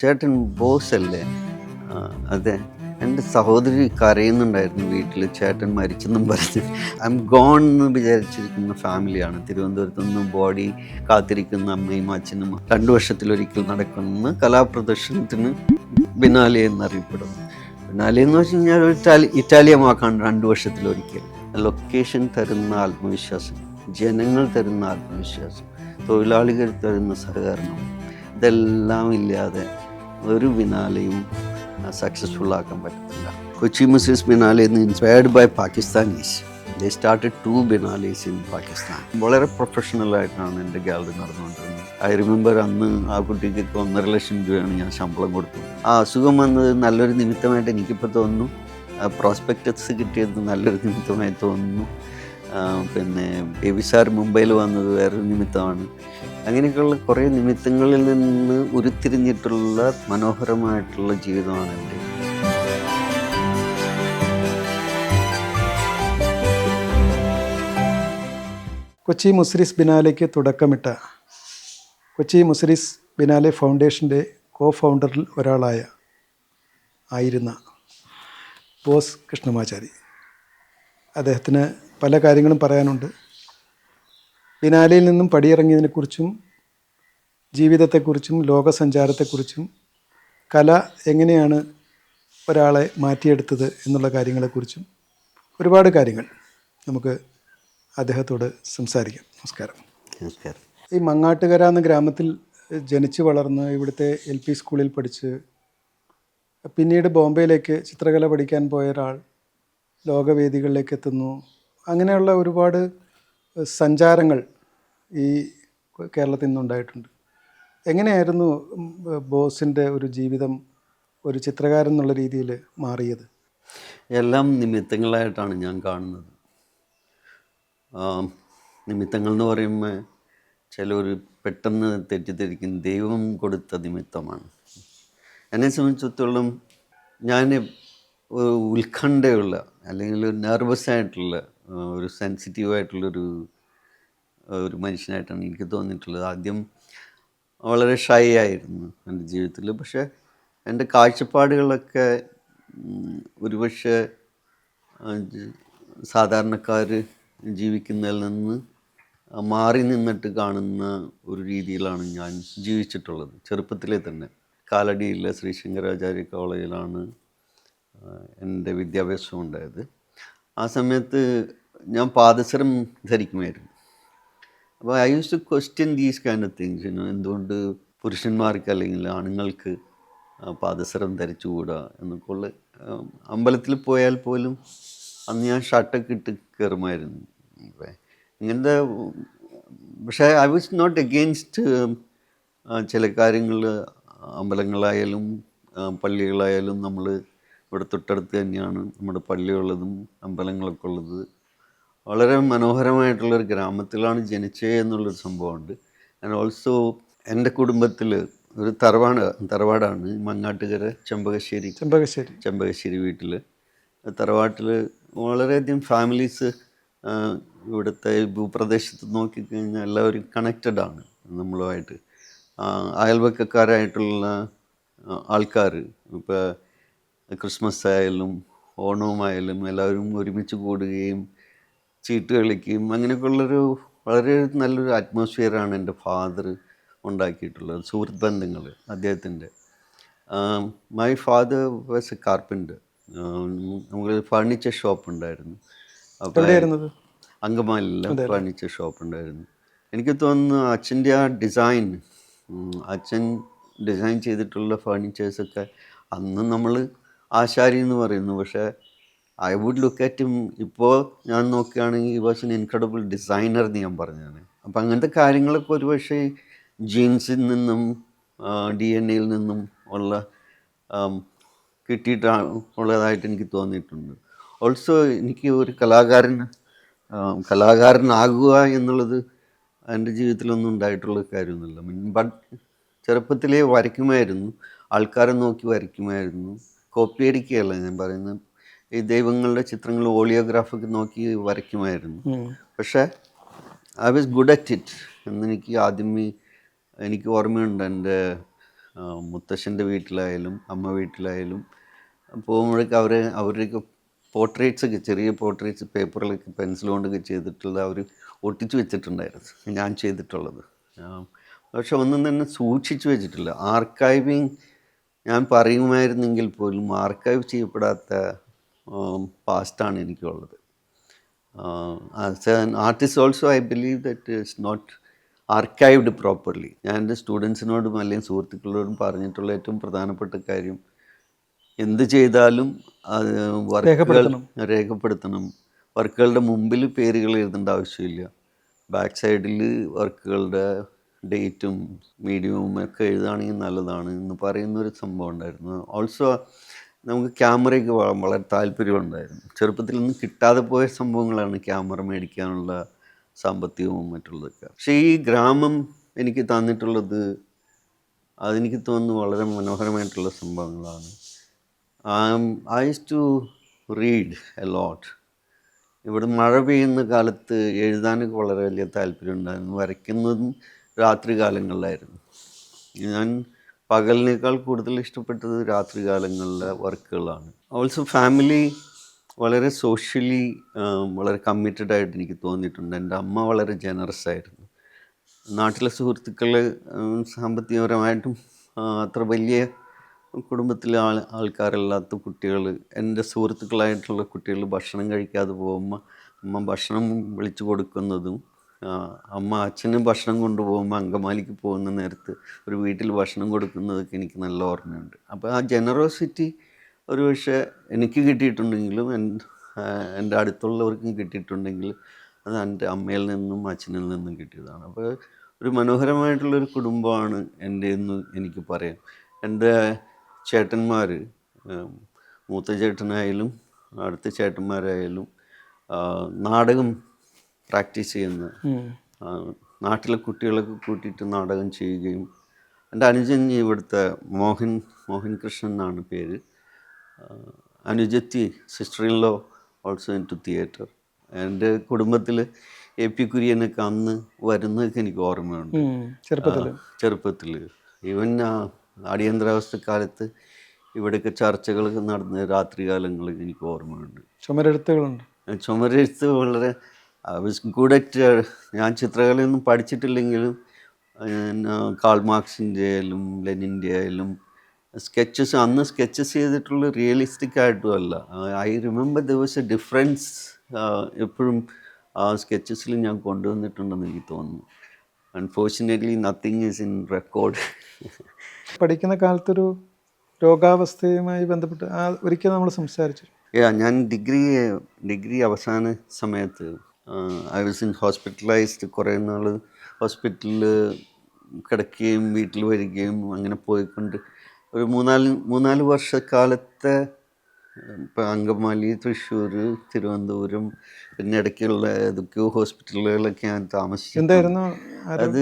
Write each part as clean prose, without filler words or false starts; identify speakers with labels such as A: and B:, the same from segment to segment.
A: ചേട്ടൻ ബോസ് അല്ലേ? അതെ. എൻ്റെ സഹോദരി കരയുന്നുണ്ടായിരുന്നു വീട്ടിൽ, ചേട്ടൻ മരിച്ചെന്നും പറഞ്ഞ്. ഐ എം ഗോൺ എന്ന് വിചാരിച്ചിരിക്കുന്ന ഫാമിലിയാണ്. തിരുവനന്തപുരത്ത് നിന്ന് ബോഡി കാത്തിരിക്കുന്ന അമ്മയും അച്ഛനും 2 വർഷത്തിലൊരിക്കൽ നടക്കുന്ന കലാപ്രദർശനത്തിന് ബിനാലെ എന്നറിയപ്പെടുന്നു. ബിനാലെ എന്ന് വെച്ച് കഴിഞ്ഞാൽ ഒരു ഇറ്റാലിയൻ വാക്കാണ്. 2 വർഷത്തിലൊരിക്കൽ. ലൊക്കേഷൻ തരുന്ന ആത്മവിശ്വാസം, ജനങ്ങൾ തരുന്ന ആത്മവിശ്വാസം, തൊഴിലാളികൾ തരുന്ന സഹകരണം, ഇതെല്ലാം ഇല്ലാതെ ഒരു ബിനാലെയും സക്സസ്ഫുൾ ആക്കാൻ പറ്റത്തില്ല. Kochi Muziris biennale inspired by Pakistanis. They started 2 biennales in Pakistan. വളരെ പ്രൊഫഷണലായിട്ടാണ് എൻ്റെ ഗാലറി നടന്നുകൊണ്ടിരുന്നത്. ഐ റിമെമ്പർ അന്ന് ആ കുട്ടിക്ക് 1.5 ലക്ഷം രൂപയാണ് ഞാൻ ശമ്പളം കൊടുത്തത്. ആ അസുഖം വന്നത് നല്ലൊരു നിമിത്തമായിട്ട് എനിക്കിപ്പോൾ തോന്നുന്നു. പ്രോസ്പെക്ടസ് കിട്ടിയത് നല്ലൊരു നിമിത്തമായി തോന്നുന്നു. പിന്നെ ബേബി സാർ മുംബൈയിൽ വന്നത് വേറൊരു നിമിത്തമാണ്. അങ്ങനെയൊക്കെയുള്ള കുറേ നിമിത്തങ്ങളിൽ നിന്ന് ഉരുത്തിരിഞ്ഞിട്ടുള്ള മനോഹരമായിട്ടുള്ള ജീവിതമാണ് എൻ്റെ.
B: കൊച്ചി മുസ്ലിംസ് ബിനാലെക്ക് തുടക്കമിട്ട കൊച്ചി മുസ്ലിംസ് ബിനാലെ ഫൗണ്ടേഷൻ്റെ ഫൗണ്ടറിൽ ആയിരുന്ന ബോസ് കൃഷ്ണമാചാരി. അദ്ദേഹത്തിന് പല കാര്യങ്ങളും പറയാനുണ്ട്. ബിനാലയിൽ നിന്നും പടിയിറങ്ങിയതിനെക്കുറിച്ചും ജീവിതത്തെക്കുറിച്ചും ലോകസഞ്ചാരത്തെക്കുറിച്ചും കല എങ്ങനെയാണ് ഒരാളെ മാറ്റിയെടുത്തത് എന്നുള്ള കാര്യങ്ങളെക്കുറിച്ചും ഒരുപാട് കാര്യങ്ങൾ നമുക്ക് അദ്ദേഹത്തോട് സംസാരിക്കാം. നമസ്കാരം.
A: നമസ്കാരം.
B: ഈ മങ്ങാട്ടുകര എന്ന ഗ്രാമത്തിൽ ജനിച്ചു വളർന്ന് ഇവിടുത്തെ LP സ്കൂളിൽ പഠിച്ച് പിന്നീട് ബോംബെയിലേക്ക് ചിത്രകല പഠിക്കാൻ പോയ ഒരാൾ ലോകവേദികളിലേക്ക് എത്തുന്നു. അങ്ങനെയുള്ള ഒരുപാട് സഞ്ചാരങ്ങൾ ഈ കേരളത്തിൽ നിന്നുണ്ടായിട്ടുണ്ട്. എങ്ങനെയായിരുന്നു ബോസിൻ്റെ ഒരു ജീവിതം ഒരു ചിത്രകാരൻ എന്നുള്ള രീതിയിൽ മാറിയത്?
A: എല്ലാം നിമിത്തങ്ങളായിട്ടാണ് ഞാൻ കാണുന്നത്. നിമിത്തങ്ങൾ എന്ന് പറയുമ്പോൾ ചിലർ പെട്ടെന്ന് തെറ്റിദ്ധരിക്കും ദൈവം കൊടുത്ത നിമിത്തമാണ്. എന്നെ സംബന്ധിച്ചിടത്തോളം ഞാൻ ഉത്കണ്ഠയുള്ള അല്ലെങ്കിൽ ഒരു നെർവസ് ആയിട്ടുള്ള ഒരു സെൻസിറ്റീവായിട്ടുള്ളൊരു മനുഷ്യനായിട്ടാണ് എനിക്ക് തോന്നിയിട്ടുള്ളത്. ആദ്യം വളരെ ഷൈ ആയിരുന്നു എൻ്റെ ജീവിതത്തിൽ. പക്ഷേ എൻ്റെ കാഴ്ചപ്പാടുകളൊക്കെ ഒരുപക്ഷെ സാധാരണക്കാർ ജീവിക്കുന്നതിൽ നിന്ന് മാറി നിന്നിട്ട് കാണുന്ന ഒരു രീതിയിലാണ് ഞാൻ ജീവിച്ചിട്ടുള്ളത്. ചെറുപ്പത്തിലെ തന്നെ കാലടിയിലെ ശ്രീ ശങ്കരാചാര്യ കോളേജിലാണ് എൻ്റെ വിദ്യാഭ്യാസം ഉണ്ടായത്. ആ സമയത്ത് ഞാൻ പാദസരം ധരിക്കുമായിരുന്നു. അപ്പോൾ I use to question these kind of things. എന്തുകൊണ്ട് പുരുഷന്മാർക്ക് അല്ലെങ്കിൽ ആണുങ്ങൾക്ക് പാദസരം ധരിച്ചുകൂടാ എന്നൊക്കെയുള്ള. അമ്പലത്തിൽ പോയാൽ പോലും അന്ന് ഞാൻ ഷർട്ടൊക്കെ ഇട്ട് കയറുമായിരുന്നു. ഇങ്ങനത്തെ. പക്ഷേ ഐ വാസ് നോട്ട് എഗെയിൻസ്റ്റ് ചില കാര്യങ്ങൾ. അമ്പലങ്ങളായാലും പള്ളികളായാലും നമ്മൾ ഇവിടെ തൊട്ടടുത്ത് തന്നെയാണ് നമ്മുടെ പള്ളിയുള്ളതും അമ്പലങ്ങളൊക്കെ ഉള്ളത്. വളരെ മനോഹരമായിട്ടുള്ളൊരു ഗ്രാമത്തിലാണ് ജനിച്ചത് എന്നുള്ളൊരു സംഭവമുണ്ട്. ആൻഡ് ഓൾസോ എൻ്റെ കുടുംബത്തിൽ ഒരു തറവാടാണ് മങ്ങാട്ടുകര ചെമ്പകശ്ശേരി വീട്ടിൽ. തറവാട്ടിൽ വളരെയധികം ഫാമിലീസ് ഇവിടുത്തെ ഭൂപ്രദേശത്ത് നോക്കിക്കഴിഞ്ഞാൽ എല്ലാവരും കണക്റ്റഡാണ് നമ്മളുമായിട്ട്. അയൽവക്കക്കാരായിട്ടുള്ള ആൾക്കാർ ഇപ്പോൾ ക്രിസ്മസ് ആയാലും ഓണവുമായാലും എല്ലാവരും ഒരുമിച്ച് കൂടുകയും ചീട്ട് കളിക്കുകയും അങ്ങനെയൊക്കെയുള്ളൊരു വളരെ നല്ലൊരു അറ്റ്മോസ്ഫിയറാണ് എൻ്റെ ഫാദർ ഉണ്ടാക്കിയിട്ടുള്ളത്. സുഹൃത്ത് ബന്ധങ്ങൾ അദ്ദേഹത്തിൻ്റെ. My father was A carpenter. നമുക്ക് ഫർണിച്ചർ ഷോപ്പ് ഉണ്ടായിരുന്നു. അപ്പോൾ അങ്കമാലിയിലെ ഫർണിച്ചർ ഷോപ്പ് ഉണ്ടായിരുന്നു. എനിക്ക് തോന്നുന്നു അച്ഛൻ്റെ ആ അച്ഛൻ ഡിസൈൻ ചെയ്തിട്ടുള്ള ഫർണിച്ചേഴ്സൊക്കെ അന്ന് നമ്മൾ ആശാരി എന്ന് പറയുന്നു. പക്ഷേ I would look at him. ഇപ്പോൾ ഞാൻ നോക്കുകയാണെങ്കിൽ he was an incredible designer എന്ന് ഞാൻ പറഞ്ഞതാണ്. അപ്പം അങ്ങനത്തെ കാര്യങ്ങളൊക്കെ ഒരുപക്ഷെ ജീൻസിൽ നിന്നും DNA നിന്നും ഉള്ള ഉള്ളതായിട്ട് എനിക്ക് തോന്നിയിട്ടുണ്ട്. ഓൾസോ എനിക്ക് ഒരു കലാകാരനാകുക എന്നുള്ളത് എൻ്റെ ജീവിതത്തിലൊന്നും ഉണ്ടായിട്ടുള്ള കാര്യമൊന്നുമില്ല. ബട്ട് ചെറുപ്പത്തിലേ വരയ്ക്കുമായിരുന്നു. ആൾക്കാരെ നോക്കി വരയ്ക്കുമായിരുന്നു. കോപ്പി അടിക്കുകയല്ല ഞാൻ പറയുന്നത്. ഈ ദൈവങ്ങളുടെ ചിത്രങ്ങൾ ഓളിയോഗ്രാഫൊക്കെ നോക്കി വരയ്ക്കുമായിരുന്നു. പക്ഷേ I was good at it എന്നെനിക്ക് ആദ്യമേ എനിക്ക് ഓർമ്മയുണ്ട്. എൻ്റെ മുത്തശ്ശൻ്റെ വീട്ടിലായാലും അമ്മ വീട്ടിലായാലും പോകുമ്പോഴേക്ക് അവരുടെയൊക്കെ പോർട്രേറ്റ്സൊക്കെ ചെറിയ പോർട്രേറ്റ്സ് പേപ്പറിലൊക്കെ പെൻസിൽ കൊണ്ടൊക്കെ ചെയ്തിട്ടുള്ളത് അവർ ഒട്ടിച്ചു വെച്ചിട്ടുണ്ടായിരുന്നു, ഞാൻ ചെയ്തിട്ടുള്ളത്. പക്ഷെ ഒന്നും തന്നെ സൂക്ഷിച്ചു വെച്ചിട്ടില്ല. ആർക്കൈവിങ് ഞാൻ പറയുമായിരുന്നെങ്കിൽ പോലും ആർക്കൈവ് ചെയ്യപ്പെടാത്ത പാസ്റ്റാണ് എനിക്കുള്ളത്. As an artist also I believe that it's not archived properly. ഞാൻ എൻ്റെ സ്റ്റുഡൻസിനോടും അല്ലെങ്കിൽ സുഹൃത്തുക്കളോടും പറഞ്ഞിട്ടുള്ള ഏറ്റവും പ്രധാനപ്പെട്ട കാര്യം, എന്ത് ചെയ്താലും അത് വർക്കുകൾ രേഖപ്പെടുത്തണം. വർക്കുകളുടെ മുമ്പിൽ പേരുകൾ എഴുതേണ്ട ആവശ്യമില്ല. ബാക്ക് സൈഡിൽ വർക്കുകളുടെ ഡേറ്റും മീഡിയവും ഒക്കെ എഴുതുകയാണെങ്കിൽ നല്ലതാണ് എന്ന് പറയുന്നൊരു സംഭവം ഉണ്ടായിരുന്നു. ഓൾസോ നമുക്ക് ക്യാമറയ്ക്ക് വളരെ താല്പര്യമുണ്ടായിരുന്നു. ചെറുപ്പത്തിൽ നിന്ന് കിട്ടാതെ പോയ സംഭവങ്ങളാണ് ക്യാമറ മേടിക്കാനുള്ള സാമ്പത്തികവും മറ്റുള്ളതൊക്കെ. പക്ഷേ ഈ ഗ്രാമം എനിക്ക് തന്നിട്ടുള്ളത് അതെനിക്ക് തോന്നുന്നു വളരെ മനോഹരമായിട്ടുള്ള സംഭവങ്ങളാണ്. I use to read a lot. ഇവിടെ മഴ പെയ്യുന്ന കാലത്ത് എഴുതാനൊക്കെ വളരെ വലിയ താല്പര്യം ഉണ്ടായിരുന്നു. വരയ്ക്കുന്നതും രാത്രി കാലങ്ങളിലായിരുന്നു. ഞാൻ പകലിനേക്കാൾ കൂടുതൽ ഇഷ്ടപ്പെട്ടത് രാത്രി കാലങ്ങളിലെ വർക്കുകളാണ്. ഓൾസോ ഫാമിലി വളരെ സോഷ്യലി വളരെ കമ്മിറ്റഡ് ആയിട്ട് എനിക്ക് തോന്നിയിട്ടുണ്ട്. എൻ്റെ അമ്മ വളരെ ജനറസ് ആയിരുന്നു. നാട്ടിലെ സുഹൃത്തുക്കൾ സാമ്പത്തികപരമായിട്ടും അത്ര വലിയ കുടുംബത്തിലെ ആൾക്കാരല്ലാത്ത കുട്ടികൾ, എൻ്റെ സുഹൃത്തുക്കളായിട്ടുള്ള കുട്ടികൾ ഭക്ഷണം കഴിക്കാതെ പോകുമ്പോൾ അമ്മ ഭക്ഷണം വിളിച്ചു കൊടുക്കുന്നതും, അമ്മ അച്ഛന് ഭക്ഷണം കൊണ്ടുപോകുമ്പോൾ അങ്കമാലിക്ക് പോകുന്ന നേരത്ത് ഒരു വീട്ടിൽ ഭക്ഷണം കൊടുക്കുന്നതൊക്കെ എനിക്ക് നല്ല ഓർമ്മയുണ്ട്. അപ്പോൾ ആ ജനറോസിറ്റി ഒരു പക്ഷേ എനിക്ക് കിട്ടിയിട്ടുണ്ടെങ്കിലും എൻ്റെ അടുത്തുള്ളവർക്കും കിട്ടിയിട്ടുണ്ടെങ്കിൽ അത് എൻ്റെ അമ്മയിൽ നിന്നും അച്ഛനിൽ നിന്നും കിട്ടിയതാണ്. അപ്പോൾ ഒരു മനോഹരമായിട്ടുള്ളൊരു കുടുംബമാണ് എൻ്റെ എന്ന് എനിക്ക് പറയാം. എൻ്റെ ചേട്ടന്മാർ, മൂത്ത ചേട്ടനായാലും അടുത്ത ചേട്ടന്മാരായാലും നാടകം പ്രാക്ടീസ് ചെയ്യുന്ന, നാട്ടിലെ കുട്ടികളൊക്കെ കൂട്ടിയിട്ട് നാടകം ചെയ്യുകയും, എൻ്റെ അനുജൻ ഇവിടുത്തെ മോഹൻ കൃഷ്ണൻ എന്നാണ് പേര്. അനുജത്തി sister in law also in to theatre. എൻ്റെ കുടുംബത്തിൽ എ പി കുര്യനൊക്കെ അന്ന് വരുന്നതൊക്കെ എനിക്ക് ഓർമ്മയുണ്ട് ചെറുപ്പത്തിൽ. ഈവൻ അടിയന്തരാവസ്ഥക്കാലത്ത് ഇവിടെയൊക്കെ ചർച്ചകളൊക്കെ നടന്ന രാത്രികാലങ്ങളിൽ എനിക്ക് ഓർമ്മയുണ്ട്. ചുമരെഴുത്ത് വളരെ ഗുഡ് അറ്റ്. ഞാൻ ചിത്രകലയൊന്നും പഠിച്ചിട്ടില്ലെങ്കിലും കാൾ മാർക്സിൻ്റെ ആയാലും ലെനിൻ്റെ ആയാലും സ്കെച്ചസ് അന്ന് സ്കെച്ചസ് ചെയ്തിട്ടുള്ള റിയലിസ്റ്റിക് ആയിട്ടും അല്ല. I remember there was A difference എപ്പോഴും ആ സ്കെച്ചസിൽ ഞാൻ കൊണ്ടുവന്നിട്ടുണ്ടെന്ന് എനിക്ക് തോന്നുന്നു. Unfortunately nothing is in record.
B: പഠിക്കുന്ന കാലത്തൊരു രോഗാവസ്ഥയുമായി ബന്ധപ്പെട്ട് ഒരിക്കൽ നമ്മൾ സംസാരിച്ചു.
A: ഞാൻ ഡിഗ്രി അവസാന സമയത്ത് ഐ വാസ് ഇൻ ഹോസ്പിറ്റലൈസ്ഡ്. കുറേ നാൾ ഹോസ്പിറ്റലിൽ കിടക്കുകയും വീട്ടിൽ വരികയും അങ്ങനെ പോയിക്കൊണ്ട് ഒരു മൂന്നാല് വർഷക്കാലത്തെ ഇപ്പം അങ്കമാലി, തൃശ്ശൂർ, തിരുവനന്തപുരം, പിന്നെ ഇടയ്ക്കുള്ള ഏതൊക്കെയോ ഹോസ്പിറ്റലുകളിലൊക്കെ ഞാൻ താമസിച്ചു. അത്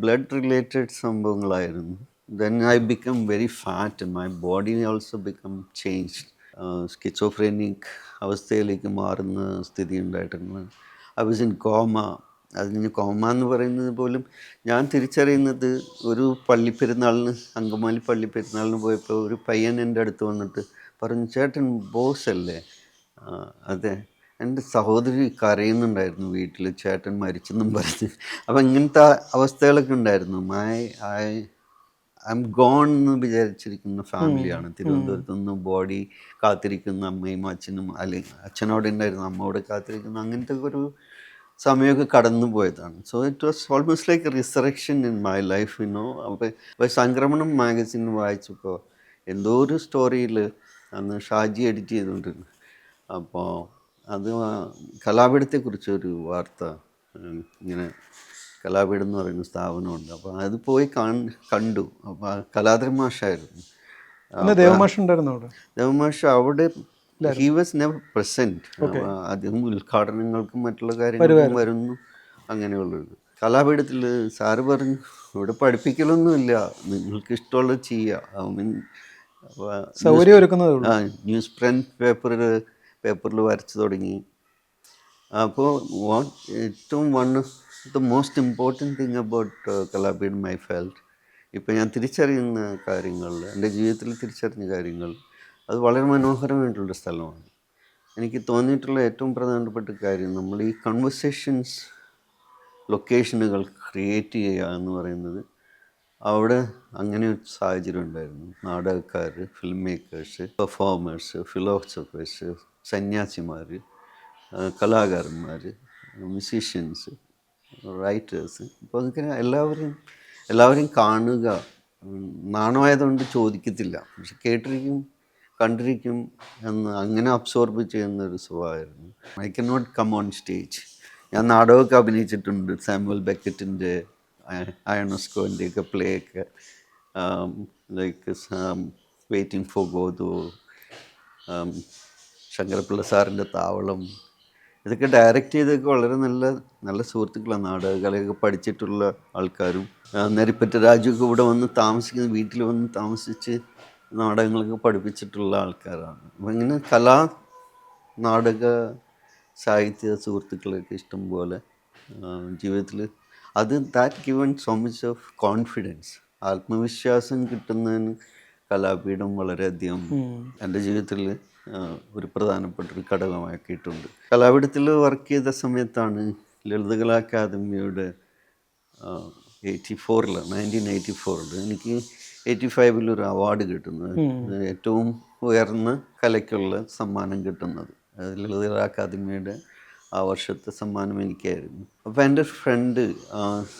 A: ബ്ലഡ് റിലേറ്റഡ് സംഭവങ്ങളായിരുന്നു. Then I become very fat. My body also become changed. Schizophrenic അവസ്ഥയിലേക്ക് മാറുന്ന സ്ഥിതി ഉണ്ടായിട്ടുണ്ട്. I was in coma. അതിന് കോമ എന്ന് പറയുന്നത് പോലും ഞാൻ തിരിച്ചറിയുന്നത് ഒരു പള്ളിപ്പെരുന്നാളിന്, അങ്കമാലി പള്ളിപ്പെരുന്നാളിന് പോയപ്പോൾ ഒരു പയ്യൻ എൻ്റെ അടുത്ത് വന്നിട്ട് പറഞ്ഞു, ചേട്ടൻ ബോസ് അല്ലേ? അതെ. എൻ്റെ സഹോദരി കരയുന്നുണ്ടായിരുന്നു വീട്ടിൽ, ചേട്ടൻ മരിച്ചെന്നും പറഞ്ഞ്. അപ്പം ഇങ്ങനത്തെ അവസ്ഥകളൊക്കെ ഉണ്ടായിരുന്നു. ഐ എം ഗോൺ എന്ന് വിചാരിച്ചിരിക്കുന്ന ഫാമിലിയാണ്. തിരുവനന്തപുരത്ത് നിന്ന് ബോഡി കാത്തിരിക്കുന്ന അമ്മയും അച്ഛനും, അല്ലെങ്കിൽ അച്ഛനോടെ ഉണ്ടായിരുന്നു, അമ്മയോടെ കാത്തിരിക്കുന്ന, അങ്ങനത്തെ ഒരു സമയമൊക്കെ കടന്നു പോയതാണ്. So it was almost like A resurrection in my life, you know. അപ്പോൾ സംക്രമണം മാഗസിൻ വായിച്ചപ്പോൾ എന്തോ ഒരു സ്റ്റോറിയിൽ അന്ന് ഷാജി എഡിറ്റ് ചെയ്തുകൊണ്ടിരുന്നു. അപ്പോൾ അത് കലാപീഠത്തെക്കുറിച്ചൊരു വാർത്ത, ഇങ്ങനെ കലാപീഠം എന്ന് പറയുന്ന സ്ഥാപനമുണ്ട്. അപ്പോൾ അത് പോയി കണ്ടു. അപ്പോൾ കലാധരൻ മാഷായിരുന്നു. ദേവമാഷ് അവിടെ ഹി വാസ് നെവർ പ്രസൻറ്റ്. അദ്ദേഹം ഉദ്ഘാടനങ്ങൾക്കും മറ്റുള്ള കാര്യങ്ങൾക്കും വരുന്നു, അങ്ങനെയുള്ളത്. കലാപീഠത്തിൽ സാറ് പറഞ്ഞു, ഇവിടെ പഠിപ്പിക്കലൊന്നുമില്ല, നിങ്ങൾക്ക് ഇഷ്ടമുള്ളത് ചെയ്യുക. ന്യൂസ് പ്രിന്റ് പേപ്പറിൽ വരച്ചു തുടങ്ങി. അപ്പോൾ ഏറ്റവും one of the most important thing about Kalapeetham I felt ഇപ്പം ഞാൻ തിരിച്ചറിയുന്ന കാര്യങ്ങൾ, എൻ്റെ ജീവിതത്തിൽ തിരിച്ചറിഞ്ഞ കാര്യങ്ങൾ, അത് വളരെ മനോഹരമായിട്ടുള്ള സ്ഥലമാണ്. എനിക്ക് തോന്നിയിട്ടുള്ള ഏറ്റവും പ്രധാനപ്പെട്ട കാര്യം, നമ്മൾ ഈ കൺവെർസേഷൻസ് ലൊക്കേഷനുകൾ ക്രിയേറ്റ് ചെയ്യുക എന്ന് പറയുന്നത്, അവിടെ അങ്ങനെ ഒരു സാഹചര്യം ഉണ്ടായിരുന്നു. നാടകക്കാർ, ഫിലിം മേക്കേഴ്സ്, പെർഫോമേഴ്സ്, ഫിലോസഫേഴ്സ്, സന്യാസിമാർ, കലാകാരന്മാർ, മ്യൂസീഷ്യൻസ്, റൈറ്റേഴ്സ്. അപ്പോൾ അതൊക്കെ എല്ലാവരെയും കാണുക. നാണമായതുകൊണ്ട് ചോദിക്കത്തില്ല, പക്ഷെ കേട്ടിരിക്കും, കണ്ടിരിക്കും എന്ന് അങ്ങനെ അബ്സോർബ് ചെയ്യുന്നൊരു സ്വഭാവമായിരുന്നു. I can not come on stage. ഞാൻ നാടകമൊക്കെ അഭിനയിച്ചിട്ടുണ്ട്, സാമുവൽ ബെക്കറ്റിൻ്റെ, അയണോസ്കോൻ്റെയൊക്കെ പ്ലേ ഒക്കെ, like waiting for Godot, Sankarapillai സാറിൻ്റെ താവളം. ഇതൊക്കെ ഡയറക്റ്റ് ചെയ്തൊക്കെ വളരെ നല്ല നല്ല സുഹൃത്തുക്കളാണ്, നാടകകലയൊക്കെ പഠിച്ചിട്ടുള്ള ആൾക്കാരും. നരിപ്പറ്റ രാജുവൊക്കെ ഇവിടെ വന്ന് താമസിക്കുന്ന, വീട്ടിൽ വന്ന് താമസിച്ച് നാടകങ്ങളൊക്കെ പഠിപ്പിച്ചിട്ടുള്ള ആൾക്കാരാണ്. അപ്പം ഇങ്ങനെ നാടക സാഹിത്യ സുഹൃത്തുക്കളൊക്കെ ഇഷ്ടം പോലെ ജീവിതത്തിൽ. That given so much of confidence, ആത്മവിശ്വാസം കിട്ടുന്നതിന് കലാപീഠം വളരെയധികം എൻ്റെ ജീവിതത്തിൽ ഒരു പ്രധാനപ്പെട്ടൊരു ഘടകമാക്കിയിട്ടുണ്ട്. കലാപീഠത്തിൽ വർക്ക് ചെയ്ത സമയത്താണ് ലളിതകലാ അക്കാദമിയുടെ 1984 എനിക്ക് 85 ഒരു അവാർഡ് കിട്ടുന്നത്, ഏറ്റവും ഉയർന്ന കലയ്ക്കുള്ള സമ്മാനം കിട്ടുന്നത്. ലളിതകലാ അക്കാദമിയുടെ ആ വർഷത്തെ സമ്മാനം എനിക്കായിരുന്നു. അപ്പോൾ എൻ്റെ ഫ്രണ്ട്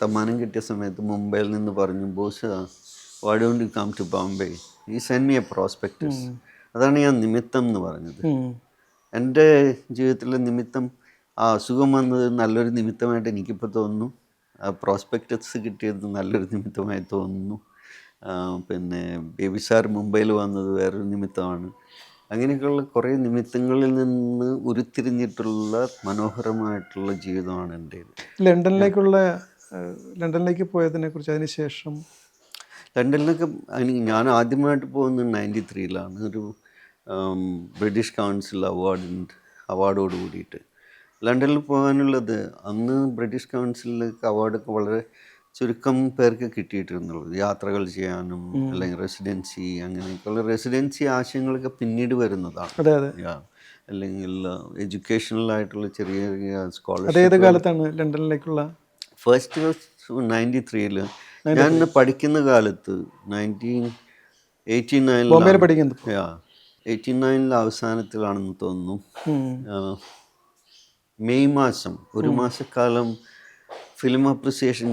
A: സമ്മാനം കിട്ടിയ സമയത്ത് മുംബൈയിൽ നിന്ന് പറഞ്ഞു, boss why don't you come to Bombay, ഈ സെൻഡ് മി എ പ്രോസ്പെക്ടസ്. അതാണ് ഞാൻ നിമിത്തം എന്ന് പറഞ്ഞത്. എൻ്റെ ജീവിതത്തിലെ നിമിത്തം, ആ അസുഖം വന്നത് നല്ലൊരു നിമിത്തമായിട്ട് എനിക്കിപ്പോൾ തോന്നുന്നു. പ്രോസ്പെക്ടസ് കിട്ടിയത് നല്ലൊരു നിമിത്തമായി തോന്നുന്നു. പിന്നെ ബേബി സാർ മുംബൈയിൽ വന്നത് വേറൊരു നിമിത്തമാണ്. അങ്ങനെയൊക്കെയുള്ള കുറേ നിമിത്തങ്ങളിൽ നിന്ന് ഉരുത്തിരിഞ്ഞിട്ടുള്ള മനോഹരമായിട്ടുള്ള ജീവിതമാണ് എൻ്റേത്.
B: ലണ്ടനിലേക്ക് പോയതിനെ കുറിച്ച്, അതിന് ശേഷം
A: ലണ്ടനിലൊക്കെ ഞാൻ ആദ്യമായിട്ട് പോകുന്നത് 93 ഒരു ബ്രിട്ടീഷ് കൗൺസിൽ അവാർഡോട് കൂടിയിട്ട് ലണ്ടനിൽ പോകാനുള്ളത്. അന്ന് ബ്രിട്ടീഷ് കൗൺസിലിലേക്ക് അവാർഡൊക്കെ വളരെ ചുരുക്കം പേർക്ക് കിട്ടിയിട്ടിരുന്നുള്ളൂ, യാത്രകൾ ചെയ്യാനും അല്ലെങ്കിൽ റെസിഡൻസി, അങ്ങനെയൊക്കെയുള്ള റെസിഡൻസി ആശയങ്ങളൊക്കെ പിന്നീട് വരുന്നതാണ്. അല്ലെങ്കിൽ എഡ്യൂക്കേഷണലായിട്ടുള്ള ചെറിയ ചെറിയ സ്കോളർഷിപ്പ്.
B: കാലത്താണ് ലണ്ടനിലേക്കുള്ള
A: ഫസ്റ്റ് 93 ഞാൻ പഠിക്കുന്ന കാലത്ത് 1989 അവസാനത്തിലാണെന്ന് തോന്നുന്നു. മെയ് മാസം ഒരു മാസക്കാലം ഫിലിം അപ്രിസിയേഷൻ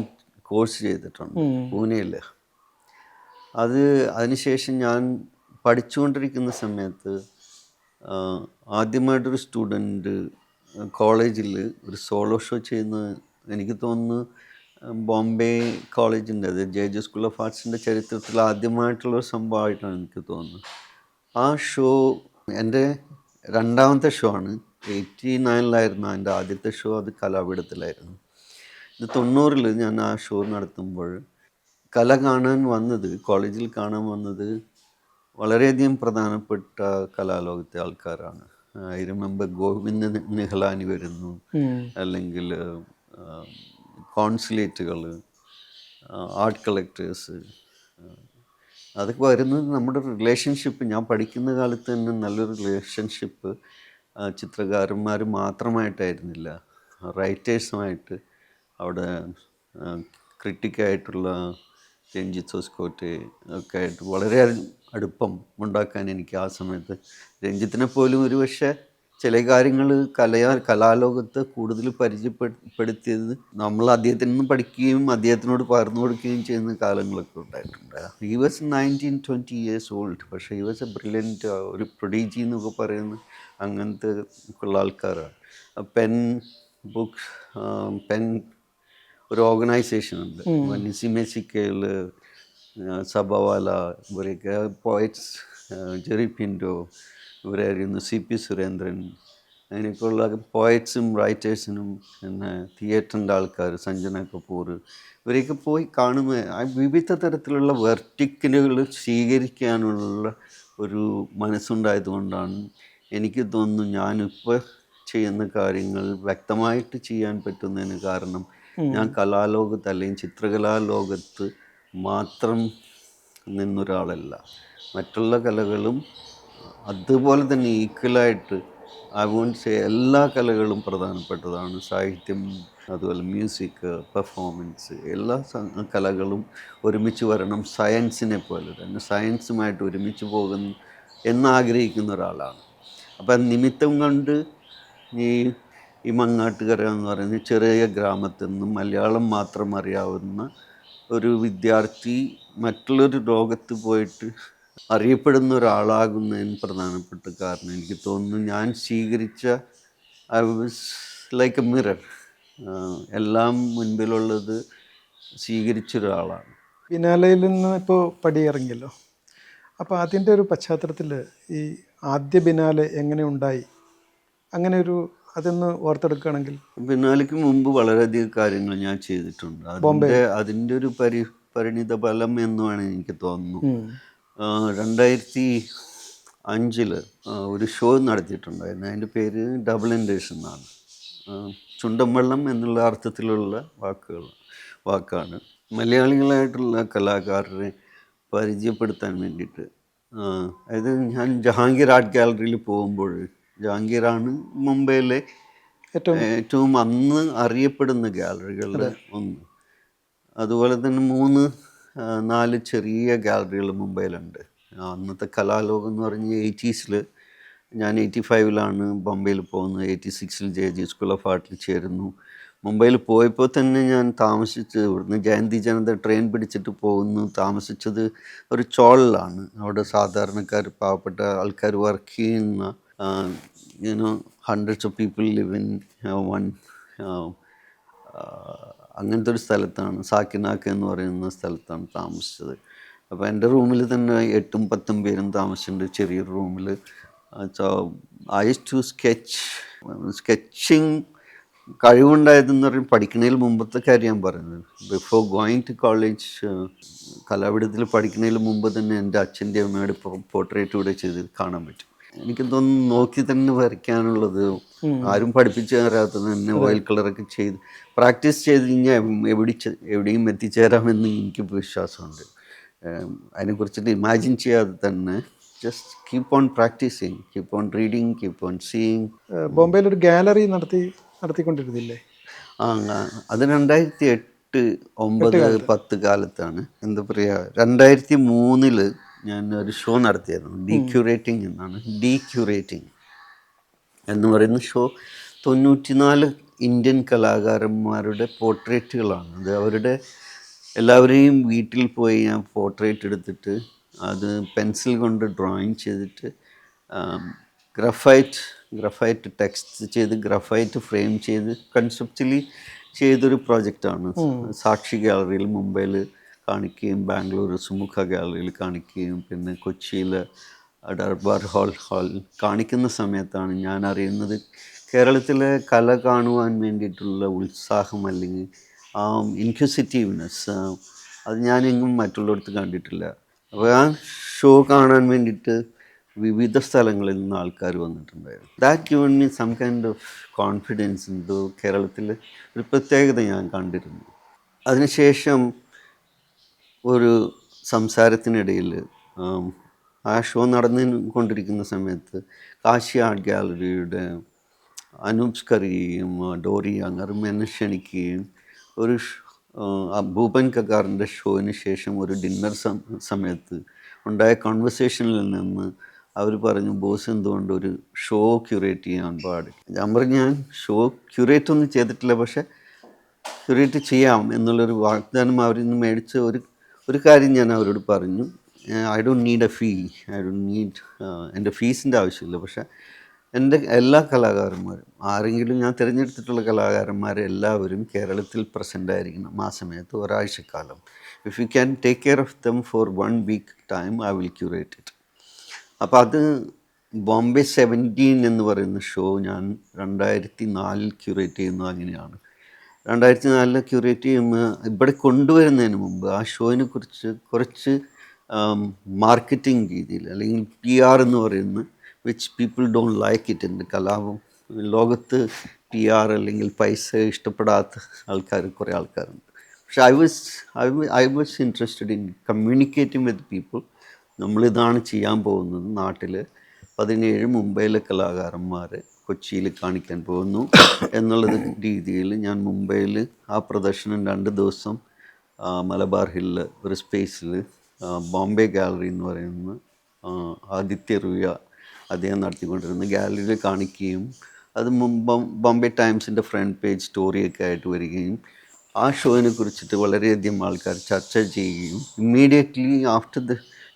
A: കോഴ്സ് ചെയ്തിട്ടുണ്ട് പൂനെയിൽ. അതിനുശേഷം ഞാൻ പഠിച്ചുകൊണ്ടിരിക്കുന്ന സമയത്ത് ആദ്യമായിട്ടൊരു സ്റ്റുഡൻറ്റ് കോളേജിൽ ഒരു സോളോ ഷോ ചെയ്യുന്ന, എനിക്ക് തോന്നുന്നു ബോംബെ കോളേജിൻ്റെ, അത് ജെ സ്കൂൾ ഓഫ് ആർട്സിൻ്റെ ചരിത്രത്തിൽ ആദ്യമായിട്ടുള്ളൊരു സംഭവമായിട്ടാണ് എനിക്ക് തോന്നുന്നത്. ആ ഷോ എൻ്റെ രണ്ടാമത്തെ ഷോ ആണ്. 89 എൻ്റെ ആദ്യത്തെ ഷോ, അത് കലാപീഠത്തിലായിരുന്നു. ഇത് 90 ഞാൻ ആ ഷോ നടത്തുമ്പോൾ കല കാണാൻ വന്നത്, കോളേജിൽ കാണാൻ വന്നത് വളരെയധികം പ്രധാനപ്പെട്ട കലാലോകത്തെ ആൾക്കാരാണ്. ഐ റിമെമ്പർ ഗോവിന്ദ് നിഹലാനി വരുന്നു, അല്ലെങ്കിൽ കോൺസുലേറ്റുകൾ, ആർട്ട് കളക്ടേഴ്സ്, അതൊക്കെ വരുന്നത് നമ്മുടെ റിലേഷൻഷിപ്പ്. ഞാൻ പഠിക്കുന്ന കാലത്ത് തന്നെ നല്ലൊരു റിലേഷൻഷിപ്പ് ചിത്രകാരന്മാർ മാത്രമായിട്ടായിരുന്നില്ല, റൈറ്റേഴ്സുമായിട്ട്, അവിടെ ക്രിട്ടിക്കായിട്ടുള്ള രഞ്ജിത്ത് ഹോസ്കോട്ടെ ഒക്കെ ആയിട്ട് വളരെ അടുപ്പം ഉണ്ടാക്കാൻ എനിക്ക് ആ സമയത്ത്, രഞ്ജിത്തിനെ പോലും ഒരു പക്ഷേ ചില കാര്യങ്ങൾ കലാലോകത്ത് കൂടുതൽ പരിചയപ്പെടുത്തിയത് നമ്മൾ അദ്ദേഹത്തിൽ നിന്ന് പഠിക്കുകയും അദ്ദേഹത്തിനോട് പകർന്നു കൊടുക്കുകയും ചെയ്യുന്ന കാലങ്ങളൊക്കെ ഉണ്ടായിട്ടുണ്ട്. ഹി വാസ് 19-20 years old, പക്ഷേ ഹി വാസ് എ ബ്രില്യൻറ്റ്, ഒരു പ്രൊഡീജി എന്നൊക്കെ പറയുന്ന അങ്ങനത്തെ ഉള്ള ആൾക്കാരാണ്. പെൻ ഒരു ഓർഗനൈസേഷനുണ്ട്, നിസിമെസിക്കയിൽ, സബവാല, ഇവരൊക്കെ പോയറ്റ്സ്, ജെറി പിൻറ്റോ, ഇവരായിരുന്നു, CP സുരേന്ദ്രൻ, അങ്ങനെയൊക്കെയുള്ള പോയറ്റ്സും റൈറ്റേഴ്സിനും, പിന്നെ തിയേറ്ററിൻ്റെ ആൾക്കാർ, സഞ്ജന കപൂർ, ഇവരെയൊക്കെ പോയി കാണുമ്പോൾ വിവിധ തരത്തിലുള്ള വെർട്ടിക്കലുകൾ സ്വീകരിക്കാനുള്ള ഒരു മനസ്സുണ്ടായതുകൊണ്ടാണ് എനിക്ക് തോന്നുന്നു ഞാനിപ്പോൾ ചെയ്യുന്ന കാര്യങ്ങൾ വ്യക്തമായിട്ട് ചെയ്യാൻ പറ്റുന്നതിന് കാരണം ഞാൻ കലാലോകത്ത് അല്ലെങ്കിൽ ചിത്രകലാലോകത്ത് മാത്രം നിന്നൊരാളല്ല. മറ്റുള്ള കലകളും അതുപോലെ തന്നെ ഈക്വലായിട്ട് ഐ വോണ്ട് സേ എല്ലാ കലകളും പ്രധാനപ്പെട്ടതാണ്. സാഹിത്യം, അതുപോലെ മ്യൂസിക്, പെർഫോമൻസ്, എല്ലാ കലകളും ഒരുമിച്ച് വരണം. സയൻസിനെ പോലെ തന്നെ സയൻസുമായിട്ട് ഒരുമിച്ച് പോകുന്നു എന്നാഗ്രഹിക്കുന്ന ഒരാളാണ്. അപ്പം നിമിത്തം കൊണ്ട് ഈ ഈ മങ്ങാട്ടുകര എന്ന് പറയുന്ന ചെറിയ ഗ്രാമത്തിൽ നിന്നും മലയാളം മാത്രം അറിയാവുന്ന ഒരു വിദ്യാർത്ഥി മറ്റുള്ളൊരു ലോകത്ത് പോയിട്ട് അറിയപ്പെടുന്ന ഒരാളാകുന്നതിന് പ്രധാനപ്പെട്ട കാരണം എനിക്ക് തോന്നുന്നു ഞാൻ സ്വീകരിച്ച I was like A mirror. എല്ലാം മുൻപിലുള്ളത് സ്വീകരിച്ചൊരാളാണ്.
B: ബിനാലയിൽ നിന്ന് ഇപ്പോൾ പടിയിറങ്ങിയല്ലോ. അപ്പോൾ അതിൻ്റെ ഒരു പശ്ചാത്തലത്തിൽ ഈ ആദ്യ ബിനാലെ എങ്ങനെ ഉണ്ടായി, അങ്ങനെ ഒരു അതൊന്ന് ഓർത്തെടുക്കുകയാണെങ്കിൽ.
A: ബിനാലയ്ക്ക് മുമ്പ് വളരെയധികം കാര്യങ്ങൾ ഞാൻ ചെയ്തിട്ടുണ്ട്. അതിൻ്റെ ഒരു പരിണിത ഫലം എന്ന് വേണം എനിക്ക് തോന്നുന്നു. 2005 ഒരു ഷോ നടത്തിയിട്ടുണ്ടായിരുന്നു. അതിൻ്റെ പേര് ഡബിൾ എൻഡേഴ്സ് എന്നാണ്. ചുണ്ടൻ വെള്ളം എന്നുള്ള അർത്ഥത്തിലുള്ള വാക്കാണ്. മലയാളികളായിട്ടുള്ള കലാകാരരെ പരിചയപ്പെടുത്താൻ വേണ്ടിയിട്ട്. അതായത് ഞാൻ ജഹാംഗീർ ആർട്ട് ഗാലറിയിൽ പോകുമ്പോൾ, ജഹാംഗീറാണ് മുംബൈയിലെ ഏറ്റവും അന്ന് അറിയപ്പെടുന്ന ഗാലറികളിൽ ഒന്ന്. അതുപോലെ തന്നെ 3-4 ചെറിയ ഗാലറികൾ മുംബൈയിലുണ്ട്. അന്നത്തെ കലാലോകം എന്ന് പറഞ്ഞ് 80s ഞാൻ 85 ബോംബെയിൽ പോകുന്നത്. 86 JG സ്കൂൾ ഓഫ് ആർട്ടിൽ ചേരുന്നു. മുംബൈയിൽ പോയപ്പോൾ തന്നെ ഞാൻ ഇവിടുന്ന് ജയന്തി ജനത ട്രെയിൻ പിടിച്ചിട്ട് പോകുന്നു. താമസിച്ചത് ഒരു ചോളിലാണ്. അവിടെ സാധാരണക്കാർ, പാവപ്പെട്ട ആൾക്കാർ വർക്ക് ചെയ്യുന്ന, hundreds of people live in one അങ്ങനത്തെ ഒരു സ്ഥലത്താണ്, സാക്കിനാക്ക് എന്ന് പറയുന്ന സ്ഥലത്താണ് താമസിച്ചത്. അപ്പോൾ എൻ്റെ റൂമിൽ തന്നെ 8-10 പേരും താമസിച്ചിട്ടുണ്ട്, ചെറിയൊരു റൂമിൽ. So I use to sketching കഴിവുണ്ടായതെന്ന് പറയും പഠിക്കുന്നതിൽ മുമ്പത്തെ കാര്യം ഞാൻ പറയുന്നത്. ബിഫോർ ഗോയിങ് ടു കോളേജ്, കലാവിധത്തിൽ പഠിക്കുന്നതിൽ മുമ്പ് തന്നെ എൻ്റെ അച്ഛൻ്റെ അമ്മയുടെ പോർട്രേറ്റ് ഇവിടെ ചെയ്ത് കാണാൻ പറ്റും. എനിക്ക് തോന്നുന്നു നോക്കി തന്നെ വരയ്ക്കാനുള്ളത്, ആരും പഠിപ്പിച്ചു തരാത്തത് തന്നെ ഓയിൽ കളറൊക്കെ ചെയ്ത് പ്രാക്ടീസ് ചെയ്ത് കഴിഞ്ഞാൽ എവിടെയും എത്തിച്ചേരാമെന്ന് എനിക്ക് വിശ്വാസമുണ്ട്. അതിനെക്കുറിച്ചിട്ട് ഇമാജിൻ ചെയ്യാതെ തന്നെ just keep on practicing, keep on reading, keep on seeing.
B: ബോംബെയിൽ ഒരു ഗാലറി നടത്തിക്കൊണ്ടിരുന്നില്ലേ?
A: അത് 2008-2009-10 കാലത്താണ്. എന്താ പറയുക, 2003 ഞാൻ ഒരു ഷോ നടത്തിയായിരുന്നു. ഡീക്യൂറേറ്റിംഗ് എന്നാണ്. ഡീക്യൂറേറ്റിംഗ് എന്ന് പറയുന്ന ഷോ 94 ഇന്ത്യൻ കലാകാരന്മാരുടെ പോർട്രേറ്റുകളാണ്. അത് അവരുടെ എല്ലാവരെയും വീട്ടിൽ പോയി ഞാൻ പോർട്രേറ്റ് എടുത്തിട്ട് അത് പെൻസിൽ കൊണ്ട് ഡ്രോയിങ് ചെയ്തിട്ട് ഗ്രഫൈറ്റ് ടെക്സ്റ്റ് ചെയ്ത് ഗ്രഫൈറ്റ് ഫ്രെയിം ചെയ്ത് കൺസെപ്ച്വലി ചെയ്തൊരു പ്രോജക്റ്റാണ്. സാക്ഷി ഗാലറിയിൽ മുംബൈയിൽ കാണിക്കുകയും ബാംഗ്ലൂർ സുമുഖ ഗാലറിയിൽ കാണിക്കുകയും പിന്നെ കൊച്ചിയിൽ ദർബാർ ഹാൾ കാണിക്കുന്ന സമയത്താണ് ഞാൻ അറിയുന്നത് കേരളത്തിലെ കല കാണുവാൻ വേണ്ടിയിട്ടുള്ള ഉത്സാഹം, അല്ലെങ്കിൽ ആ ഇൻക്വിസിറ്റീവ്നെസ്, അത് ഞാനെങ്ങും മറ്റുള്ളിടത്ത് കണ്ടിട്ടില്ല. അപ്പോൾ ആ ഷോ കാണാൻ വേണ്ടിയിട്ട് വിവിധ സ്ഥലങ്ങളിൽ നിന്ന് ആൾക്കാർ വന്നിട്ടുണ്ടായിരുന്നു. That given me some kind of confidence. എന്തോ കേരളത്തിൽ ഒരു പ്രത്യേകത ഞാൻ കണ്ടിരുന്നു. അതിനുശേഷം ഒരു സംസാരത്തിനിടയിൽ ആ ഷോ നടന്നുകൊണ്ടിരിക്കുന്ന സമയത്ത് കാശി ആർട്ട് ഗാലറിയുടെ അനൂപ് സ്കറിയെയും ഡോറി യങ്ങറും എന്നെ ക്ഷണിക്കുകയും ഒരു ഭൂപൻ കക്കാറിൻ്റെ ഷോയിന് ശേഷം ഒരു ഡിന്നർ സമയത്ത് ഉണ്ടായ കോൺവെർസേഷനിൽ നിന്ന് അവർ പറഞ്ഞു, ബോസ് എന്തുകൊണ്ട് ഒരു ഷോ ക്യൂറേറ്റ് ചെയ്യാൻ പാടില്ല. ഞാൻ പറഞ്ഞു, ഞാൻ ഷോ ക്യൂറേറ്റ് ഒന്നും ചെയ്തിട്ടില്ല, പക്ഷേ ക്യൂറേറ്റ് ചെയ്യാം എന്നുള്ളൊരു വാഗ്ദാനം അവരിൽ നിന്ന് മേടിച്ച ഒരു കാര്യം ഞാൻ അവരോട് പറഞ്ഞു. I don't need a fee, എൻ്റെ ഫീസിൻ്റെ ആവശ്യമില്ല. പക്ഷേ എൻ്റെ എല്ലാ കലാകാരന്മാരും, ആരെങ്കിലും ഞാൻ തിരഞ്ഞെടുത്തിട്ടുള്ള കലാകാരന്മാരെ എല്ലാവരും കേരളത്തിൽ പ്രസൻ്റ് ആയിരിക്കണം ആ സമയത്ത് ഒരാഴ്ചക്കാലം. If you can take care of them for 1 week time, I will curate it. അപ്പോൾ അത് ബോംബെ 17 എന്ന് പറയുന്ന ഷോ ഞാൻ 2004 ക്യൂറേറ്റ് ചെയ്യുന്നത് അങ്ങനെയാണ്. 2004 ക്യൂറേറ്റ് ചെയ്യുമ്പോൾ ഇവിടെ കൊണ്ടുവരുന്നതിന് മുമ്പ് ആ ഷോയിനെ കുറിച്ച് കുറച്ച് മാർക്കറ്റിംഗ് രീതിയിൽ, അല്ലെങ്കിൽ PR എന്ന് പറയുന്ന, which people don't like it. എൻ്റെ കലാപം ലോകത്ത് PR അല്ലെങ്കിൽ പൈസ ഇഷ്ടപ്പെടാത്ത കുറേ ആൾക്കാരുണ്ട്. പക്ഷെ I was interested in communicating with people. നമ്മളിതാണ് ചെയ്യാൻ പോകുന്നത്. നാട്ടിൽ 17 മുംബൈയിലെ കലാകാരന്മാർ കൊച്ചിയിൽ കാണിക്കാൻ പോകുന്നു എന്നുള്ളത് രീതിയിൽ ഞാൻ മുംബൈയിൽ ആ പ്രദർശനം 2 ദിവസം മലബാർ ഹില്ലിൽ ഒരു സ്പേസിൽ ബോംബെ ഗാലറി എന്ന് പറയുന്ന ആദിത്യ റുയ അദ്ദേഹം നടത്തിക്കൊണ്ടിരുന്ന ഗാലറിയിൽ കാണിക്കുകയും അത് ബോംബെ ടൈംസിൻ്റെ ഫ്രണ്ട് പേജ് സ്റ്റോറിയൊക്കെ ആയിട്ട് വരികയും ആ ഷോയിനെ കുറിച്ചിട്ട് വളരെയധികം ആൾക്കാർ ചർച്ച ചെയ്യുകയും immediately after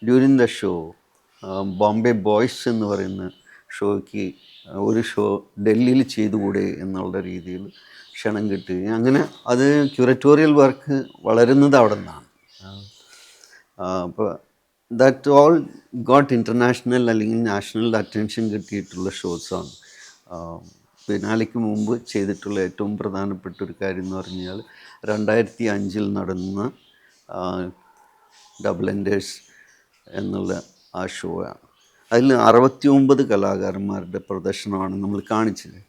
A: during the show Bombay boys എന്ന് പറയുന്ന ഷോയ്ക്ക് ഒരു ഷോ ഡൽഹിയിൽ ചെയ്തുകൂടെ എന്നുള്ള രീതിയിൽ ക്ഷണം കിട്ടുകയും അങ്ങനെ അത് ക്യൂററ്റോറിയൽ വർക്ക് വളരുന്നത് അവിടെ നിന്നാണ്. അപ്പോൾ ദാറ്റ് ഓൾ ഗോട്ട് ഇൻ്റർനാഷണൽ അല്ലെങ്കിൽ നാഷണൽ അറ്റൻഷൻ കിട്ടിയിട്ടുള്ള ഷോസാണ്. ബിനാലയ്ക്ക് മുമ്പ് ചെയ്തിട്ടുള്ള ഏറ്റവും പ്രധാനപ്പെട്ട ഒരു കാര്യം എന്ന് പറഞ്ഞാൽ 2005 നടന്ന ഡബിൾ എൻഡേഴ്സ് എന്നുള്ള ആ ഷോ ആണ്. അതിൽ 69 കലാകാരന്മാരുടെ പ്രദർശനമാണ് നമ്മൾ കാണിച്ചത്.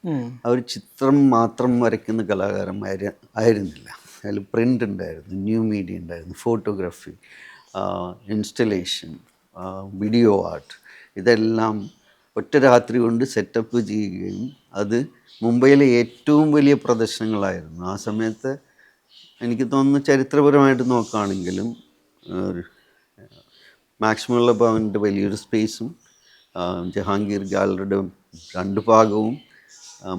A: അവർ ചിത്രം മാത്രം വരയ്ക്കുന്ന ആയിരുന്നില്ല. അതിൽ പ്രിൻ്റ് ഉണ്ടായിരുന്നു, ന്യൂ മീഡിയ ഉണ്ടായിരുന്നു, ഫോട്ടോഗ്രാഫി, ഇൻസ്റ്റലേഷൻ, വീഡിയോ ആർട്ട്, ഇതെല്ലാം ഒറ്റ രാത്രി കൊണ്ട് സെറ്റപ്പ് ചെയ്യുകയും അത് മുംബൈയിലെ ഏറ്റവും വലിയ പ്രദർശനങ്ങളായിരുന്നു. ആ സമയത്ത് എനിക്ക് തോന്നുന്നു ചരിത്രപരമായിട്ട് നോക്കുകയാണെങ്കിലും മാക്സിമുള്ള ഭവൻ്റെ വലിയൊരു സ്പേസും ജഹാംഗീർ ഗാലറിയുടെ 2 ഭാഗവും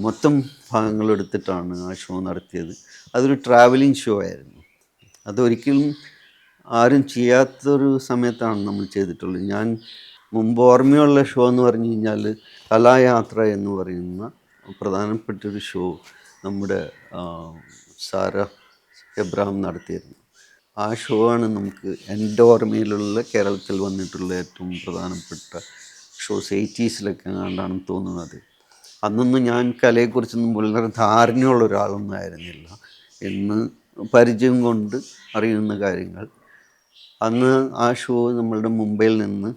A: മൊത്തം ഭാഗങ്ങളെടുത്തിട്ടാണ് ആ ഷോ നടത്തിയത്. അതൊരു ട്രാവലിംഗ് ഷോ ആയിരുന്നു. അതൊരിക്കലും ആരും ചെയ്യാത്തൊരു സമയത്താണ് നമ്മൾ ചെയ്തിട്ടുള്ളത്. ഞാൻ മുമ്പ് ഓർമ്മയുള്ള ഷോ എന്ന് പറഞ്ഞു കഴിഞ്ഞാൽ കലായാത്ര എന്ന് പറയുന്ന പ്രധാനപ്പെട്ടൊരു ഷോ നമ്മുടെ സാര എബ്രഹാം നടത്തിയിരുന്നു. ആ ഷോ ആണ് നമുക്ക് എൻ്റെ ഓർമ്മയിലുള്ള കേരളത്തിൽ വന്നിട്ടുള്ള ഏറ്റവും പ്രധാനപ്പെട്ട ഷോസ്. 80s കണ്ടാണെന്ന് തോന്നുന്നത്. അന്നൊന്നും ഞാൻ കലയെക്കുറിച്ചൊന്നും വളരെ ധാരണയുള്ള ഒരാളൊന്നും ആയിരുന്നില്ല. ഇന്ന് പരിചയം കൊണ്ട് അറിയുന്ന കാര്യങ്ങൾ. അന്ന് ആ ഷോ നമ്മളുടെ മുംബൈയിൽ നിന്ന്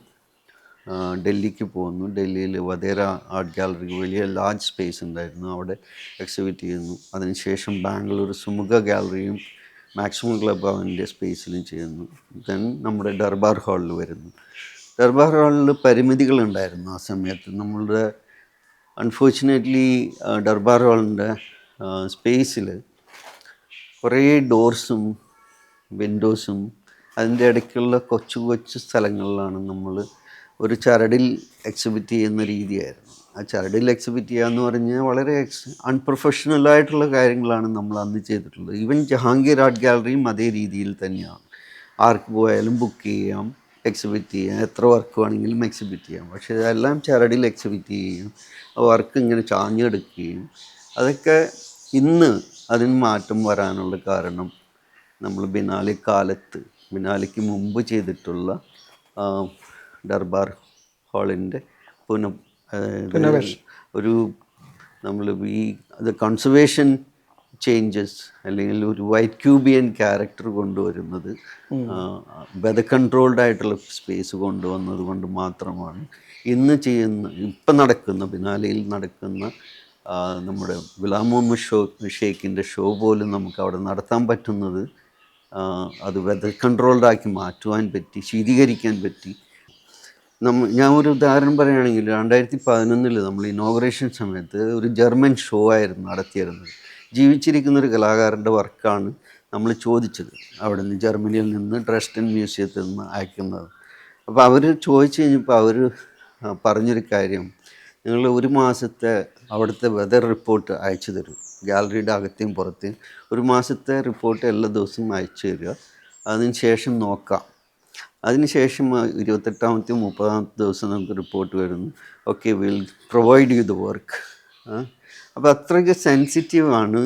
A: ഡൽഹിക്ക് പോകുന്നു. ഡൽഹിയിൽ വധേര ആർട്ട് ഗാലറിക്ക് വലിയ ലാർജ് സ്പേസ് ഉണ്ടായിരുന്നു, അവിടെ എക്സിബിറ്റ് ചെയ്യുന്നു. അതിനുശേഷം ബാംഗ്ലൂർ സുമുഖ ഗാലറിയും മാക്സിമം ക്ലബ് അവൻ്റെ സ്പേസിലും ചെയ്യുന്നു. ദെൻ നമ്മുടെ ദർബാർ ഹാളിൽ വരുന്നു. ദർബാർ ഹാളിൽ പരിമിതികളുണ്ടായിരുന്നു ആ സമയത്ത്. നമ്മളുടെ അൺഫോർച്ചുനേറ്റ്ലി ദർബാർ ഹാളിൻ്റെ സ്പേസിൽ കുറേ ഡോർസും വിൻഡോസും അതിൻ്റെ ഇടയ്ക്കുള്ള കൊച്ചു കൊച്ചു സ്ഥലങ്ങളിലാണ് നമ്മൾ ഒരു ചരടിൽ എക്സിബിറ്റ് ചെയ്യുന്ന രീതിയായിരുന്നു. ആ ചരടിൽ എക്സിബിറ്റ് ചെയ്യുക എന്ന് പറഞ്ഞാൽ വളരെ അൺപ്രൊഫഷണലായിട്ടുള്ള കാര്യങ്ങളാണ് നമ്മൾ അന്ന് ചെയ്തിട്ടുള്ളത്. ഈവൻ ജഹാംഗീർ ആർട്ട് ഗാലറിയും അതേ രീതിയിൽ തന്നെയാണ്. ആർക്ക് പോയാലും ബുക്ക് ചെയ്യാം, എക്സിബിറ്റ് ചെയ്യാം, എത്ര വർക്ക് വേണമെങ്കിലും എക്സിബിറ്റ് ചെയ്യാം. പക്ഷേ ഇതെല്ലാം ചരടിൽ എക്സിബിറ്റ് ചെയ്യുകയും വർക്ക് ഇങ്ങനെ ചാഞ്ഞെടുക്കുകയും അതൊക്കെ ഇന്ന് അതിന് മാറ്റം വരാനുള്ള കാരണം നമ്മൾ ബിനാലെ കാലത്ത് ബിനാലയ്ക്ക് മുമ്പ് ചെയ്തിട്ടുള്ള ദർബാർ ഹാളിൻ്റെ ഒരു നമ്മൾ കൺസർവേഷൻ ചേഞ്ചസ് അല്ലെങ്കിൽ ഒരു വൈറ്റ് ക്യൂബിയൻ ക്യാരക്ടർ കൊണ്ടുവരുന്നത് വെതർ കൺട്രോൾഡ് ആയിട്ടുള്ള സ്പേസ് കൊണ്ടുവന്നത് കൊണ്ട് മാത്രമാണ് ഇന്ന് ഇപ്പം നടക്കുന്ന ബിനാലയിൽ നടക്കുന്ന നമ്മുടെ ഗുലാം മുഹമ്മദ് ഷേഖിൻ്റെ ഷോ പോലും നമുക്ക് അവിടെ നടത്താൻ പറ്റുന്നത്. അത് വെതർ കൺട്രോൾഡാക്കി മാറ്റുവാൻ പറ്റി, ശീതീകരിക്കാൻ പറ്റി. ഞാൻ ഒരു ഉദാഹരണം പറയുകയാണെങ്കിൽ 2011 നമ്മൾ ഇനോഗ്രേഷൻ സമയത്ത് ഒരു ജർമ്മൻ ഷോ ആയിരുന്നു നടത്തിയിരുന്നത്. ജീവിച്ചിരിക്കുന്നൊരു കലാകാരൻ്റെ വർക്കാണ് നമ്മൾ ചോദിച്ചത്, അവിടെ നിന്ന് ജർമ്മനിയിൽ നിന്ന് ഡ്രെസ്ഡൻ മ്യൂസിയത്തിൽ നിന്ന് അയക്കുന്നത്. അപ്പോൾ അവർ ചോദിച്ചു കഴിഞ്ഞപ്പോൾ അവർ പറഞ്ഞൊരു കാര്യം, നിങ്ങൾ 1 മാസത്തെ അവിടുത്തെ വെതർ റിപ്പോർട്ട് അയച്ചു തരും, ഗാലറിയുടെ അകത്തെയും പുറത്തെയും 1 മാസത്തെ റിപ്പോർട്ട് എല്ലാ ദിവസവും അയച്ചു തരിക, അതിന് ശേഷം നോക്കാം. അതിനുശേഷം 28ാമത്തെ 30ാമത്തെ ദിവസം നമുക്ക് റിപ്പോർട്ട് വരുന്നു, okay will provide you the work. അപ്പോൾ അത്രയ്ക്ക് സെൻസിറ്റീവാണ്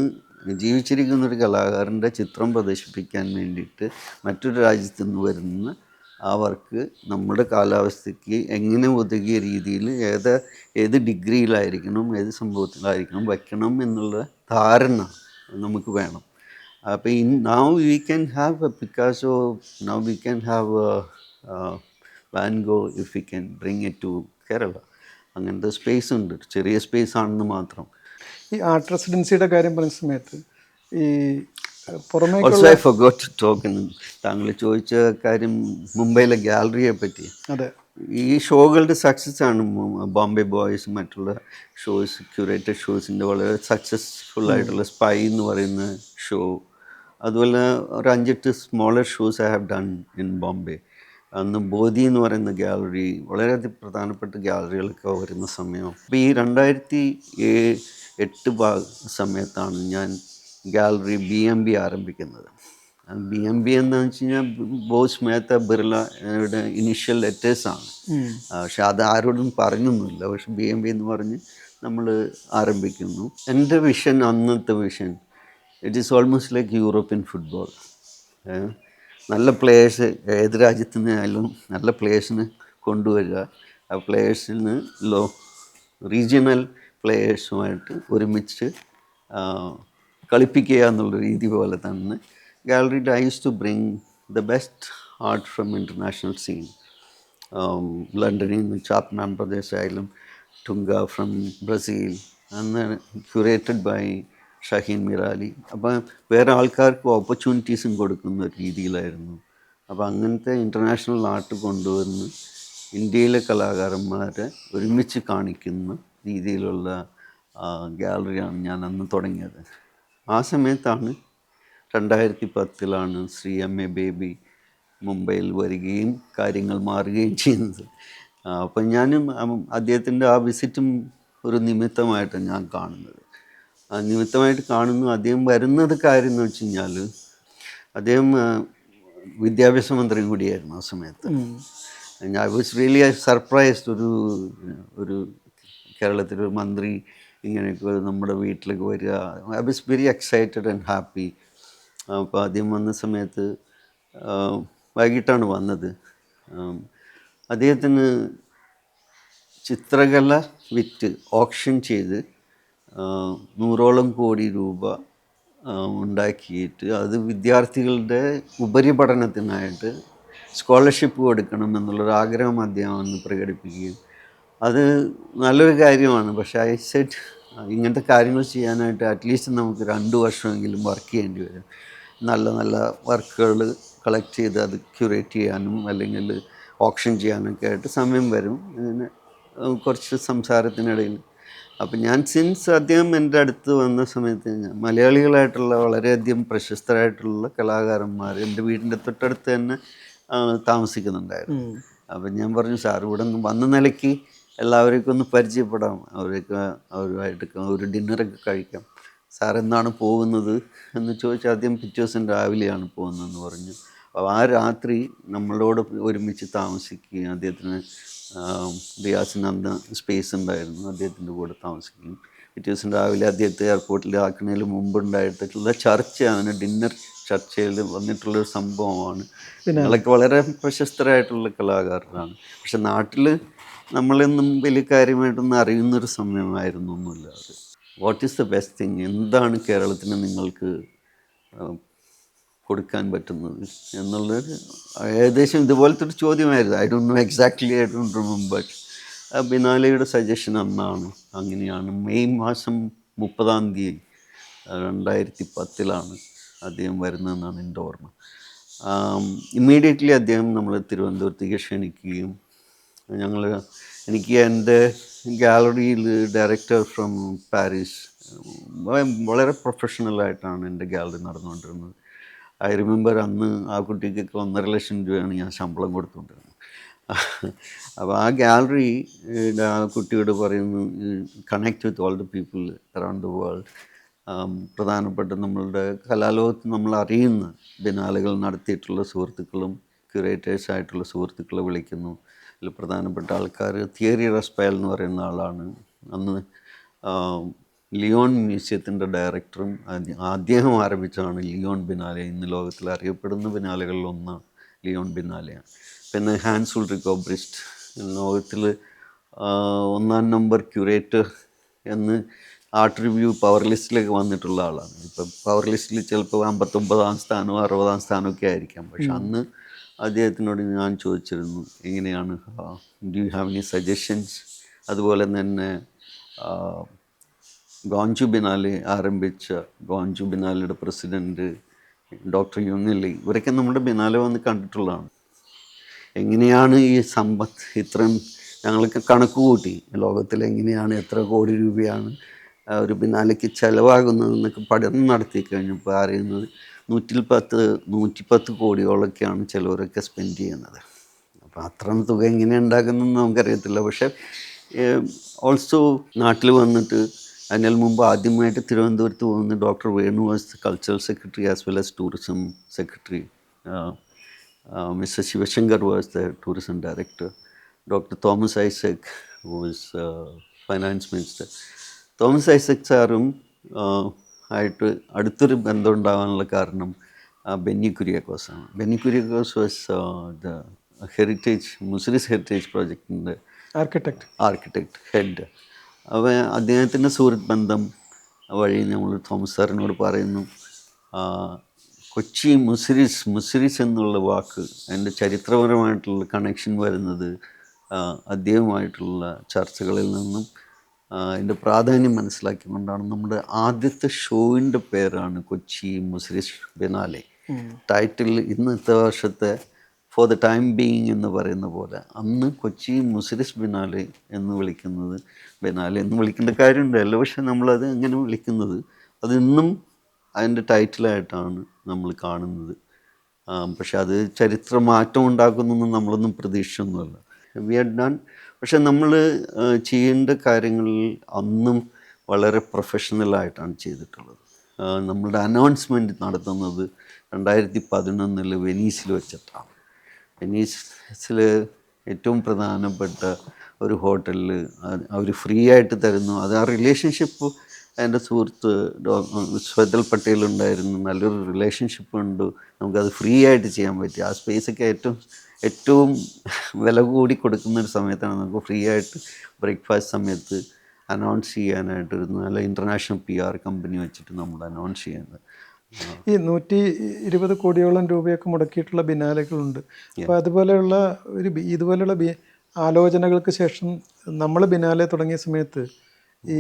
A: ജീവിച്ചിരിക്കുന്നൊരു കലാകാരൻ്റെ ചിത്രം പ്രദർശിപ്പിക്കാൻ വേണ്ടിയിട്ട് മറ്റൊരു രാജ്യത്തു നിന്ന് വരുന്ന ആ വർക്ക് നമ്മുടെ കാലാവസ്ഥയ്ക്ക് എങ്ങനെ ഒതുങ്ങിയ രീതിയിൽ ഏത് ഡിഗ്രിയിലായിരിക്കണം, ഏത് സംഭവത്തിലായിരിക്കണം വയ്ക്കണം എന്നുള്ള ധാരണ നമുക്ക് വേണം. അപ്പോൾ now we can have a Picasso, now we can have a Van Gogh if we can bring it to Kerala. അങ്ങനത്തെ സ്പേസ് ഉണ്ട്, ചെറിയ സ്പേസ് ആണെന്ന് മാത്രം.
B: ഈ ആർട്ട് റെസിഡൻസിയുടെ കാര്യം പറഞ്ഞ സമയത്ത് ഈ പുറമേക്കുള്ള
A: also I forgot to talk. താങ്കൾ ചോദിച്ച കാര്യം മുംബൈയിലെ ഗാലറിയെ പറ്റി.
B: അതെ.
A: ഈ ഷോകളുടെ സക്സസ് ആണ് ബോംബെ ബോയ്സ് മറ്റുള്ള ഷോസ്, ക്യൂറേറ്റഡ് ഷോസിൻ്റെ വളരെ സക്സസ്ഫുൾ ആയിട്ടുള്ള സ്പൈ എന്ന് പറയുന്ന ഷോ, അതുപോലെ ഒരു 5-8 smaller shows I have done in Bombay. അന്ന് ബോധി എന്ന് പറയുന്ന ഗാലറി വളരെയധികം പ്രധാനപ്പെട്ട ഗാലറികളൊക്കെ വരുന്ന സമയം. അപ്പോൾ ഈ 2008 സമയത്താണ് ഞാൻ ഗാലറി BMB ആരംഭിക്കുന്നത്. BMB എന്താണെന്ന് വെച്ച് കഴിഞ്ഞാൽ ബോസ് മേത്ത ബിർളയുടെ ഇനീഷ്യൽ ലെറ്റേഴ്സാണ്. പക്ഷെ അത് ആരോടും പറഞ്ഞൊന്നുമില്ല. പക്ഷെ BMB എന്ന് പറഞ്ഞ് നമ്മൾ ആരംഭിക്കുന്നു. എൻ്റെ വിഷൻ, അന്നത്തെ vision, it is almost like European football. നല്ല പ്ലേയേഴ്സ് ഏത് രാജ്യത്തു നിന്നായാലും നല്ല പ്ലേയേഴ്സിന് കൊണ്ടുവരിക, ആ പ്ലേയേഴ്സിന് റീജിയണൽ പ്ലേയേഴ്സുമായിട്ട് ഒരുമിച്ച് കളിപ്പിക്കുക എന്നുള്ള രീതി പോലെ തന്നെ gallery eyes to bring the best art from international scene. ലണ്ടനിൽ നിന്ന് ചാപ്മാൻ ബ്രദേഴ്സ് ആയാലും ടുങ്ക ഫ്രം ബ്രസീൽ, അന്ന് ക്യൂറേറ്റഡ് ബൈ ഷഹീൻ മിറാലി. അപ്പം വേറെ ആൾക്കാർക്ക് ഓപ്പർച്യൂണിറ്റീസും കൊടുക്കുന്ന ഒരു രീതിയിലായിരുന്നു. അപ്പോൾ അങ്ങനത്തെ ഇൻ്റർനാഷണൽ ആർട്ട് കൊണ്ടുവന്ന് ഇന്ത്യയിലെ കലാകാരന്മാരെ ഒരുമിച്ച് കാണിക്കുന്ന രീതിയിലുള്ള ഗാലറിയാണ് ഞാൻ അന്ന് തുടങ്ങിയത്. ആ സമയത്താണ് 2010 ശ്രീ MA ബേബി മുംബൈയിൽ വരികയും കാര്യങ്ങൾ മാറുകയും ചെയ്യുന്നത്. അപ്പം ഞാനും അദ്ദേഹത്തിൻ്റെ ആ വിസിറ്റും ഒരു നിമിത്തമായിട്ട് ഞാൻ കാണുന്നത്. നിമിത്തമായിട്ട് കാണുന്നു. അദ്ദേഹം വരുന്നത് കാര്യം എന്ന് വെച്ച് കഴിഞ്ഞാൽ അദ്ദേഹം വിദ്യാഭ്യാസ മന്ത്രിയും കൂടിയായിരുന്നു ആ സമയത്ത്. I was really surprised. ഒരു കേരളത്തിലൊരു മന്ത്രി ഇങ്ങനെയൊക്കെ നമ്മുടെ വീട്ടിലേക്ക് വരിക. I was very excited and happy. അപ്പോൾ ആദ്യം വന്ന സമയത്ത് വൈകിട്ടാണ് വന്നത്. അദ്ദേഹത്തിന് ചിത്രകല വിറ്റ് ഓപ്ഷൻ ചെയ്ത് 100ഓളം കോടി രൂപ ഉണ്ടാക്കിയിട്ട് അത് വിദ്യാർത്ഥികളുടെ ഉപരിപഠനത്തിനായിട്ട് സ്കോളർഷിപ്പ് കൊടുക്കണം എന്നുള്ളൊരാഗ്രഹം അദ്ദേഹം അന്ന് പ്രകടിപ്പിക്കുകയും, അത് നല്ലൊരു കാര്യമാണ്. പക്ഷേ ഐ സെഡ് ഇങ്ങനത്തെ കാര്യങ്ങൾ ചെയ്യാനായിട്ട് അറ്റ്ലീസ്റ്റ് നമുക്ക് 2 വർഷമെങ്കിലും വർക്ക് ചെയ്യേണ്ടി വരും. നല്ല നല്ല വർക്കുകൾ കളക്ട് ചെയ്ത് അത് ക്യൂറേറ്റ് ചെയ്യാനും അല്ലെങ്കിൽ ഓപ്ഷൻ ചെയ്യാനൊക്കെ ആയിട്ട് സമയം വരും. അങ്ങനെ കുറച്ച് സംസാരത്തിനിടയിൽ അപ്പം ഞാൻ അദ്ദേഹം എൻ്റെ അടുത്ത് വന്ന സമയത്ത് മലയാളികളായിട്ടുള്ള വളരെയധികം പ്രശസ്തരായിട്ടുള്ള കലാകാരന്മാർ എൻ്റെ വീടിൻ്റെ തൊട്ടടുത്ത് തന്നെ താമസിക്കുന്നുണ്ടായിരുന്നു. അപ്പം ഞാൻ പറഞ്ഞു, സാർ ഇവിടെ നിന്ന് വന്ന നിലയ്ക്ക് എല്ലാവരെയൊക്കെ ഒന്ന് പരിചയപ്പെടാം, അവരുമായിട്ട് ഒരു ഡിന്നറൊക്കെ കഴിക്കാം, സാർ എന്നാണ് പോകുന്നത് എന്ന് ചോദിച്ചാൽ ആദ്യം പിറ്റേ ദിവസം രാവിലെയാണ് പോകുന്നതെന്ന് പറഞ്ഞു. അപ്പോൾ ആ രാത്രി നമ്മളോട് ഒരുമിച്ച് താമസിക്കുകയും അദ്ദേഹത്തിന് റിയാസിന് അന്ന് സ്പേസ് ഉണ്ടായിരുന്നു, അദ്ദേഹത്തിൻ്റെ കൂടെ താമസിക്കുകയും പിറ്റേ ദിവസം രാവിലെ അദ്ദേഹത്തെ എയർപോർട്ടിൽ ആക്കുന്നതിന് മുമ്പുണ്ടായിട്ടുള്ള ചർച്ചയാണ്, ഡിന്നർ ചർച്ചയിൽ വന്നിട്ടുള്ളൊരു സംഭവമാണ്. നിങ്ങളൊക്കെ വളരെ പ്രശസ്തരായിട്ടുള്ള കലാകാരനാണ്, പക്ഷെ നാട്ടിൽ നമ്മളെന്നും വലിയ കാര്യമായിട്ടൊന്നും അറിയുന്നൊരു സമയമായിരുന്നു ഒന്നുമില്ല. അത് what is the best thing, എന്താണ് കേരളത്തിന് നിങ്ങൾക്ക് കൊടുക്കാൻ പറ്റുന്നത് എന്നുള്ളത് ഏകദേശം ഇതുപോലത്തെ ഒരു ചോദ്യമായിരുന്നു. I don't know exactly, I don't remember. ബിനാലയുടെ സജഷൻ അന്നാണ്. അങ്ങനെയാണ് മെയ് മാസം 30 2010 അദ്ദേഹം വരുന്നതെന്നാണ് എൻ്റെ ഓർമ്മ. ഇമ്മീഡിയറ്റ്ലി അദ്ദേഹം നമ്മൾ തിരുവനന്തപുരത്തേക്ക് ക്ഷണിക്കുകയും എനിക്ക് എൻ്റെ ഗാലറിയിൽ ഡയറക്ടർ ഫ്രം പാരീസ്, വളരെ പ്രൊഫഷണലായിട്ടാണ് എൻ്റെ ഗാലറി നടന്നുകൊണ്ടിരുന്നത്. ഐ റിമെമ്പർ അന്ന് ആ കുട്ടിക്കൊക്കെ 1.5 ലക്ഷം രൂപയാണ് ഞാൻ ശമ്പളം കൊടുത്തുകൊണ്ടിരുന്നത്. അപ്പോൾ ആ ഗാലറി ആ കുട്ടിയോട് പറയുന്നു, connect with all the people around the world. പ്രധാനപ്പെട്ട നമ്മളുടെ കലാലോകത്ത് നമ്മൾ അറിയുന്ന ബിനാലകൾ നടത്തിയിട്ടുള്ള സുഹൃത്തുക്കളും ക്യൂറേറ്റേഴ്സായിട്ടുള്ള സുഹൃത്തുക്കളെ വിളിക്കുന്നു. അതിൽ പ്രധാനപ്പെട്ട ആൾക്കാർ തിയറി റസ്പയൽ എന്ന് പറയുന്ന ആളാണ്, അന്ന് ലിയോൺ മ്യൂസിയത്തിൻ്റെ ഡയറക്ടറും അദ്ദേഹം ആരംഭിച്ചതാണ് ലിയോൺ ബിനാലെ. ഇന്ന് ലോകത്തിൽ അറിയപ്പെടുന്ന ബിനാലകളിലൊന്നാണ് ലിയോൺ ബിനാലെയാണ്. പിന്നെ ഹാൻസ് ഉൾറിക് ഓബ്രിസ്റ്റ് ലോകത്തിൽ 1-ാം നമ്പർ ക്യൂറേറ്റർ എന്ന് ആർട്ട് റിവ്യൂ പവർ ലിസ്റ്റിലേക്ക് വന്നിട്ടുള്ള ആളാണ്. ഇപ്പം പവർ ലിസ്റ്റിൽ ചിലപ്പോൾ 59-ാം സ്ഥാനമോ 60-ാം സ്ഥാനമൊക്കെ ആയിരിക്കാം. പക്ഷെ അന്ന് അദ്ദേഹത്തിനോട് ഞാൻ ചോദിച്ചിരുന്നു, എങ്ങനെയാണ്, do you have any suggestions. അതുപോലെ തന്നെ ഗോഞ്ചു ബിനാലെ ആരംഭിച്ച ഗോഞ്ചു ബിനാലയുടെ പ്രസിഡൻറ്റ് ഡോക്ടർ യുങ്ങിലി, ഇവരൊക്കെ നമ്മുടെ ബിനാലെ വന്ന് കണ്ടിട്ടുള്ളതാണ്. എങ്ങനെയാണ് ഈ സമ്പത്ത് ഇത്രയും, ഞങ്ങൾക്ക് കണക്ക് കൂട്ടി ലോകത്തിൽ എങ്ങനെയാണ് എത്ര കോടി രൂപയാണ് ഒരു ബിനാലയ്ക്ക് ചിലവാകുന്നതെന്നൊക്കെ പഠനം നടത്തി കഴിഞ്ഞപ്പോൾ അറിയുന്നത് 110 കോടിയോളൊക്കെയാണ് ചിലവരൊക്കെ സ്പെൻഡ് ചെയ്യുന്നത്. അപ്പോൾ അത്രയും തുക എങ്ങനെ ഉണ്ടാക്കുന്നതെന്ന് നമുക്കറിയത്തില്ല. പക്ഷേ ഓൾസോ നാട്ടിൽ വന്നിട്ട് അതിന് മുമ്പ് ആദ്യമായിട്ട് തിരുവനന്തപുരത്ത് പോകുന്ന doctor Venu was cultural secretary as well as tourism secretary. Mr. Shivashankar was the tourism director. Dr. Thomas Isaac was finance minister. Thomas Isaac സാറും ആയിട്ട് അടുത്തൊരു ബന്ധം ഉണ്ടാകാനുള്ള കാരണം ബെന്നി കുര്യാക്കോസാണ്. Benny Kuriakose was the heritage Muziris heritage പ്രോജക്റ്റിൻ്റെ ആർക്കിടെക്ട് ഹെഡ്. അപ്പോൾ അദ്ദേഹത്തിൻ്റെ സുഹൃത്ത് ബന്ധം വഴി നമ്മൾ തോമസ് സാറിനോട് പറയുന്നു, കൊച്ചി മുസിരിസ് എന്നുള്ള വാക്ക് അതിൻ്റെ ചരിത്രപരമായിട്ടുള്ള കണക്ഷൻ വരുന്നത് അദ്ദേഹവുമായിട്ടുള്ള ചർച്ചകളിൽ നിന്നും അതിൻ്റെ പ്രാധാന്യം മനസ്സിലാക്കിക്കൊണ്ടാണ് നമ്മുടെ ആദ്യത്തെ ഷോവിൻ്റെ പേരാണ് കൊച്ചി മുസിരിസ് ബിനാലെ. ടൈറ്റിൽ ഇന്നത്തെ വർഷത്തെ ഫോർ ദ ടൈം ബീയിങ് എന്ന് പറയുന്ന പോലെ അന്ന് കൊച്ചി മുസിരിസ് ബിനാലെ എന്ന് വിളിക്കുന്നത്, ബിനാലെ എന്ന് വിളിക്കേണ്ട കാര്യമുണ്ടല്ലോ, പക്ഷെ നമ്മളത് അങ്ങനെ വിളിക്കുന്നത് അതിന്നും അതിൻ്റെ ടൈറ്റിലായിട്ടാണ് നമ്മൾ കാണുന്നത്. പക്ഷെ അത് ചരിത്ര മാറ്റം ഉണ്ടാക്കുന്നൊന്നും നമ്മളൊന്നും പ്രതീക്ഷിച്ചൊന്നുമല്ല. V are done. പക്ഷെ നമ്മൾ ചെയ്യേണ്ട കാര്യങ്ങളിൽ അന്നും വളരെ പ്രൊഫഷണലായിട്ടാണ് ചെയ്തിട്ടുള്ളത്. നമ്മളുടെ അനൗൺസ്മെൻറ്റ് നടത്തുന്നത് 2011 വെനീസിൽ വെച്ചിട്ടാണ്. വെനീസിൽ ഏറ്റവും പ്രധാനപ്പെട്ട ഒരു ഹോട്ടലിൽ അവർ ഫ്രീ ആയിട്ട് തരുന്നു. അത് ആ റിലേഷൻഷിപ്പ് എൻ്റെ സുഹൃത്ത് സ്വതൽ പട്ടേൽ ഉണ്ടായിരുന്നു, നല്ലൊരു റിലേഷൻഷിപ്പ് ഉണ്ട്, നമുക്കത് ഫ്രീ ആയിട്ട് ചെയ്യാൻ പറ്റി. ആ സ്പേസൊക്കെ ഏറ്റവും വില കൂടി കൊടുക്കുന്നൊരു സമയത്താണ് നമുക്ക് ഫ്രീ ആയിട്ട് ബ്രേക്ക്ഫാസ്റ്റ് സമയത്ത് അനൗൺസ് ചെയ്യാനായിട്ടൊരു നല്ല ഇൻ്റർനാഷണൽ PR കമ്പനി വെച്ചിട്ട് നമ്മൾ അനൗൺസ് ചെയ്യുന്നത്.
B: ഈ 120 കോടിയോളം രൂപയൊക്കെ മുടക്കിയിട്ടുള്ള ബിനാലകളുണ്ട്. അപ്പോൾ അതുപോലെയുള്ള ഇതുപോലെയുള്ള ആലോചനകൾക്ക് ശേഷം നമ്മൾ ബിനാലെ തുടങ്ങിയ സമയത്ത് ഈ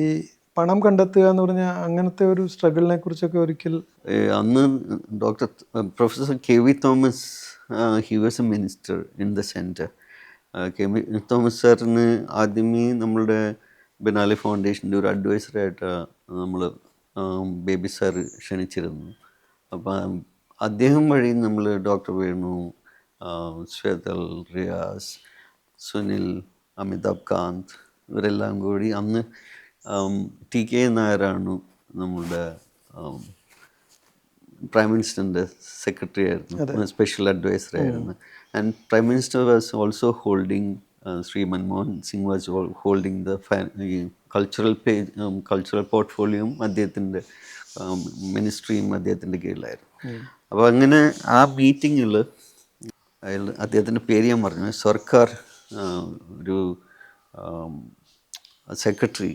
B: പണം കണ്ടെത്തുക എന്ന് പറഞ്ഞാൽ അങ്ങനത്തെ ഒരു സ്ട്രഗിളിനെ കുറിച്ചൊക്കെ ഒരിക്കൽ
A: അന്ന് professor KV Thomas he was A minister in the centre. KV Thomas സാറിന് ആദ്യമേ നമ്മളുടെ ബിനാലെ ഫൗണ്ടേഷൻ്റെ ഒരു അഡ്വൈസറായിട്ട് നമ്മൾ ബേബി സാർ ക്ഷണിച്ചിരുന്നു. അപ്പം അദ്ദേഹം വഴി നമ്മൾ ഡോക്ടർ വേണു, ശ്വേതൽ, റിയാസ്, സുനിൽ, അമിതാഭ് കാന്ത് ഇവരെല്ലാം കൂടി അന്ന് TK നായരാണ് നമ്മളുടെ പ്രൈം മിനിസ്റ്ററിൻ്റെ സെക്രട്ടറി ആയിരുന്നു, സ്പെഷ്യൽ അഡ്വൈസർ ആയിരുന്നു. And prime minister was also holding, Shri Manmohan Singh was holding the cultural പോർട്ട്ഫോളിയോയും അദ്ദേഹത്തിൻ്റെ മിനിസ്ട്രിയും അദ്ദേഹത്തിൻ്റെ കീഴിലായിരുന്നു. അപ്പോൾ അങ്ങനെ ആ മീറ്റിങ്ങിൽ അദ്ദേഹത്തിൻ്റെ പേര് ഞാൻ പറഞ്ഞു, സർക്കാർ ഒരു secretary,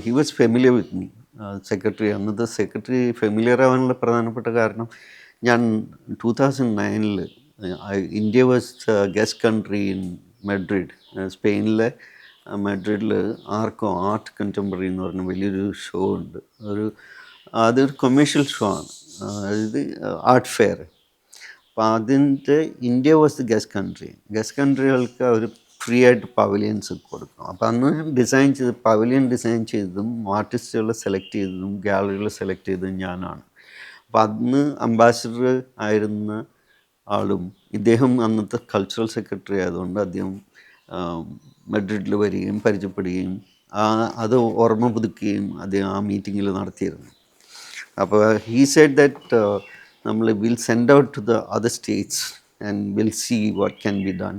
A: he was familiar with me. Secretary, അന്നത്തെ സെക്രട്ടറി ഫെമിലിയർ ആവാനുള്ള പ്രധാനപ്പെട്ട കാരണം ഞാൻ 2009 India was guest country in Madrid, സ്പെയിനിലെ മാഡ്രിഡിൽ ആർട്ട് കണ്ടംപററി എന്ന് പറഞ്ഞ വലിയൊരു ഷോ ഉണ്ട്. അതൊരു കൊമേഴ്ഷ്യൽ ഷോ ആണ്, അതായത് ആർട്ട് ഫെയർ. അപ്പോൾ അതിൻ്റെ ഇന്ത്യ വാസ് ദ ഗസ്റ്റ് കൺട്രികൾക്ക് അവർ ഫ്രീ ആയിട്ട് പവലിയൻസ് കൊടുക്കും. അപ്പോൾ അന്ന് പവലിയൻ ഡിസൈൻ ചെയ്തതും ആർട്ടിസ്റ്റുകളെ സെലക്ട് ചെയ്തതും ഗാലറികൾ സെലക്ട് ചെയ്തതും ഞാനാണ്. അപ്പോൾ അന്ന് അംബാസിഡർ ആയിരുന്ന ആളും ഇദ്ദേഹം അന്നത്തെ കൾച്ചറൽ സെക്രട്ടറി ആയതുകൊണ്ട് അദ്ദേഹം മഡ്രിഡിൽ വരികയും പരിചയപ്പെടുകയും അത് ഓർമ്മ പുതുക്കുകയും അദ്ദേഹം ആ മീറ്റിങ്ങിൽ നടത്തിയിരുന്നു. അപ്പോൾ ഹീ സെഡ് ദാറ്റ് നമ്മൾ will send out to the other states and will see what can be done.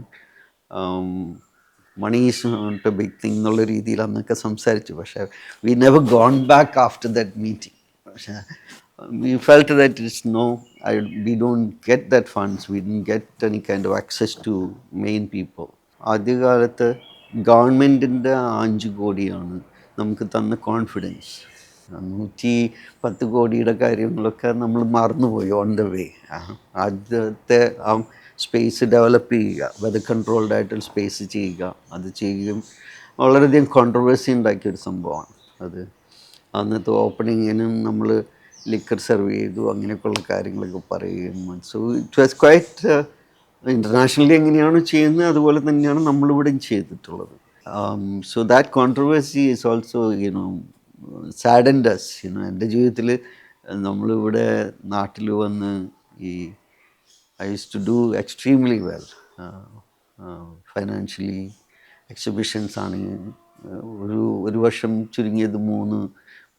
A: Money is not a big thing എന്നുള്ള രീതിയിൽ അന്നൊക്കെ സംസാരിച്ചു. പക്ഷേ we never gone back after that meeting. പക്ഷേ we felt that we don't get that funds, we didn't get any kind of access to main people. ആദ്യകാലത്ത് ഗവൺമെൻറ്റിൻ്റെ 5 കോടിയാണ് നമുക്ക് തന്ന കോൺഫിഡൻസ്. 110 കോടിയുടെ കാര്യങ്ങളൊക്കെ നമ്മൾ മറന്നുപോയി ഓൺ ദ വേ. ആദ്യത്തെ സ്പേസ് ഡെവലപ്പ് ചെയ്യുക, വെതർ കൺട്രോൾഡ് ആയിട്ടുള്ള സ്പേസ് ചെയ്യുക, അത് ചെയ്യുകയും വളരെയധികം കോൺട്രവേഴ്സി ഉണ്ടാക്കിയൊരു സംഭവമാണ് അത്. അന്നത്തെ ഓപ്പണിങ്ങിനും നമ്മൾ ലിക്കർ സെർവ് ചെയ്തു, അങ്ങനെയൊക്കെയുള്ള കാര്യങ്ങളൊക്കെ പറയും. So it was quite internationally എങ്ങനെയാണ് ചെയ്യുന്നത് അതുപോലെ തന്നെയാണ് നമ്മളിവിടെയും ചെയ്തിട്ടുള്ളത്. So that controversy is also saddened us. എൻ്റെ ജീവിതത്തിൽ നമ്മളിവിടെ നാട്ടിൽ വന്ന് ഈ I used to do extremely well financially. Exhibitions ആണെങ്കിൽ ഒരു വർഷം ചുരുങ്ങിയത്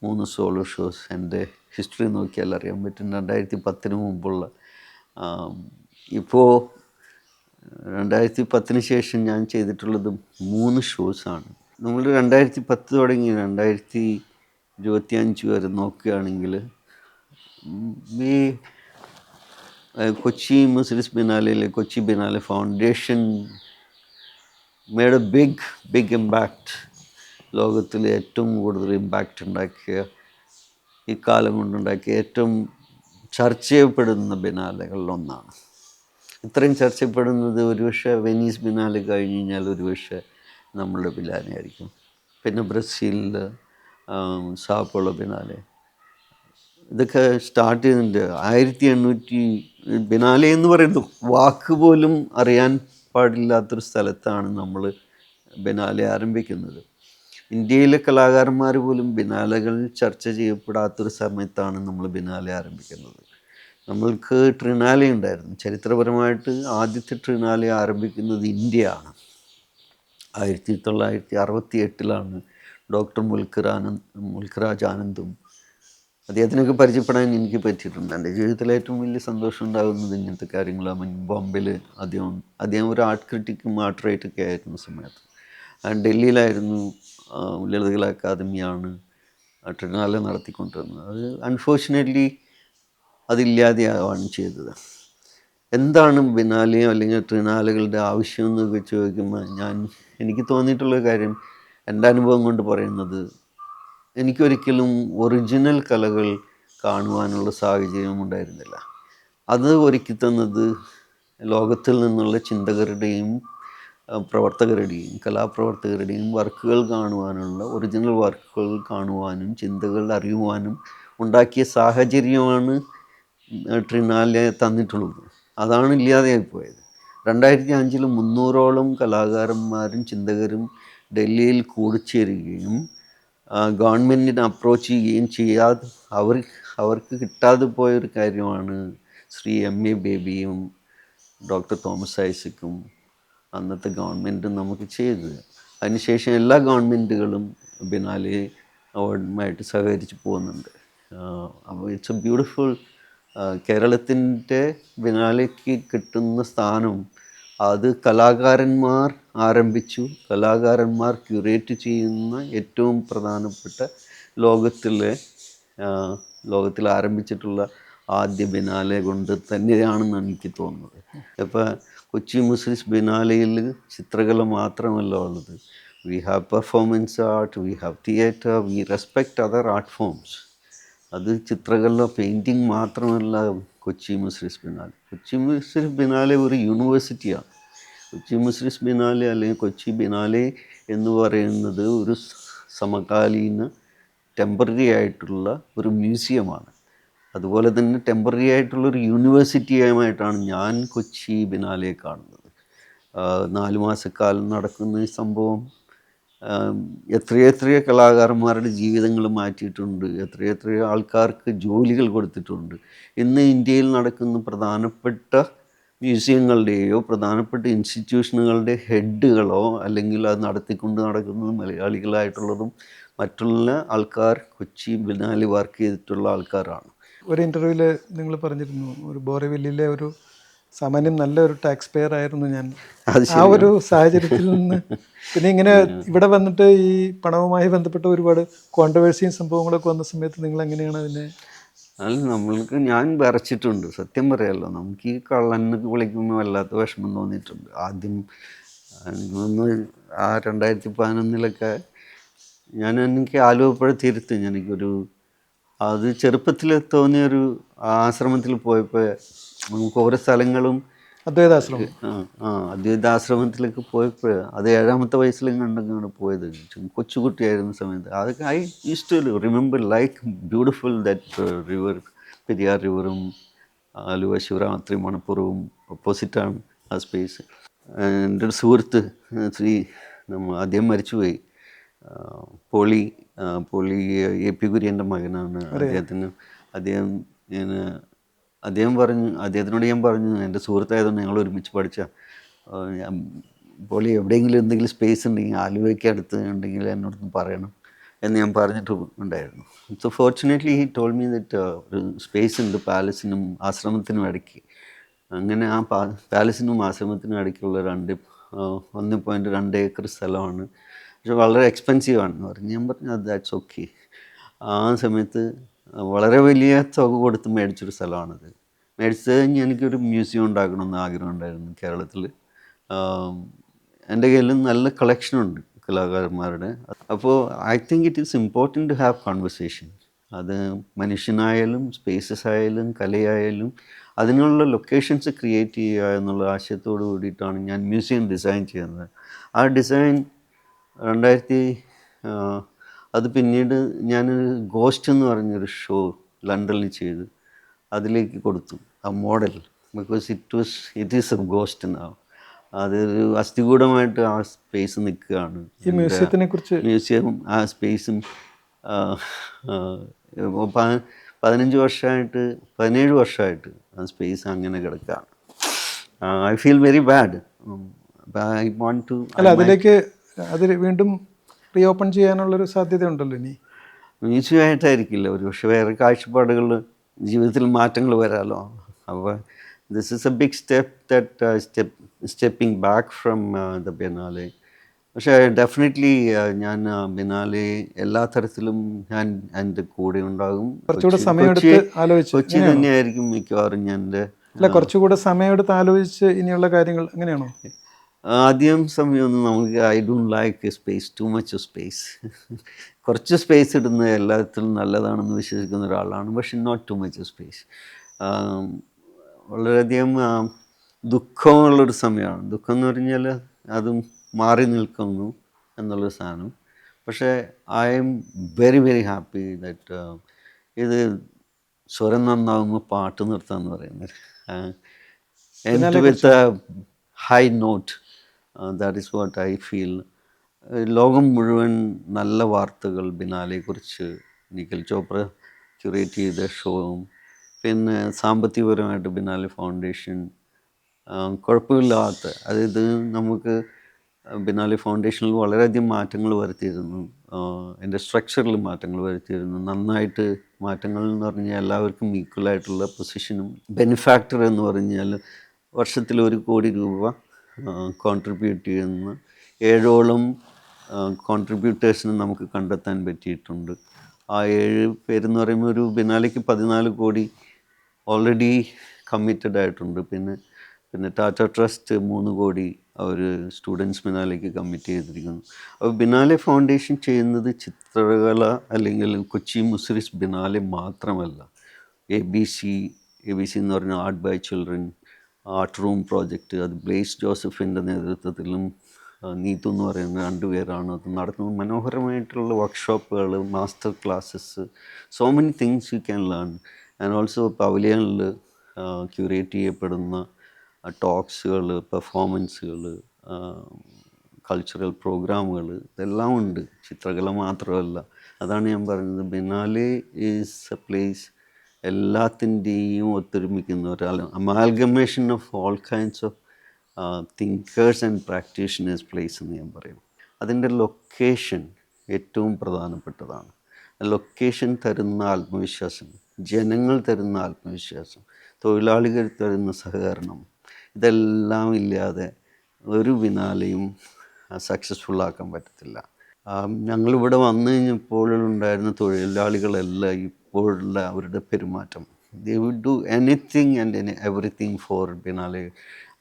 A: മൂന്ന് സോളോ ഷോസ് എൻ്റെ ഹിസ്റ്ററി നോക്കിയാൽ അറിയാൻ പറ്റും. 2010 മുമ്പുള്ള. ഇപ്പോൾ 2010 ശേഷം ഞാൻ ചെയ്തിട്ടുള്ളത് 3 ഷോസാണ്. നമ്മൾ 2010 തുടങ്ങി 2025 വരെ നോക്കുകയാണെങ്കിൽ കൊച്ചി മുസ്ലിസ് ബിനാലയിലെ Kochi biennale foundation made a big impact. ലോകത്തിൽ ഏറ്റവും കൂടുതൽ ഇമ്പാക്റ്റ് ഉണ്ടാക്കിയ, ഈ കാലം കൊണ്ടുണ്ടാക്കിയ ഏറ്റവും ചർച്ച ചെയ്യപ്പെടുന്ന ബിനാലകളിലൊന്നാണ്. ഇത്രയും ചർച്ച ചെയ്യപ്പെടുന്നത് ഒരുപക്ഷെ വെനീസ് ബിനാലെ കഴിഞ്ഞ് കഴിഞ്ഞാൽ ഒരുപക്ഷെ നമ്മളുടെ ബിനാലെ ആയിരിക്കും. പിന്നെ ബ്രസീലിൽ സാപ്പോളോ ബിനാലെ, ഇതൊക്കെ സ്റ്റാർട്ട് ചെയ്തിട്ടുണ്ട് 1800. ബിനാലെ എന്ന് പറയുന്നത് വാക്ക് പോലും അറിയാൻ പാടില്ലാത്തൊരു സ്ഥലത്താണ് നമ്മൾ ബിനാലെ ആരംഭിക്കുന്നത്. ഇന്ത്യയിലെ കലാകാരന്മാർ പോലും ബിനാലകൾ ചർച്ച ചെയ്യപ്പെടാത്തൊരു സമയത്താണ് നമ്മൾ ബിനാലെ ആരംഭിക്കുന്നത്. നമ്മൾക്ക് ട്രിനാലെ ഉണ്ടായിരുന്നു. ചരിത്രപരമായിട്ട് ആദ്യത്തെ ട്രിനാലെ ആരംഭിക്കുന്നത് ഇന്ത്യയാണ്. 1968 ഡോക്ടർ മുൽഖരാജ് ആനന്ദും അദ്ദേഹത്തിനൊക്കെ പരിചയപ്പെടാൻ എനിക്ക് പറ്റിയിട്ടുണ്ട്. എൻ്റെ ജീവിതത്തിൽ ഏറ്റവും വലിയ സന്തോഷം ഉണ്ടാകുന്നത് ഇങ്ങനത്തെ കാര്യങ്ങളാണ്. ബോംബെയിൽ അദ്ദേഹം ഒരു ആർട്ട് ക്രിറ്റിക്കും ആർട്ട് റൈറ്റൊക്കെ ആയിരുന്ന സമയത്ത് ഡൽഹിയിലായിരുന്നു. ലളിതകല അക്കാദമിയാണ് ട്രിനാലെ നടത്തിക്കൊണ്ടിരുന്നത്. അത് അൺഫോർച്ചുനേറ്റ്ലി അതില്ലാതെയാവാണ് ചെയ്തത്. എന്താണ് ബിനാലെയോ അല്ലെങ്കിൽ ട്രിനാലകളുടെ ആവശ്യം എന്നൊക്കെ ചോദിക്കുമ്പോൾ എനിക്ക് തോന്നിയിട്ടുള്ള കാര്യം, എൻ്റെ അനുഭവം കൊണ്ട് പറയുന്നത്, എനിക്കൊരിക്കലും ഒറിജിനൽ കലകൾ കാണുവാനുള്ള സാഹചര്യം ഉണ്ടായിരുന്നില്ല. അത് ഒരുക്കി തന്നത് ലോകത്തിൽ നിന്നുള്ള ചിന്തകരുടെയും പ്രവർത്തകരുടെയും കലാപ്രവർത്തകരുടെയും വർക്കുകൾ കാണുവാനുള്ള, ഒറിജിനൽ വർക്കുകൾ കാണുവാനും ചിന്തകൾ അറിയുവാനും ഉണ്ടാക്കിയ സാഹചര്യമാണ് ട്രിനാലെ തന്നിട്ടുള്ളത്. അതാണ് ഇല്ലാതെയായിപ്പോയത്. 2005 300ഓളം കലാകാരന്മാരും ചിന്തകരും ഡൽഹിയിൽ കൂടിച്ചേരുകയും ഗവൺമെൻറ്റിനെ അപ്രോച്ച് ചെയ്യുകയും ചെയ്യാതെ അവർക്ക് കിട്ടാതെ പോയൊരു കാര്യമാണ് ശ്രീ MA ബേബിയും ഡോക്ടർ തോമസ് ഐസക്കും അന്നത്തെ ഗവൺമെൻറ് നമുക്ക് ചെയ്തത്. അതിനുശേഷം എല്ലാ ഗവൺമെൻറ്റുകളും ബിനാലെ അവാർഡുമായിട്ട് സഹകരിച്ച് പോകുന്നുണ്ട്. അപ്പോൾ ഇറ്റ്സ് എ ബ്യൂട്ടിഫുൾ. കേരളത്തിൻ്റെ ബിനാലെക്ക് കിട്ടുന്ന സ്ഥാനം അത് കലാകാരന്മാർ ആരംഭിച്ചു, കലാകാരന്മാർ ക്യൂറേറ്റ് ചെയ്യുന്ന ഏറ്റവും പ്രധാനപ്പെട്ട ലോകത്തിൽ ആരംഭിച്ചിട്ടുള്ള ആദ്യ ബിനാലെ കൊണ്ട് തന്നെയാണെന്നാണ് എനിക്ക് തോന്നുന്നത്. ഇപ്പോൾ കൊച്ചി മുസ്ലിസ് ബിനാലയിൽ ചിത്രകല മാത്രമല്ല ഉള്ളത്. We have performance art, we have theatre, we respect other art forms. അത് ചിത്രകല, പെയിൻറ്റിങ് മാത്രമല്ല കൊച്ചി മുസ്ലിസ് ബിനാലെ. കൊച്ചി മുസ്ലിസ് ബിനാലെ ഒരു യൂണിവേഴ്സിറ്റിയാണ്. കൊച്ചി മുസ്ലിസ് ബിനാലെ അല്ലെങ്കിൽ കൊച്ചി ബിനാലെ എന്ന് പറയുന്നത് ഒരു സമകാലീന ടെമ്പററി ആയിട്ടുള്ള ഒരു മ്യൂസിയമാണ്. അതുപോലെ തന്നെ ടെമ്പററി ആയിട്ടുള്ളൊരു യൂണിവേഴ്സിറ്റിയുമായിട്ടാണ് ഞാൻ കൊച്ചി ബിനാലെ കാണുന്നത്. 4 മാസക്കാലം നടക്കുന്ന ഈ സംഭവം എത്രയെത്രയോ കലാകാരന്മാരുടെ ജീവിതങ്ങൾ മാറ്റിയിട്ടുണ്ട്, എത്രയെത്രയോ ആൾക്കാർക്ക് ജോലികൾ കൊടുത്തിട്ടുണ്ട്. ഇന്ന് ഇന്ത്യയിൽ നടക്കുന്ന പ്രധാനപ്പെട്ട മ്യൂസിയങ്ങളുടെയോ പ്രധാനപ്പെട്ട ഇൻസ്റ്റിറ്റ്യൂഷനുകളുടെ ഹെഡുകളോ അല്ലെങ്കിൽ അത് നടക്കുന്നത് മലയാളികളായിട്ടുള്ളതും മറ്റുള്ള ആൾക്കാർ കൊച്ചി ബിനാലെ വർക്ക് ചെയ്തിട്ടുള്ള ആൾക്കാരാണ്.
B: ഒരു ഇൻ്റർവ്യൂവിൽ നിങ്ങൾ പറഞ്ഞിരുന്നു, ഒരു ബോറിവെല്ലിലെ ഒരു സാമാന്യം നല്ലൊരു ടാക്സ് പെയർ ആയിരുന്നു ഞാൻ. ആ ഒരു സാഹചര്യത്തിൽ നിന്ന് പിന്നെ ഇങ്ങനെ ഇവിടെ വന്നിട്ട് ഈ പണവുമായി ബന്ധപ്പെട്ട ഒരുപാട് കോൺട്രവേഴ്സിയും സംഭവങ്ങളൊക്കെ വന്ന സമയത്ത് നിങ്ങൾ എങ്ങനെയാണ് അതിനെ?
A: ഞാൻ വിറച്ചിട്ടുണ്ട്, സത്യം പറയാമല്ലോ. നമുക്ക് ഈ കള്ളനൊക്കെ വിളിക്കുമ്പോൾ വല്ലാത്ത വിഷമം തോന്നിയിട്ടുണ്ട്. ആദ്യം ആ 2011 എനിക്ക് ആലുവപ്പുഴ അത് ചെറുപ്പത്തിൽ തോന്നിയൊരു ആശ്രമത്തിൽ പോയപ്പോൾ നമുക്ക് ഓരോ സ്ഥലങ്ങളും
B: അദ്വൈതാശ്രമം.
A: അദ്വൈതാശ്രമത്തിലേക്ക് പോയപ്പോൾ അത് 7ാമത്തെ വയസ്സിലും കണ്ടങ്ങാണ് പോയത്. കൊച്ചുകുട്ടിയായിരുന്ന സമയത്ത് അതൊക്കെ I use to remember like beautiful that river. Periyar റിവറും ആലുവ ശിവരാത്രി മണപ്പുറവും ഓപ്പോസിറ്റാണ് ആ സ്പേസ്. എൻ്റെ ഒരു സുഹൃത്ത് അദ്ദേഹം മരിച്ചുപോയി, പോളി പോളി AP കുര്യൻ്റെ മകനാണ് അദ്ദേഹത്തിന്. അദ്ദേഹം പറഞ്ഞു, അദ്ദേഹത്തിനോട് ഞാൻ പറഞ്ഞു, എൻ്റെ സുഹൃത്തായതുകൊണ്ട് ഞങ്ങൾ ഒരുമിച്ച് പഠിച്ച പോളി എവിടെയെങ്കിലും എന്തെങ്കിലും സ്പേസ് ഉണ്ടെങ്കിൽ ആലുവയ്ക്ക് അടുത്ത് ഉണ്ടെങ്കിൽ എന്നോടൊന്ന് പറയണം എന്ന് ഞാൻ പറഞ്ഞിട്ട് ഉണ്ടായിരുന്നു. So fortunately he told me that ഒരു സ്പേസ് ഉണ്ട് പാലസിനും ആശ്രമത്തിനും ഇടയ്ക്ക്. അങ്ങനെ ആ പാലസിനും ആശ്രമത്തിനും ഇടയ്ക്കുള്ള 1.2 ഏക്കർ സ്ഥലമാണ്. പക്ഷെ വളരെ എക്സ്പെൻസീവ് ആണെന്ന് പറഞ്ഞു. ഞാൻ പറഞ്ഞു ദാറ്റ്സ് ഓക്കെ. ആ സമയത്ത് വളരെ വലിയ തുക കൊടുത്ത് മേടിച്ചൊരു സ്ഥലമാണത്. മേടിച്ചത് കഴിഞ്ഞ് എനിക്കൊരു മ്യൂസിയം ഉണ്ടാക്കണമെന്ന് ആഗ്രഹം ഉണ്ടായിരുന്നു കേരളത്തിൽ. എൻ്റെ കയ്യിൽ നല്ല കളക്ഷനുണ്ട് കലാകാരന്മാരുടെ. അപ്പോൾ I think it is important to have conversation. അത് മനുഷ്യനായാലും സ്പേസസ് ആയാലും കലയായാലും അതിനുള്ള ലൊക്കേഷൻസ് ക്രിയേറ്റ് ചെയ്യുക എന്നുള്ള ആശയത്തോട് കൂടിയിട്ടാണ് ഞാൻ മ്യൂസിയം ഡിസൈൻ ചെയ്യുന്നത്. ആ ഡിസൈൻ 2000 അത് പിന്നീട് ഞാൻ ഗോസ്റ്റ് എന്ന് പറഞ്ഞൊരു ഷോ ലണ്ടനിൽ ചെയ്ത് അതിലേക്ക് കൊടുത്തു ആ model. Because it is A ghost നാ. അതൊരു അസ്ഥികൂടമായിട്ട് ആ സ്പേസ് നിൽക്കുകയാണ്.
B: ഈ മ്യൂസിയത്തിനെ കുറിച്ച്
A: മ്യൂസിയം ആ സ്പേസും 17 വർഷമായിട്ട് ആ സ്പേസ് അങ്ങനെ കിടക്കുകയാണ്. I feel very bad. I want to
B: അതിലേക്ക് അതിൽ വീണ്ടും റീ ഓപ്പൺ ചെയ്യാനുള്ളൊരു സാധ്യത ഉണ്ടല്ലോ ഇനി.
A: മ്യൂസിയമായിട്ടായിരിക്കില്ല, ഒരു പക്ഷേ വേറെ കാഴ്ചപ്പാടുകൾ, ജീവിതത്തിൽ മാറ്റങ്ങൾ വരാമല്ലോ. അപ്പോൾ this is a big step that stepping back from the Biennale. പക്ഷേ ഡെഫിനറ്റ്ലി ഞാൻ ബിനാലെ എല്ലാ തരത്തിലും ഞാൻ എൻ്റെ കൂടെ ഉണ്ടാകും.
B: കുറച്ചുകൂടെ സമയമെടുത്ത് ആലോചിച്ച്
A: കൊച്ചി തന്നെയായിരിക്കും മിക്കവാറും ഞാൻ എൻ്റെ.
B: കുറച്ചുകൂടെ സമയമെടുത്ത് ആലോചിച്ച് ഇനിയുള്ള കാര്യങ്ങൾ അങ്ങനെയാണോ?
A: ആദ്യം സമയമൊന്നും നമുക്ക് I don't like space, too much space. കുറച്ച് സ്പേസ് ഇടുന്നത് എല്ലാത്തിലും നല്ലതാണെന്ന് വിശ്വസിക്കുന്ന ഒരാളാണ്. പക്ഷെ നോട്ട് ടു മച്ച് സ്പേസ്. വളരെയധികം ദുഃഖമുള്ളൊരു സമയമാണ്. ദുഃഖം എന്ന് പറഞ്ഞാൽ അതും മാറി നിൽക്കുന്നു എന്നുള്ളൊരു സാധനം. പക്ഷേ I am very very happy that ഇത് സ്വരം നന്നാവുമ്പോൾ പാട്ട് നിർത്താമെന്ന് പറയുന്നത്. And with high note. That is what I feel. ലോകം മുഴുവൻ നല്ല വാർത്തകൾ ബിനാലെക്കുറിച്ച്, നിഖിൽ ചോപ്ര ക്യൂറേറ്റ് ചെയ്ത ഷോവും പിന്നെ സാമ്പത്തികപരമായിട്ട് ബിനാലെ ഫൗണ്ടേഷൻ കുഴപ്പമില്ലാത്ത, അതായത് നമുക്ക് ബിനാലെ ഫൗണ്ടേഷനിൽ വളരെയധികം മാറ്റങ്ങൾ വരുത്തിയിരുന്നു. എൻ്റെ സ്ട്രക്ചറിൽ മാറ്റങ്ങൾ വരുത്തിയിരുന്നു. നന്നായിട്ട് മാറ്റങ്ങൾ എന്ന് പറഞ്ഞാൽ എല്ലാവർക്കും ഈക്വലായിട്ടുള്ള പൊസിഷനും, ബെനിഫാക്ടർ എന്ന് പറഞ്ഞാൽ വർഷത്തിൽ 1 കോടി രൂപ കോൺട്രിബ്യൂട്ട് ചെയ്യുന്ന 7ഓളം കോൺട്രിബ്യൂട്ടേഴ്സിന് നമുക്ക് കണ്ടെത്താൻ പറ്റിയിട്ടുണ്ട്. ആ 7 പേരെന്ന് പറയുമ്പോൾ ഒരു ബിനാലെക്ക് 14 കോടി ഓൾറെഡി കമ്മിറ്റഡ് ആയിട്ടുണ്ട്. പിന്നെ ടാറ്റ ട്രസ്റ്റ് 3 കോടി അവർ സ്റ്റുഡൻസ് ബിനാലേക്ക് കമ്മിറ്റ് ചെയ്തിരിക്കുന്നു. അപ്പോൾ ബിനാലെ ഫൗണ്ടേഷൻ ചെയ്യുന്നത് ചിത്രകല അല്ലെങ്കിൽ കൊച്ചി മുസിറിസ് ബിനാലെ മാത്രമല്ല. ABC എന്ന് പറഞ്ഞ art by children art room project, അത് ബ്ലേസ് ജോസഫിൻ്റെ നേതൃത്വത്തിലും നീതു എന്ന് പറയുന്ന 2 പേരാണ് അത് നടത്തുന്നത്. മനോഹരമായിട്ടുള്ള വർക്ക്ഷോപ്പുകൾ, master classes, so many things you can learn. And also പവലിയനിൽ ക്യൂറേറ്റ് ചെയ്യപ്പെടുന്ന ടോക്സുകൾ, പെർഫോമൻസുകൾ, കൾച്ചറൽ പ്രോഗ്രാമുകൾ, ഇതെല്ലാം ഉണ്ട്. ചിത്രകല മാത്രമല്ല. അതാണ് ഞാൻ പറയുന്നത്, ബിനാലെ ഈസ് എ പ്ലേസ് എല്ലാത്തിൻ്റെയും ഒത്തൊരുമിക്കുന്ന ഒരു amalgamation of all kinds of thinkers and practitioners place എന്ന് ഞാൻ പറയും. അതിൻ്റെ ലൊക്കേഷൻ ഏറ്റവും പ്രധാനപ്പെട്ടതാണ്. ലൊക്കേഷൻ തരുന്ന ആത്മവിശ്വാസം, ജനങ്ങൾ തരുന്ന ആത്മവിശ്വാസം, തൊഴിലാളികൾ തരുന്ന സഹകരണം, ഇതെല്ലാം ഇല്ലാതെ ഒരു ബിനാലെയും സക്സസ്ഫുള്ളാക്കാൻ പറ്റത്തില്ല. ഞങ്ങളിവിടെ വന്നു കഴിഞ്ഞപ്പോഴുണ്ടായിരുന്ന തൊഴിലാളികളെല്ലാം ഇപ്പോഴുള്ള അവരുടെ പെരുമാറ്റം, they would do anything and everything for Biennale.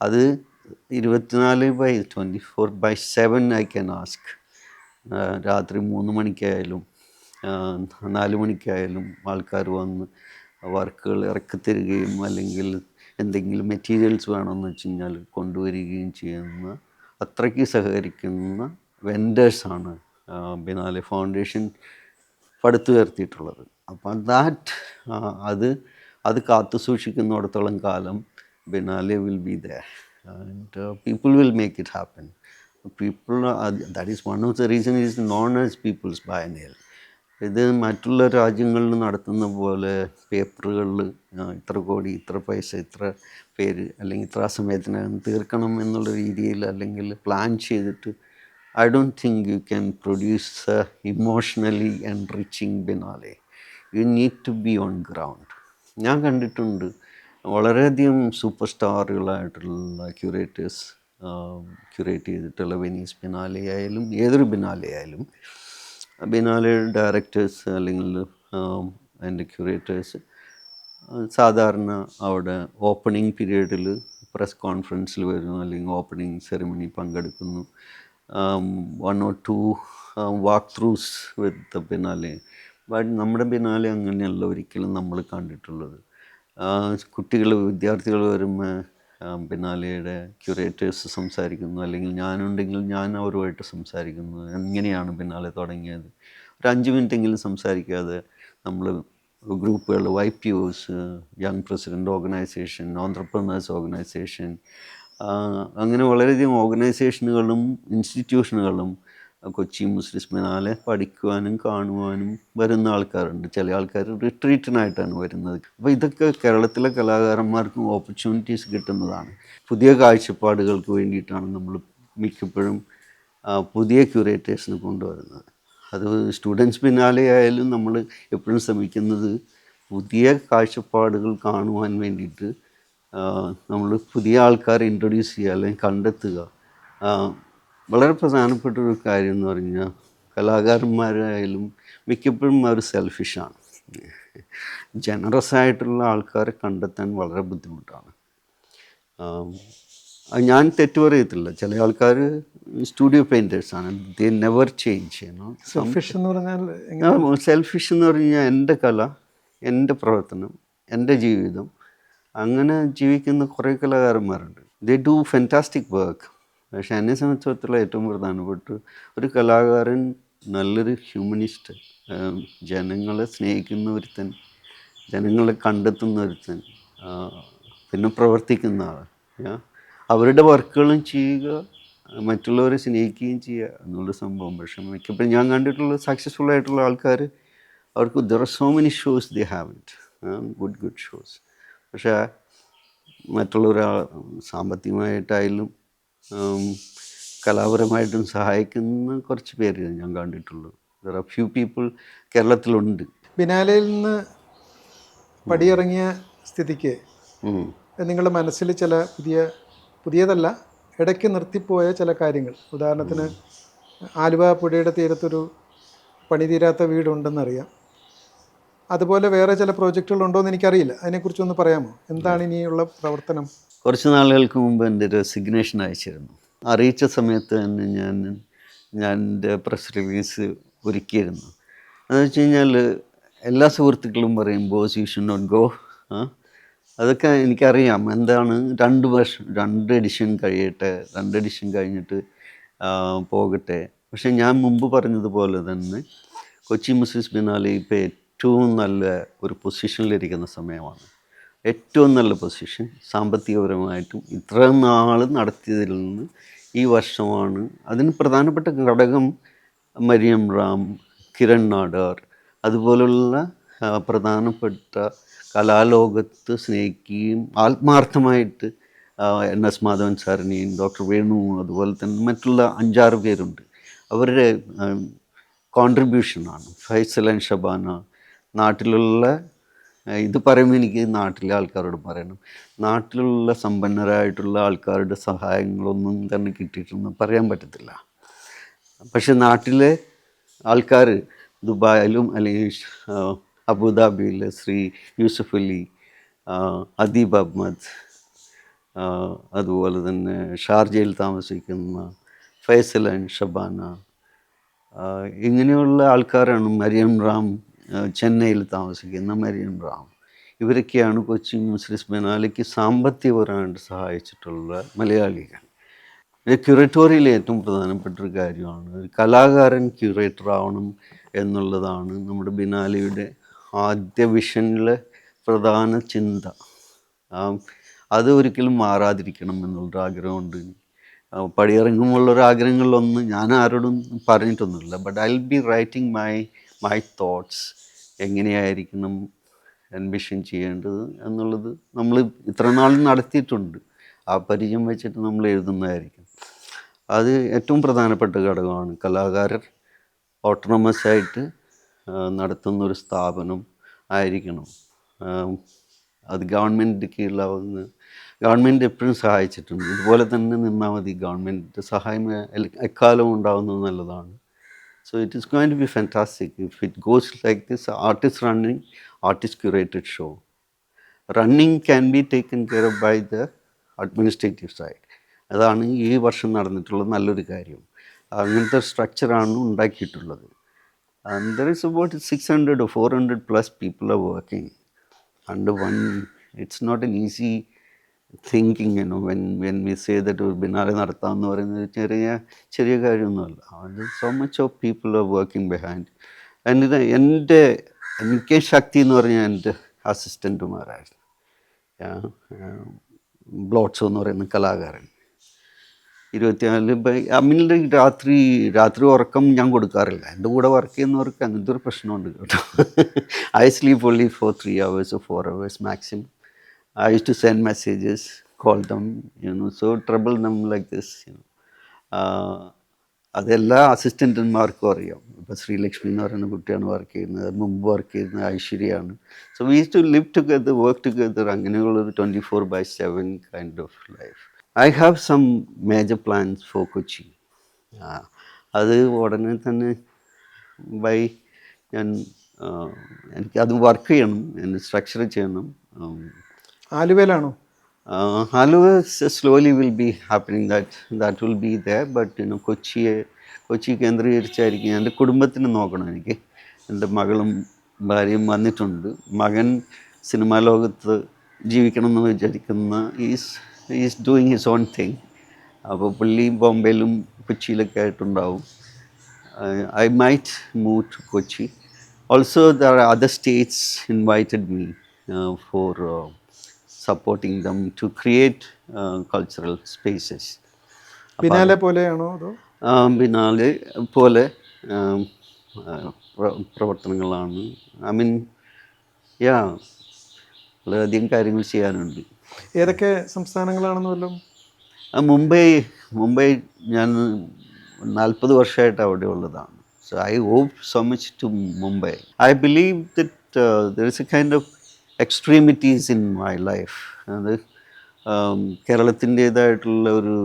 A: അത് 24/7 ഐ ക്യാൻ ആസ്ക്. രാത്രി 3 മണിക്കായാലും 4 മണിക്കായാലും ആൾക്കാർ വന്ന് വർക്കുകൾ ഇറക്കിത്തരികയും അല്ലെങ്കിൽ എന്തെങ്കിലും മെറ്റീരിയൽസ് വേണമെന്ന് വെച്ച് കഴിഞ്ഞാൽ കൊണ്ടുവരികയും ചെയ്യുന്ന അത്രയ്ക്ക് സഹകരിക്കുന്ന വെൻഡേഴ്സാണ് ബിനാലെ ഫൗണ്ടേഷൻ പടുത്തുയർത്തിയിട്ടുള്ളത്. അപ്പം അത് അത് കാത്തു സൂക്ഷിക്കുന്നിടത്തോളം കാലം biennale will be there and people will make it happen. People that is one of the reason is known as people's biennale. ഇത് മറ്റുള്ള രാജ്യങ്ങളിൽ നടത്തുന്ന പോലെ പേപ്പറുകളിൽ ഇത്ര കോടി, ഇത്ര പൈസ, ഇത്ര പേര്, അല്ലെങ്കിൽ ഇത്ര സമയത്തിനകം തീർക്കണം എന്നുള്ള രീതിയിൽ അല്ലെങ്കിൽ പ്ലാൻ ചെയ്തിട്ട് I don't think you can produce emotionally enriching Biennale. You need to be on ground. ഞാൻ കണ്ടിട്ടുണ്ട് വളരെയധികം സൂപ്പർ സ്റ്റാറുകളായിട്ടുള്ള ക്യൂറേറ്റേഴ്സ് ക്യൂറേറ്റ് ചെയ്തിട്ടുള്ള വെനീസ് ബിനാലെ ആയാലും ഏതൊരു ബിനാലെ ആയാലും ബിനാലെ ഡയറക്ടേഴ്സ് അല്ലെങ്കിൽ അതിൻ്റെ ക്യൂറേറ്റേഴ്സ് സാധാരണ അവിടെ ഓപ്പണിംഗ് പീരീഡിൽ പ്രസ് കോൺഫറൻസിൽ വരുന്നു, അല്ലെങ്കിൽ ഓപ്പണിംഗ് സെറിമണി പങ്കെടുക്കുന്നു. 1 or 2 walk throughs with biennale. But നമ്മുടെ ബിനാലെ അങ്ങനെയല്ല ഒരിക്കലും നമ്മൾ കണ്ടിട്ടുള്ളത്. കുട്ടികൾ, വിദ്യാർത്ഥികൾ വരുമ്പോൾ ബിനാലെയുടെ ക്യൂറേറ്റേഴ്സ് സംസാരിക്കുന്നു, അല്ലെങ്കിൽ ഞാനുണ്ടെങ്കിൽ ഞാൻ അവരുമായിട്ട് സംസാരിക്കുന്നു. എങ്ങനെയാണ് ബിനാലെ തുടങ്ങിയത്, ഒരു 5 മിനിറ്റെങ്കിലും സംസാരിക്കാതെ നമ്മൾ ഗ്രൂപ്പുകൾ, YPOs, young president organisation, entrepreneurs organisation, അങ്ങനെ വളരെയധികം ഓർഗനൈസേഷനുകളും ഇൻസ്റ്റിറ്റ്യൂഷനുകളും കൊച്ചി മുസ്ലിം ബിനാലെ പഠിക്കുവാനും കാണുവാനും വരുന്ന ആൾക്കാരുണ്ട്. ചില ആൾക്കാർ റിട്രീറ്റിനായിട്ടാണ് വരുന്നത്. അപ്പോൾ ഇതൊക്കെ കേരളത്തിലെ കലാകാരന്മാർക്കും ഓപ്പർച്യൂണിറ്റീസ് കിട്ടുന്നതാണ്. പുതിയ കാഴ്ചപ്പാടുകൾക്ക് വേണ്ടിയിട്ടാണ് നമ്മൾ മിക്കപ്പോഴും പുതിയ ക്യൂറേറ്റേഴ്സിനെ കൊണ്ടുവരുന്നത്. അത് സ്റ്റുഡൻസ് ബിനാലെ ആയാലും നമ്മൾ എപ്പോഴും ശ്രമിക്കുന്നത് പുതിയ കാഴ്ചപ്പാടുകൾ കാണുവാൻ വേണ്ടിയിട്ട് നമ്മൾ പുതിയ ആൾക്കാരെ ഇൻട്രൊഡ്യൂസ് ചെയ്യുക അല്ലെങ്കിൽ കണ്ടെത്തുക. വളരെ പ്രധാനപ്പെട്ടൊരു കാര്യം എന്ന് പറഞ്ഞാൽ കലാകാരന്മാരായാലും മിക്കപ്പോഴും അവർ സെൽഫിഷാണ്. ജനറസ് ആയിട്ടുള്ള ആൾക്കാരെ കണ്ടെത്താൻ വളരെ ബുദ്ധിമുട്ടാണ്. ഞാൻ തെറ്റു പറയത്തില്ല, ചില ആൾക്കാർ സ്റ്റുഡിയോ പെയിൻറ്റേഴ്സാണ്, ദേ നെവർ ചേഞ്ച് ചെയ്യണം.
B: സെൽഫിഷ് എന്ന് പറഞ്ഞാൽ
A: സെൽഫിഷ് എന്ന് പറഞ്ഞാൽ എൻ്റെ കല, എൻ്റെ പ്രവർത്തനം, എൻ്റെ ജീവിതം, അങ്ങനെ ജീവിക്കുന്ന കുറേ കലാകാരന്മാരുണ്ട്. They do fantastic work. പക്ഷെ എന്നെ സംബന്ധിച്ചിടത്തോളം ഏറ്റവും പ്രധാനപ്പെട്ട ഒരു കലാകാരൻ നല്ലൊരു ഹ്യൂമനിസ്റ്റ്, ജനങ്ങളെ സ്നേഹിക്കുന്ന ഒരുത്തൻ, ജനങ്ങളെ കണ്ടെത്തുന്ന ഒരുത്തൻ, പിന്നെ പ്രവർത്തിക്കുന്ന ആൾ, അവരുടെ വർക്കുകളും ചെയ്യുക, മറ്റുള്ളവരെ സ്നേഹിക്കുകയും ചെയ്യുക എന്നുള്ള സംഭവം. പക്ഷെ മിക്കപ്പോഴും ഞാൻ കണ്ടിട്ടുള്ള സക്സസ്ഫുൾ ആയിട്ടുള്ള ആൾക്കാർ, അവർക്ക് there are so many shows they have it, good shows. പക്ഷേ മറ്റുള്ളവരാൾ സാമ്പത്തികമായിട്ടായാലും കലാപരമായിട്ടും സഹായിക്കുന്ന കുറച്ച് പേര് ഞാൻ കണ്ടിട്ടുള്ളൂ. ദർ ആർ ഫ്യൂ പീപ്പിൾ കേരളത്തിലുണ്ട്.
B: ബിനാലയിൽ നിന്ന് പടിയിറങ്ങിയ സ്ഥിതിക്ക് നിങ്ങളുടെ മനസ്സിൽ ചില പുതിയതല്ല, ഇടയ്ക്ക് നിർത്തിപ്പോയ ചില കാര്യങ്ങൾ, ഉദാഹരണത്തിന് ആലുവ പുഴയുടെ തീരത്തൊരു പണി തീരാത്ത വീടുണ്ടെന്നറിയാം. അതുപോലെ വേറെ ചില പ്രോജക്റ്റുകൾ എന്ന് എനിക്കറിയില്ല. അതിനെക്കുറിച്ചൊന്ന് പറയാമോ? എന്താണ് ഇനിയുള്ള പ്രവർത്തനം?
A: കുറച്ച് നാളുകൾക്ക് മുമ്പ് എൻ്റെ റെസിഗ്നേഷൻ അയച്ചിരുന്നു. അറിയിച്ച സമയത്ത് തന്നെ ഞാൻ എൻ്റെ പ്രസ് റിലീസ് ഒരുക്കിയിരുന്നു. എന്ന് വെച്ച് കഴിഞ്ഞാൽ എല്ലാ സുഹൃത്തുക്കളും പറയും boss you should not go. അതൊക്കെ എനിക്കറിയാം. എന്താണ് 2 എഡിഷൻ കഴിയട്ടെ, 2 എഡിഷൻ കഴിഞ്ഞിട്ട് പോകട്ടെ. പക്ഷെ ഞാൻ മുമ്പ് പറഞ്ഞതുപോലെ തന്നെ കൊച്ചി മുസ്ലിം ബിനാലെ ഇപ്പോൾ ഏറ്റവും നല്ല ഒരു പൊസിഷനിലിരിക്കുന്ന സമയമാണ്. ഏറ്റവും നല്ല പൊസിഷൻ സാമ്പത്തികപരമായിട്ടും ഇത്ര നാൾ നടത്തിയതിൽ നിന്ന് ഈ വർഷമാണ്. അതിന് പ്രധാനപ്പെട്ട ഘടകം മരിയം റാം, കിരൺ നാടാർ, അതുപോലുള്ള പ്രധാനപ്പെട്ട കലാലോകത്ത് സ്നേഹിക്കുകയും ആത്മാർത്ഥമായിട്ട് NS മാധവൻ സാറിനെയും ഡോക്ടർ വേണു, അതുപോലെ തന്നെ മറ്റുള്ള 5-6 പേരുണ്ട്. അവരുടെ കോൺട്രിബ്യൂഷനാണ്. ഫൈസൽ ആൻഡ് ഷബാന, നാട്ടിലുള്ള, ഇത് പറയുമ്പോൾ എനിക്ക് നാട്ടിലെ ആൾക്കാരോട് പറയണം, നാട്ടിലുള്ള സമ്പന്നരായിട്ടുള്ള ആൾക്കാരുടെ സഹായങ്ങളൊന്നും തന്നെ കിട്ടിയിട്ടൊന്നും പറയാൻ പറ്റത്തില്ല. പക്ഷെ നാട്ടിലെ ആൾക്കാർ ദുബായിലും അല്ലെങ്കിൽ അബുദാബിയിലെ ശ്രീ യൂസഫ് അലി, അദീബ് അഹമ്മദ്, അതുപോലെ തന്നെ ഷാർജയിൽ താമസിക്കുന്ന ഫൈസൽ ആൻഡ് ഷബാന, ഇങ്ങനെയുള്ള ആൾക്കാരാണ്. മരിയം റാം, ചെന്നൈയിൽ താമസിക്കുന്ന മരിയം റാം, ഇവരൊക്കെയാണ് കൊച്ചി മുസ്ലിംസ് ബിനാലയ്ക്ക് സാമ്പത്തികപരമായിട്ട് സഹായിച്ചിട്ടുള്ള മലയാളികൾ. ഇത് ക്യൂറേറ്റോറിയൽ ഏറ്റവും പ്രധാനപ്പെട്ട ഒരു കാര്യമാണ്. ഒരു കലാകാരൻ ക്യൂറേറ്റർ ആവണം എന്നുള്ളതാണ് നമ്മുടെ ബിനാലയുടെ ആദ്യ വിഷനിലെ പ്രധാന ചിന്ത. അത് ഒരിക്കലും മാറാതിരിക്കണം എന്നുള്ളൊരു ആഗ്രഹമുണ്ട്. പടിയിറങ്ങുമ്പോഴുള്ളൊരാഗ്രഹങ്ങളിലൊന്ന് ഞാൻ ആരോടും പറഞ്ഞിട്ടൊന്നുമില്ല. But I will be writing my thoughts. എങ്ങനെയായിരിക്കണം അഡ്മിഷൻ ചെയ്യേണ്ടത് എന്നുള്ളത് നമ്മൾ ഇത്ര നാൾ നടത്തിയിട്ടുണ്ട്. ആ പരിചയം വെച്ചിട്ട് നമ്മൾ എഴുതുന്നതായിരിക്കും. അത് ഏറ്റവും പ്രധാനപ്പെട്ട ഘടകമാണ്. കലാകാരർ ഓട്ടോണമസ് ആയിട്ട് നടത്തുന്നൊരു സ്ഥാപനം ആയിരിക്കണം. അത് ഗവൺമെൻറ് കീഴിലാവുന്ന, ഗവൺമെൻറ് എപ്പോഴും സഹായിച്ചിട്ടുണ്ട്. ഇതുപോലെ തന്നെ നിന്നാൽ മതി. ഗവൺമെൻറ് സഹായം എക്കാലവും ഉണ്ടാവുന്നത് നല്ലതാണ്. So it is going to be fantastic if it goes like this. Artist running, artist curated show. Running can be taken care of by the administrative side. അതാണ് ഈ വർഷം നടന്നിട്ടുള്ള നല്ലൊരു കാര്യം. അങ്ങനത്തെ സ്ട്രക്ചറാണ് ഉണ്ടാക്കിയിട്ടുള്ളത്. And there is about 600 or 400 plus people are working under one. It's not an easy thinking, when we say that ഒരു biennale നടത്താമെന്ന് പറയുന്നത് ചെറിയ കാര്യമൊന്നുമല്ല. അത് so much of people are working behind. എൻ്റെ കെ ശക്തി എന്ന് പറഞ്ഞാൽ എൻ്റെ അസിസ്റ്റൻറ്റുമാരായിരുന്നു. ബ്ലോട്ട്സോ എന്ന് പറയുന്ന കലാകാരൻ 24 അമ്മിൻ്റെ രാത്രി ഉറക്കം ഞാൻ കൊടുക്കാറില്ല. എൻ്റെ കൂടെ വർക്ക് ചെയ്യുന്നവർക്ക് അങ്ങനത്തെ ഒരു പ്രശ്നമുണ്ട് കേട്ടോ. I sleep only four 3 hours or 4 hours maximum. I used to send messages, call them, so trouble them like this. അതെല്ലാ അസിസ്റ്റൻറ്റന്മാർക്കും അറിയാം. ഇപ്പോൾ ശ്രീലക്ഷ്മി എന്ന് പറയുന്ന കുട്ടിയാണ് വർക്ക് ചെയ്യുന്നത്. മുമ്പ് വർക്ക് ചെയ്യുന്നത് ഐശ്വര്യയാണ്. So we use to live together, work together. അങ്ങനെയുള്ളൊരു 24/7 kind of life. I have some major plans for Kochi. അത് ഉടനെ തന്നെ എനിക്കത് വർക്ക് ചെയ്യണം, എൻ്റെ സ്ട്രക്ചർ ചെയ്യണം.
B: ആലുവയിലാണോ?
A: Aluva slowly will be happening, that will be there. But Kochi കേന്ദ്രീകരിച്ചായിരിക്കും. എൻ്റെ കുടുംബത്തിന് നോക്കണം എനിക്ക്. എൻ്റെ മകളും ഭാര്യയും വന്നിട്ടുണ്ട്. മകൻ സിനിമാ ലോകത്ത് ജീവിക്കണം എന്ന് വിചാരിക്കുന്ന is doing his own thing. അപ്പോൾ പുള്ളി ബോംബെയിലും കൊച്ചിയിലൊക്കെ ആയിട്ടുണ്ടാവും. I might move to Kochi. Also, there are other states invited me for supporting them to create cultural spaces.
B: Biennale പോലെയാണോ അതോ?
A: ബിനാലെ പോലെ പ്രവർത്തനങ്ങളാണ്. ഐ മീൻ വളരെയധികം കാര്യങ്ങൾ ചെയ്യാനുണ്ട്.
B: ഏതൊക്കെ സംസ്ഥാനങ്ങളാണെന്ന് വല്ലതും?
A: മുംബൈ ഞാൻ 40 വർഷമായിട്ട് അവിടെ ഉള്ളതാണ്. So I hope so much to Mumbai. I believe that there is a kind of extremities in my life. അത് കേരളത്തിൻ്റേതായിട്ടുള്ള ഒരു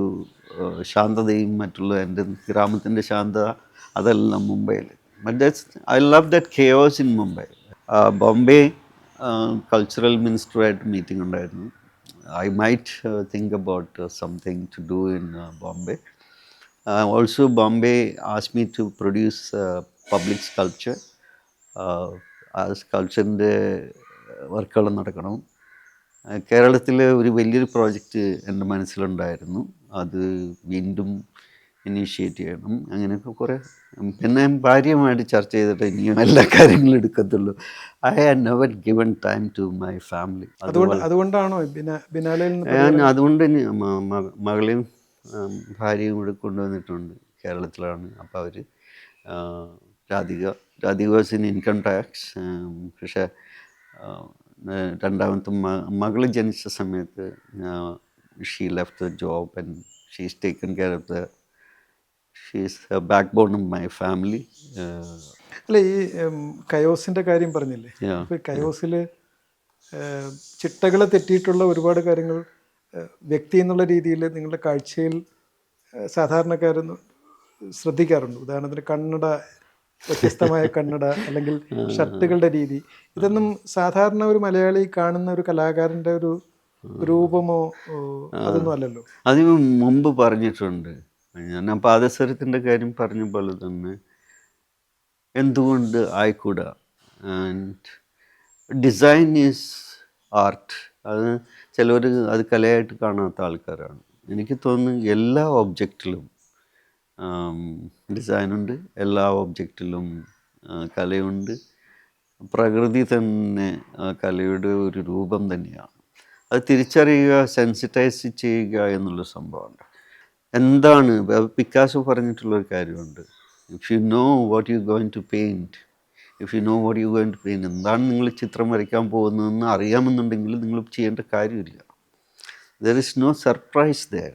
A: ശാന്തതയും മറ്റുള്ള എൻ്റെ ഗ്രാമത്തിൻ്റെ ശാന്തത അതെല്ലാം മുംബൈയിൽ. But I love that chaos in Mumbai. Bombay cultural മിനിസ്റ്ററുമായിട്ട് മീറ്റിംഗ് ഉണ്ടായിരുന്നു. I might think about something to do in Bombay. Also, Bombay asked me to produce public sculpture. ആ സ്കൾപ്ചറിൻ്റെ വർക്കുകൾ നടക്കണം. കേരളത്തിലെ ഒരു വലിയൊരു പ്രോജക്റ്റ് എൻ്റെ മനസ്സിലുണ്ടായിരുന്നു. അത് വീണ്ടും ഇനീഷ്യേറ്റ് ചെയ്യണം. അങ്ങനെയൊക്കെ കുറേ. പിന്നെ ഭാര്യയുമായിട്ട് ചർച്ച ചെയ്തിട്ട് ഇനിയും എല്ലാ കാര്യങ്ങളും എടുക്കത്തുള്ളൂ. I had never given time to my family.
B: അതുകൊണ്ടാണോ ബിനാലയിൽ
A: അതുകൊണ്ട് മകളെയും ഭാര്യയും കൂടെ കൊണ്ടുവന്നിട്ടുണ്ട്. കേരളത്തിലാണ്. അപ്പോൾ അവർ Radhika was in income tax. പക്ഷേ രണ്ടാമത്തെ മകൾ ജനിച്ച സമയത്ത് she left the job and she is taken care of she's a backbone of my family.
B: അല്ല, ഈ കയോസിൻ്റെ കാര്യം പറഞ്ഞില്ലേ? അപ്പോൾ കയോസിൽ ചിട്ടകൾ തെറ്റിയിട്ടുള്ള ഒരുപാട് കാര്യങ്ങൾ വ്യക്തി എന്നുള്ള രീതിയിൽ നിങ്ങളുടെ കാഴ്ചയിൽ സാധാരണക്കാരൊന്നും ശ്രദ്ധിക്കാറുണ്ട്. ഉദാഹരണത്തിന് കണ്ണട, വ്യത്യസ്തമായ കണ്ണട, അല്ലെങ്കിൽ ഷർട്ടുകളുടെ രീതി. ഇതൊന്നും സാധാരണ ഒരു മലയാളി കാണുന്ന ഒരു കലാകാരൻ്റെ ഒരു രൂപമോ അതൊന്നും അല്ലല്ലോ.
A: അതിന് മുമ്പ് പറഞ്ഞിട്ടുണ്ട് ഞാൻ. പാദസരത്തിൻ്റെ കാര്യം പറഞ്ഞ പോലെ തന്നെ എന്തുകൊണ്ട് ആയിക്കൂടാ. And design is art. അത് ചിലർ അത് കലയായിട്ട് കാണാത്ത ആൾക്കാരാണ്. എനിക്ക് തോന്നുന്നു എല്ലാ ഒബ്ജക്റ്റിലും ഡിസൈനുണ്ട്, എല്ലാ ഒബ്ജക്റ്റിലും കലയുണ്ട്. പ്രകൃതി തന്നെ കലയുടെ ഒരു രൂപം തന്നെയാണ്. അത് തിരിച്ചറിയുക, സെൻസിറ്റൈസ് ചെയ്യുക എന്നുള്ള സംഭവമുണ്ട്. എന്താണ് പിക്കാസോ പറഞ്ഞിട്ടുള്ളൊരു കാര്യമുണ്ട്, if you know what you going to paint, if you know what you going to paint, എന്താണ് നിങ്ങൾ ചിത്രം വരയ്ക്കാൻ പോകുന്നതെന്ന് അറിയാമെന്നുണ്ടെങ്കിൽ നിങ്ങൾ ചെയ്യേണ്ട കാര്യമില്ല. There is no surprise there.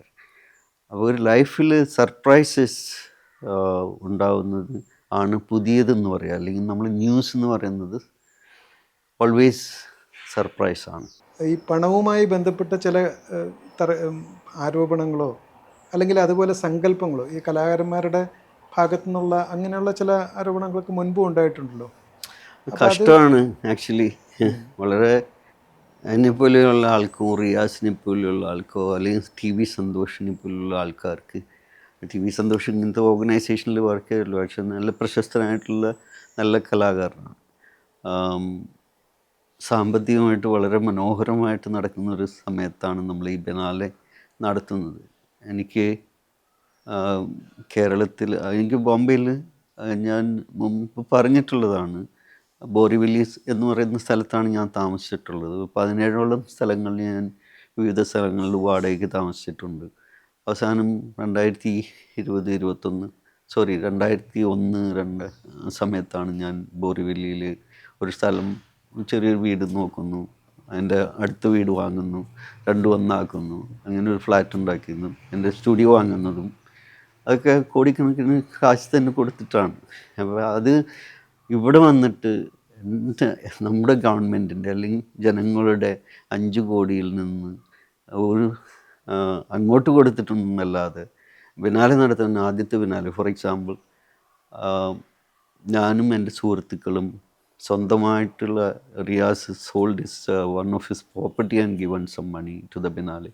A: അപ്പോൾ ഒരു ലൈഫിൽ സർപ്രൈസസ് ഉണ്ടാവുന്നത് ആണ് പുതിയതെന്ന് പറയുക, അല്ലെങ്കിൽ നമ്മൾ ന്യൂസ് എന്ന് പറയുന്നത് ഓൾവേസ് സർപ്രൈസാണ്.
B: ഈ പണവുമായി ബന്ധപ്പെട്ട ചില ആരോപണങ്ങളോ അല്ലെങ്കിൽ അതുപോലെ സങ്കല്പങ്ങളോ ഈ കലാകാരന്മാരുടെ ഭാഗത്തു നിന്നുള്ള അങ്ങനെയുള്ള ചില ആരോപണങ്ങളൊക്കെ മുൻപും ഉണ്ടായിട്ടുണ്ടല്ലോ.
A: കഷ്ടമാണ് ആക്ച്വലി. വളരെ എന്നെപ്പോലെയുള്ള ആൾക്കോ, റിയാസിനെ പോലെയുള്ള ആൾക്കോ, അല്ലെങ്കിൽ TV സന്തോഷിനെ പോലുള്ള ആൾക്കാർക്ക്, TV സന്തോഷ് ഇങ്ങനത്തെ ഓർഗനൈസേഷനിൽ വർക്ക് ചെയ്തിട്ടുള്ളൂ, പക്ഷെ നല്ല പ്രശസ്തനായിട്ടുള്ള നല്ല കലാകാരനാണ്. സാമ്പത്തികമായിട്ട് വളരെ മനോഹരമായിട്ട് നടക്കുന്ന ഒരു സമയത്താണ് നമ്മൾ ഈ ബിനാലെ നടത്തുന്നത്. എനിക്ക് കേരളത്തിൽ, എനിക്ക് ബോംബെയിൽ, ഞാൻ മുമ്പ് പറഞ്ഞിട്ടുള്ളതാണ്, ബോറിവല്ലി എന്ന് പറയുന്ന സ്ഥലത്താണ് ഞാൻ താമസിച്ചിട്ടുള്ളത്. 17ഓളം സ്ഥലങ്ങളിൽ ഞാൻ വിവിധ സ്ഥലങ്ങളിൽ വാടകയ്ക്ക് താമസിച്ചിട്ടുണ്ട്. അവസാനം 2001 സമയത്താണ് ഞാൻ ബോറിവല്ലിയിൽ ഒരു സ്ഥലം, ചെറിയൊരു വീട് നോക്കുന്നു, അതിൻ്റെ അടുത്ത വീട് വാങ്ങുന്നു, രണ്ടും ഒന്നാക്കുന്നു, അങ്ങനെ ഒരു ഫ്ലാറ്റ് ഉണ്ടാക്കുന്നു, എൻ്റെ സ്റ്റുഡിയോ വാങ്ങുന്നതും അതൊക്കെ കോടിക്കണക്കിന് കാശ് തന്നെ കൊടുത്തിട്ടാണ്. അപ്പോൾ അത് ഇവിടെ വന്നിട്ട് നമ്മുടെ ഗവൺമെൻറ്റിൻ്റെ അല്ലെങ്കിൽ ജനങ്ങളുടെ 5 കോടിയിൽ നിന്ന് ഒരു അങ്ങോട്ട് കൊടുത്തിട്ടൊന്നുമല്ലാതെ ബിനാലെ നടത്തുന്ന ആദ്യത്തെ ബിനാലെ, ഫോർ എക്സാമ്പിൾ, ഞാനും എൻ്റെ സുഹൃത്തുക്കളും സ്വന്തമായിട്ടുള്ള, Riyas sold one of his property and given some money to the biennale.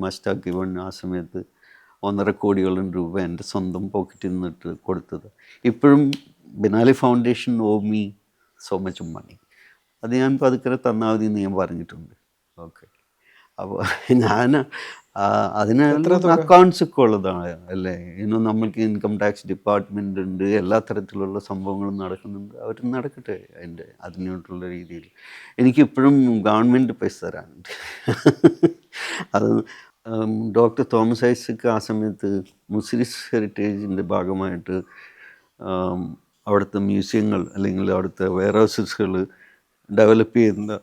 A: must have given ആ സമയത്ത് 1.5 കോടിയോളം രൂപ എൻ്റെ സ്വന്തം പോക്കറ്റിൽ നിന്നിട്ട് കൊടുത്തത്. ഇപ്പോഴും biennale foundation oh me so much money. അത് ഞാൻ പതുക്കെ തന്നാൽ മതി എന്ന് ഞാൻ പറഞ്ഞിട്ടുണ്ട്. ഓക്കെ, അപ്പോൾ ഞാൻ അതിന് അക്കൗണ്ട്സ് ഒക്കെ ഉള്ളതാണ് അല്ലേ. ഇന്നും നമ്മൾക്ക് ഇൻകം ടാക്സ് ഡിപ്പാർട്ട്മെൻ്റ് ഉണ്ട്, എല്ലാ തരത്തിലുള്ള സംഭവങ്ങളും നടക്കുന്നുണ്ട്. അവർ നടക്കട്ടെ അതിനോട്ടുള്ള രീതിയിൽ. എനിക്കിപ്പോഴും ഗവൺമെൻറ് പൈസ തരാനുണ്ട്. അത് ഡോക്ടർ തോമസ് ഐസക് ആ സമയത്ത് മുസ്ലിംസ് ഹെറിറ്റേജിൻ്റെ ഭാഗമായിട്ട് അവിടുത്തെ മ്യൂസിയങ്ങൾ അല്ലെങ്കിൽ അവിടുത്തെ വെയർഹൗസസുകൾ ഡെവലപ്പ് ചെയ്യുന്ന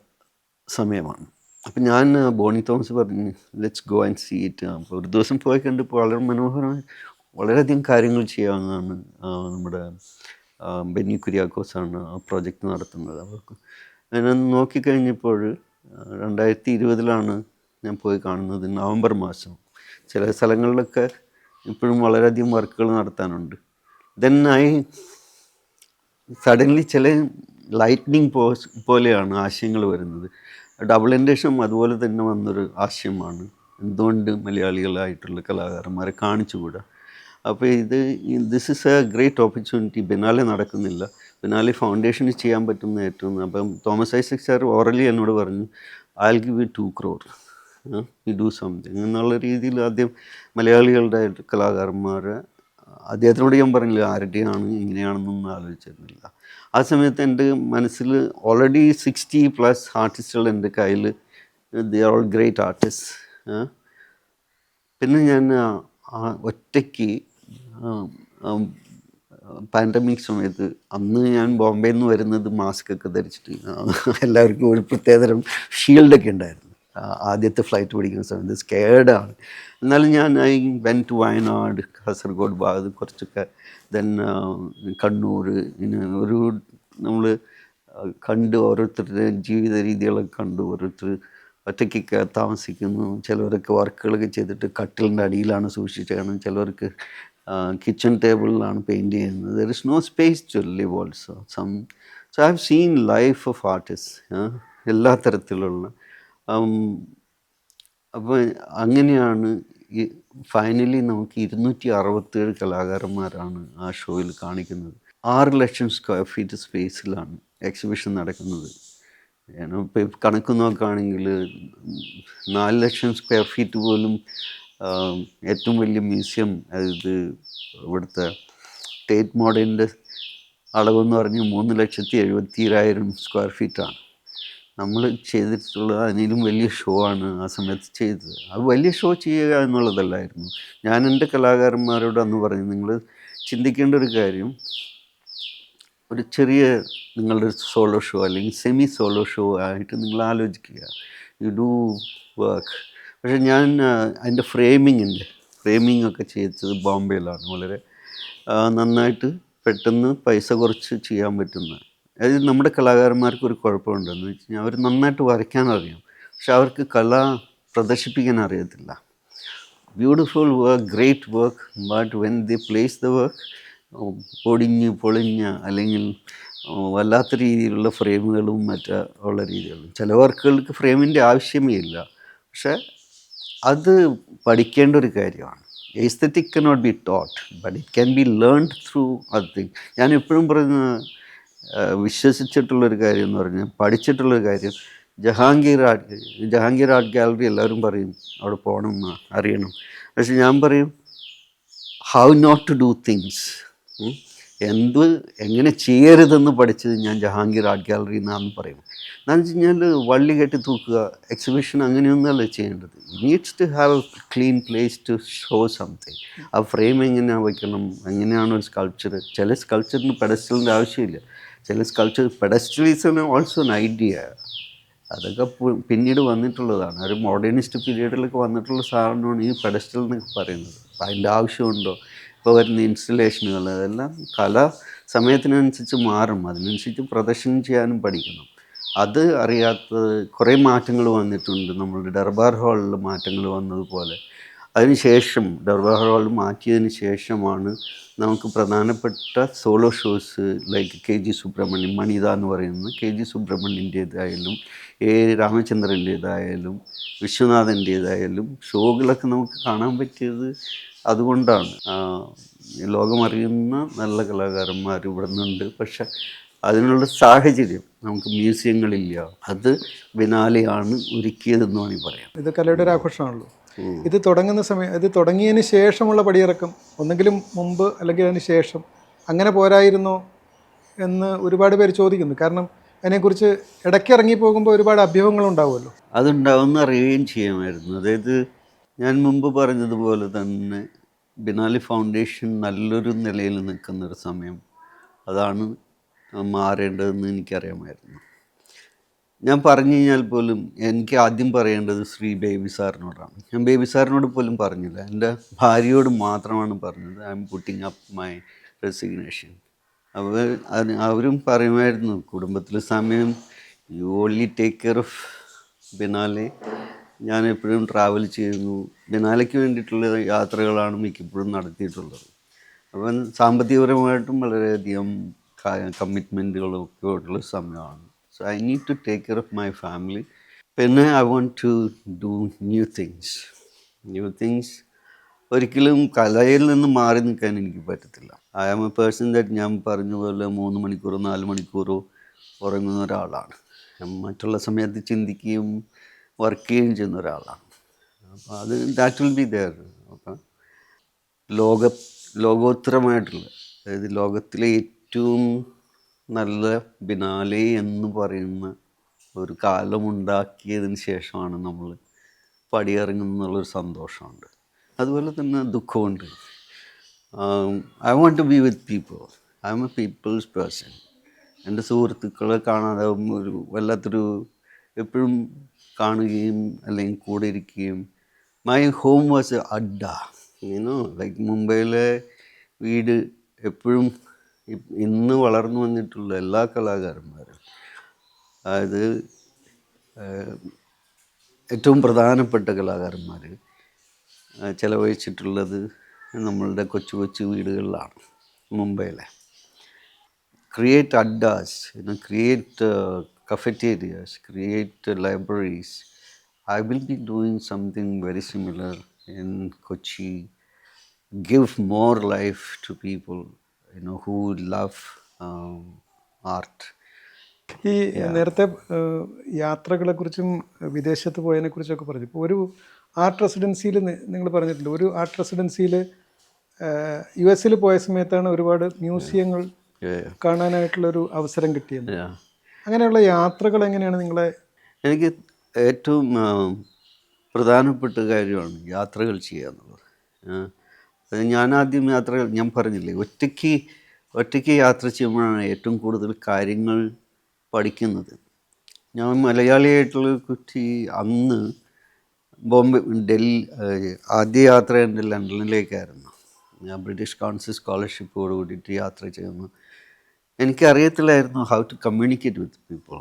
A: സമയമാണ്. അപ്പം ഞാൻ ബോണി തോമസ് പറഞ്ഞു, let's go and see it. അപ്പോൾ ഒരു ദിവസം പോയി കണ്ടിപ്പോൾ വളരെ മനോഹരമായി വളരെയധികം കാര്യങ്ങൾ ചെയ്യാവുന്നതാണ്. നമ്മുടെ ബെന്നി കുര്യാക്കോസാണ് ആ പ്രോജക്റ്റ് നടത്തുന്നത്. അവർക്ക് ഞാൻ നോക്കിക്കഴിഞ്ഞപ്പോൾ 2020 ഞാൻ പോയി കാണുന്നത്, നവംബർ മാസം. ചില സ്ഥലങ്ങളിലൊക്കെ ഇപ്പോഴും വളരെയധികം വർക്കുകൾ നടത്താനുണ്ട്. ദെൻ സഡൻലി ചില ലൈറ്റ്നിങ് പോലെയാണ് ആശയങ്ങൾ വരുന്നത്. ഡബിൾ ഇൻഡേഷൻ അതുപോലെ തന്നെ വന്നൊരു ആശയമാണ്, എന്തുകൊണ്ട് മലയാളികളായിട്ടുള്ള കലാകാരന്മാരെ കാണിച്ചുകൂടാ. അപ്പോൾ this is A great opportunity. Biennale നടക്കുന്നില്ല, ബിനാലെ ഫൗണ്ടേഷന് ചെയ്യാൻ പറ്റുന്ന ഏറ്റവും. അപ്പം തോമസ് ഐസക് സാർ ഓറലി എന്നോട് പറഞ്ഞു, I will give you 2 crore, you do something എന്നുള്ള രീതിയിൽ ആദ്യം മലയാളികളുടെ കലാകാരന്മാരെ, അദ്ദേഹത്തിനോട് ഞാൻ പറഞ്ഞില്ല ആരുടെയാണ് ഇങ്ങനെയാണെന്നൊന്നും ആലോചിച്ചിരുന്നില്ല. ആ സമയത്ത് എൻ്റെ മനസ്സിൽ ഓൾറെഡി 60+ ആർട്ടിസ്റ്റുകൾ എൻ്റെ കയ്യിൽ, they are all great artist. പിന്നെ ഞാൻ ഒറ്റയ്ക്ക് പാൻഡമിക് സമയത്ത്, അന്ന് ഞാൻ ബോംബെയിൽ നിന്ന് വരുന്നത് മാസ്ക് ഒക്കെ ധരിച്ചിട്ട്, എല്ലാവർക്കും ഒരു പ്രത്യേകതരം ഷീൽഡൊക്കെ ഉണ്ടായിരുന്നു. ആദ്യത്തെ ഫ്ലൈറ്റ് പിടിക്കുന്ന സമയത്ത് സ്കേർഡാണ്. എന്നാലും ഞാൻ വെൻ ടു വയനാട്, കാസർഗോഡ് ഭാഗത്ത് കുറച്ചൊക്കെ, ദെൻ കണ്ണൂർ, ഒരു നമ്മൾ കണ്ട് ഓരോരുത്തരുടെ ജീവിത രീതികളൊക്കെ കണ്ടു. ഓരോരുത്തർ ഒറ്റയ്ക്കൊക്കെ താമസിക്കുന്നു, ചിലവരൊക്കെ വർക്കുകളൊക്കെ ചെയ്തിട്ട് കട്ടിലിൻ്റെ അടിയിലാണ് സൂക്ഷിച്ചാണ്, ചിലവർക്ക് കിച്ചൺ ടേബിളിലാണ് പെയിൻറ്റ് ചെയ്യുന്നത്. There is no space to live also so I have seen life of artist, എല്ലാ തരത്തിലുള്ള. അപ്പോൾ അങ്ങനെയാണ് ഫൈനലി നമുക്ക് 267 കലാകാരന്മാരാണ് ആ ഷോയിൽ കാണിക്കുന്നത്. 6 ലക്ഷം സ്ക്വയർ ഫീറ്റ് സ്പേസിലാണ് എക്സിബിഷൻ നടക്കുന്നത്. ഇപ്പോൾ കണക്ക് നോക്കുകയാണെങ്കിൽ 4,00,000 സ്ക്വയർ ഫീറ്റ് പോലും ഏറ്റവും വലിയ മ്യൂസിയം ഇത് ഇവിടുത്തെ സ്റ്റേറ്റ് മോഡേണിൻ്റെ അളവെന്ന് പറഞ്ഞാൽ 3,70,70,000 സ്ക്വയർ ഫീറ്റാണ്. നമ്മൾ ചെയ്തിട്ടുള്ളത് അതിലും വലിയ ഷോ ആണ് ആ സമയത്ത് ചെയ്തത്. അത് വലിയ ഷോ ചെയ്യുക എന്നുള്ളതല്ലായിരുന്നു. ഞാൻ എൻ്റെ കലാകാരന്മാരോട് അന്ന് പറഞ്ഞു, നിങ്ങൾ ചിന്തിക്കേണ്ട ഒരു കാര്യം, ഒരു ചെറിയ നിങ്ങളുടെ സോളോ ഷോ അല്ലെങ്കിൽ സെമി സോളോ ഷോ ആയിട്ട് നിങ്ങൾ ആലോചിക്കുക. You do work. പക്ഷേ ഞാൻ അതിൻ്റെ ഫ്രെയിമിംഗ് ഒക്കെ ചെയ്തത് ബോംബെയിലാണ്. വളരെ നന്നായിട്ട് പെട്ടെന്ന് പൈസ കുറച്ച് ചെയ്യാൻ പറ്റുന്ന. അതായത് നമ്മുടെ കലാകാരന്മാർക്ക് ഒരു കുഴപ്പമുണ്ടെന്ന് വെച്ച് കഴിഞ്ഞാൽ അവർ നന്നായിട്ട് വരയ്ക്കാൻ അറിയാം, പക്ഷെ അവർക്ക് കല പ്രദർശിപ്പിക്കാൻ അറിയത്തില്ല. Beautiful work, great work, but when the place the work, പൊളിഞ്ഞ അല്ലെങ്കിൽ വല്ലാത്ത രീതിയിലുള്ള ഫ്രെയിമുകളും ഉള്ള രീതികളും. ചില വർക്കുകൾക്ക് ഫ്രെയിമിൻ്റെ ആവശ്യമേ ഇല്ല. പക്ഷേ അത് പഠിക്കേണ്ട ഒരു കാര്യമാണ്. Aesthetic cannot be taught, but it can be learned through അത് തിങ്. ഞാൻ എപ്പോഴും പറയുന്ന വിശ്വസിച്ചിട്ടുള്ളൊരു കാര്യം എന്ന് പറഞ്ഞാൽ, പഠിച്ചിട്ടുള്ളൊരു കാര്യം, ജഹാംഗീർ ആർട്ട് ഗാലറി എല്ലാവരും പറയും അവിടെ പോകണം എന്ന്, അറിയണം. പക്ഷെ ഞാൻ പറയും how not to do things, എങ്ങനെ ചെയ്യരുതെന്ന് പഠിച്ചത് ഞാൻ ജഹാംഗീർ ആർട്ട് ഗാലറി എന്നാന്ന് പറയും. എന്താണെന്ന് വെച്ച് കഴിഞ്ഞാൽ വള്ളി കെട്ടി തൂക്കുക, എക്സിബിഷൻ അങ്ങനെയൊന്നുമല്ല ചെയ്യേണ്ടത്. Needs to have a clean place to show something. ആ ഫ്രെയിം എങ്ങനെയാണ് വയ്ക്കണം, എങ്ങനെയാണ് ഒരു സ്കൾപ്ചർ. ചില സ്കൾപ്ചറിന് പെഡസ്റ്റലിൻ്റെ ആവശ്യമില്ല. ചില sculpture pedestal is also an idea. അതൊക്കെ പിന്നീട് വന്നിട്ടുള്ളതാണ്. ഒരു മോഡേണിസ്റ്റ് പീരീഡിലൊക്കെ വന്നിട്ടുള്ള സാധനമാണ് ഈ പെഡസ്റ്റൽ എന്നൊക്കെ പറയുന്നത്. അപ്പം അതിൻ്റെ ആവശ്യമുണ്ടോ? ഇപ്പോൾ വരുന്ന ഇൻസ്റ്റലേഷനുകൾ അതെല്ലാം കല സമയത്തിനനുസരിച്ച് മാറും. അതിനനുസരിച്ച് പ്രദർശനം ചെയ്യാനും പഠിക്കണം. അത് അറിയാത്തത് കുറേ മാറ്റങ്ങൾ വന്നിട്ടുണ്ട്. നമ്മളുടെ ദർബാർ ഹാളിൽ മാറ്റങ്ങൾ വന്നതുപോലെ അതിനുശേഷം ദർബാർ ഹാൾ മാറ്റിയതിന് ശേഷമാണ് നമുക്ക് പ്രധാനപ്പെട്ട solo shows like KG Subramanyam, മണിത എന്ന് പറയുന്ന KG സുബ്രഹ്മണ്യൻ്റേതായാലും രാമചന്ദ്രൻ്റേതായാലും വിശ്വനാഥൻ്റേതായാലും ഷോകളൊക്കെ നമുക്ക് കാണാൻ പറ്റിയത് അതുകൊണ്ടാണ്. ലോകമറിയുന്ന നല്ല കലാകാരന്മാർ ഇവിടെ നിന്നുണ്ട്. പക്ഷെ അതിനുള്ള സാഹചര്യം നമുക്ക് മ്യൂസിയങ്ങളില്ല. അത് ബിനാലെയാണ് ഒരുക്കിയതെന്ന് വേണമെങ്കിൽ പറയാം.
B: ഇത് കലയുടെ ഒരു ആഘോഷമാണല്ലോ. ഇത് തുടങ്ങിയതിന് ശേഷമുള്ള പടിയിറക്കം, ഒന്നെങ്കിലും മുമ്പ് അല്ലെങ്കിൽ അതിന് ശേഷം, അങ്ങനെ പോരായിരുന്നോ എന്ന് ഒരുപാട് പേര് ചോദിക്കുന്നു. കാരണം അതിനെക്കുറിച്ച് ഇടയ്ക്ക് ഇറങ്ങി പോകുമ്പോൾ ഒരുപാട് അഭ്യൂഹങ്ങളുണ്ടാവുമല്ലോ.
A: അതുണ്ടാവുമെന്ന് അറിയുകയും ചെയ്യാമായിരുന്നു. അതായത് ഞാൻ മുമ്പ് പറഞ്ഞതുപോലെ തന്നെ ബിനാലെ ഫൗണ്ടേഷൻ നല്ലൊരു നിലയിൽ നിൽക്കുന്നൊരു സമയം, അതാണ് മാറേണ്ടതെന്ന് എനിക്കറിയാമായിരുന്നു. ഞാൻ പറഞ്ഞു കഴിഞ്ഞാൽ പോലും എനിക്ക് ആദ്യം പറയേണ്ടത് ശ്രീ ബേബി സാറിനോടാണ്. ഞാൻ ബേബി സാറിനോട് പോലും പറഞ്ഞില്ല, എൻ്റെ ഭാര്യയോട് മാത്രമാണ് പറഞ്ഞത്. I am putting up my resignation. അവരും പറയുമായിരുന്നു, കുടുംബത്തിലെ സമയം you only take care of Biennale. ഞാൻ എപ്പോഴും ട്രാവൽ ചെയ്യുന്നു, ബിനാലയ്ക്ക് വേണ്ടിയിട്ടുള്ള യാത്രകളാണ് മിക്കപ്പോഴും നടത്തിയിട്ടുള്ളത്. അപ്പം സാമ്പത്തികപരമായിട്ടും വളരെയധികം കമ്മിറ്റ്മെൻറ്റുകളൊക്കെ ഉള്ള സമയമാണ്. So I need to take care of my family. പിന്നെ I want to do new things. ഒരിക്കലും കലയിൽ നിന്ന് മാറി നിൽക്കാൻ എനിക്ക് പറ്റത്തില്ല. I am a person that, ഞാൻ പറഞ്ഞ പോലെ 3 മണിക്കൂറോ 4 മണിക്കൂറോ ഉറങ്ങുന്ന ഒരാളാണ്. മറ്റുള്ള സമയത്ത് ചിന്തിക്കുകയും വർക്ക് ചെയ്യുകയും ചെയ്യുന്ന ഒരാളാണ്. അപ്പോൾ അത് ദാറ്റ് വിൽ ബി ദെയർ. അപ്പം ലോകോത്തരമായിട്ടുള്ള, അതായത് ലോകത്തിലെ ഏറ്റവും നല്ല ബിനാലെ എന്ന് പറയുന്ന ഒരു കാലമുണ്ടാക്കിയതിന് ശേഷമാണ് നമ്മൾ പടിയിറങ്ങുന്നുള്ളൊരു സന്തോഷമുണ്ട്. അതുപോലെ തന്നെ ദുഃഖമുണ്ട്. I want to be with people. I am a people's person. എൻ്റെ സുഹൃത്തുക്കളെ കാണാതെ ഒരു വല്ലാത്തൊരു, എപ്പോഴും കാണുകയും അല്ലെങ്കിൽ കൂടെ ഇരിക്കുകയും. My home was Adda, like മുംബൈയിലെ വീട്. എപ്പോഴും ഇന്ന് വളർന്നു വന്നിട്ടുള്ള എല്ലാ കലാകാരന്മാരും, അതായത് ഏറ്റവും പ്രധാനപ്പെട്ട കലാകാരന്മാർ ചിലവഴിച്ചിട്ടുള്ളത് നമ്മളുടെ കൊച്ചു കൊച്ചു വീടുകളിലാണ് മുംബൈയിലെ. Create addas, create cafeterias, create libraries. I will be doing something very similar in Kochi. Give more life to people, who love art.
B: ഈ നേരത്തെ യാത്രകളെക്കുറിച്ചും വിദേശത്ത് പോയതിനെക്കുറിച്ചൊക്കെ പറഞ്ഞു. ഇപ്പോൾ ഒരു ആർട്ട് റെസിഡൻസിയിൽ നിങ്ങൾ പറഞ്ഞിട്ടുണ്ട്, ഒരു ആർട്ട് റെസിഡൻസിയിൽ യു എസിൽ പോയ സമയത്താണ് ഒരുപാട് മ്യൂസിയങ്ങൾ കാണാനായിട്ടുള്ളൊരു അവസരം കിട്ടിയത്. അങ്ങനെയുള്ള യാത്രകൾ എങ്ങനെയാണ് നിങ്ങളെ?
A: എനിക്ക് ഏറ്റവും പ്രധാനപ്പെട്ട കാര്യമാണ് യാത്രകൾ ചെയ്യുക എന്നുള്ളത്. ഞാൻ ആദ്യം യാത്രകൾ ഞാൻ പറഞ്ഞില്ലേ, ഒറ്റയ്ക്ക് യാത്ര ചെയ്യുമ്പോഴാണ് ഏറ്റവും കൂടുതൽ കാര്യങ്ങൾ പഠിക്കുന്നത്. ഞാൻ മലയാളിയായിട്ടുള്ള കുട്ടി അന്ന് ഡൽഹി ആദ്യ യാത്ര എൻ്റെ ലണ്ടനിലേക്കായിരുന്നു. ഞാൻ ബ്രിട്ടീഷ് കൗൺസിൽ സ്കോളർഷിപ്പോട് കൂടിയിട്ട് യാത്ര ചെയ്യുന്നു. എനിക്കറിയത്തില്ലായിരുന്നു how to communicate with people.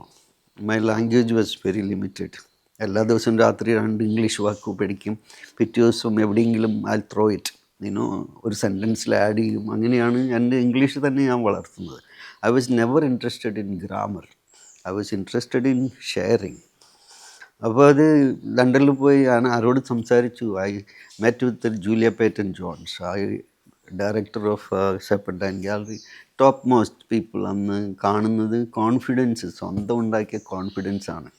A: My language was very limited. എല്ലാ ദിവസവും രാത്രി 2 ഇംഗ്ലീഷ് വാക്ക് പഠിക്കും. പിറ്റേ ദിവസം എവിടെയെങ്കിലും ഐ ത്രോ ഇറ്റ് ഒരു സെൻറ്റൻസിൽ ആഡ് ചെയ്യും. അങ്ങനെയാണ് എൻ്റെ ഇംഗ്ലീഷ് തന്നെ ഞാൻ വളർത്തുന്നത്. I was never interested in grammar. I was interested in sharing. അപ്പോൾ അത് ലണ്ടനിൽ പോയി ഞാൻ ആരോട് സംസാരിച്ചു. I met with Julia Payton Jones, director of Shepherd and gallery. Top most people. അന്ന് കാണുന്നത് കോൺഫിഡൻസ്, സ്വന്തം ഉണ്ടാക്കിയ കോൺഫിഡൻസാണ്.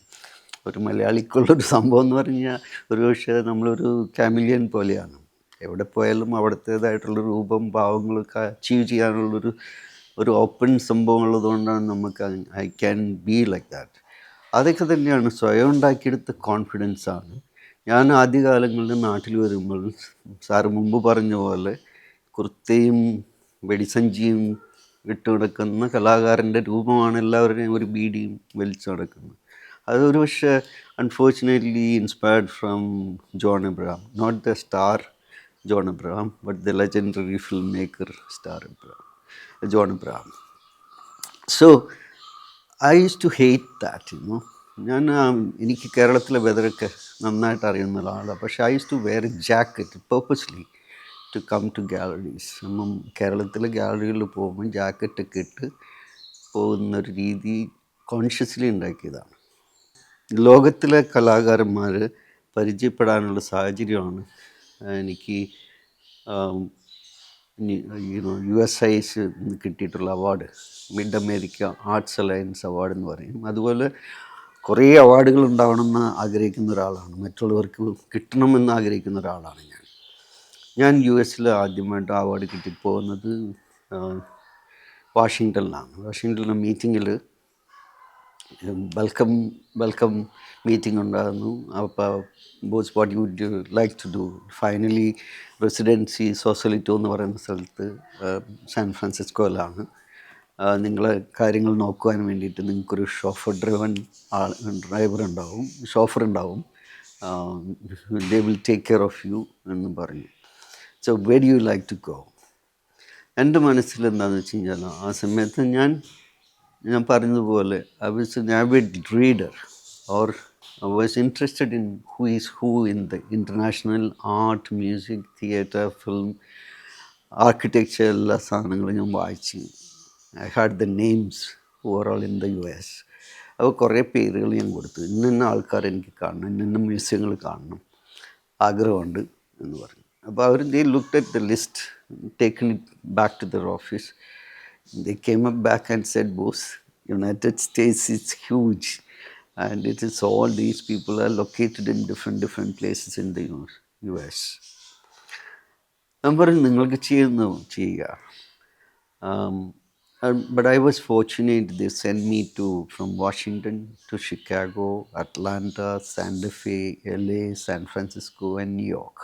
A: ഒരു മലയാളിക്കുള്ളൊരു സംഭവം എന്ന് പറഞ്ഞാൽ ഒരു പക്ഷേ നമ്മളൊരു കാമിലിയൻ പോലെയാണ്. എവിടെ പോയാലും അവിടുത്തേതായിട്ടുള്ള രൂപം ഭാവങ്ങളൊക്കെ അച്ചീവ് ചെയ്യാനുള്ളൊരു ഓപ്പൺ സംഭവം ഉള്ളതുകൊണ്ടാണ് നമുക്ക് I can be like that. അതൊക്കെ തന്നെയാണ് സ്വയം ഉണ്ടാക്കിയെടുത്ത കോൺഫിഡൻസാണ്. ഞാൻ ആദ്യകാലങ്ങളിൽ നാട്ടിൽ വരുമ്പോൾ സാറ് മുമ്പ് പറഞ്ഞ പോലെ കുർത്തയും വെടിസഞ്ചിയും ഇട്ട് നടക്കുന്ന കലാകാരൻ്റെ രൂപമാണ് എല്ലാവരുടെയും ഒരു ബീഡിയും വലിച്ചു നടക്കുന്നത്. അതൊരു പക്ഷേ unfortunately inspired from John Abraham, not the star John Abraham but the legendary film maker John Abraham. So I use to hate that. ഞാൻ എനിക്ക് കേരളത്തിലെ വെതറൊക്കെ നന്നായിട്ട് അറിയുന്ന ഒരാളാണ്. പക്ഷേ I use to wear jacket purposely to come to galleries. നമ്മൾ കേരളത്തിലെ ഗാലറികളിൽ പോകുമ്പോൾ ജാക്കറ്റൊക്കെ ഇട്ട് പോകുന്നൊരു രീതി കോൺഷ്യസ്ലി ഉണ്ടാക്കിയതാണ്. ലോകത്തിലെ കലാകാരന്മാർ പരിചയപ്പെടാനുള്ള സാഹചര്യമാണ് എനിക്ക് USIS കിട്ടിയിട്ടുള്ള award, mid America arts alliance award എന്ന് പറയും. അതുപോലെ കുറേ അവാർഡുകൾ ഉണ്ടാവണമെന്ന് ആഗ്രഹിക്കുന്ന ഒരാളാണ്, മറ്റുള്ളവർക്ക് കിട്ടണമെന്ന് ആഗ്രഹിക്കുന്ന ഒരാളാണ് ഞാൻ. US ആദ്യമായിട്ട് അവാർഡ് കിട്ടിപ്പോകുന്നത് വാഷിങ്ടണിലാണ്. വാഷിങ്ടണിലെ മീറ്റിങ്ങിൽ വെൽക്കം മീറ്റിംഗ് ഉണ്ടായിരുന്നു. അപ്പോൾ boss what you would like to do. Finally residency Sausalito എന്ന് പറയുന്ന സ്ഥലത്ത് സാൻ ഫ്രാൻസിസ്കോയിലാണ്. നിങ്ങളെ കാര്യങ്ങൾ നോക്കുവാൻ വേണ്ടിയിട്ട് നിങ്ങൾക്കൊരു ഡ്രൈവർ ഉണ്ടാവും, ഷോഫർ ഉണ്ടാവും. They will take care of you എന്ന് പറഞ്ഞു. So where do you like to go. എൻ്റെ മനസ്സിൽ എന്താണെന്ന് വെച്ച് കഴിഞ്ഞാൽ ആ സമയത്ത് ഞാൻ പറഞ്ഞതുപോലെ I was an avid reader or I was interested in who is who in the international art, music, theatre, film, architecture, എല്ലാ സാധനങ്ങളും ഞാൻ വായിച്ചു. I had the names who are all in the US. അപ്പോൾ കുറേ പേരുകൾ ഞാൻ കൊടുത്തു. ഇന്ന ആൾക്കാർ എനിക്ക് കാണണം, ഇന്ന മ്യൂസിയങ്ങൾ കാണണം, ആഗ്രഹമുണ്ട് എന്ന് പറഞ്ഞു. അപ്പോൾ അവർ they looked at the list, taken it back to their office. They came up back and said, "Boss, United States is huge, and it is all these people are located in different places in the US." ഞാൻ പറഞ്ഞു നിങ്ങൾക്ക് ചെയ്യുക. But I was fortunate. They sent me from Washington to Chicago, Atlanta, Santa Fe, LA, San Francisco and New York.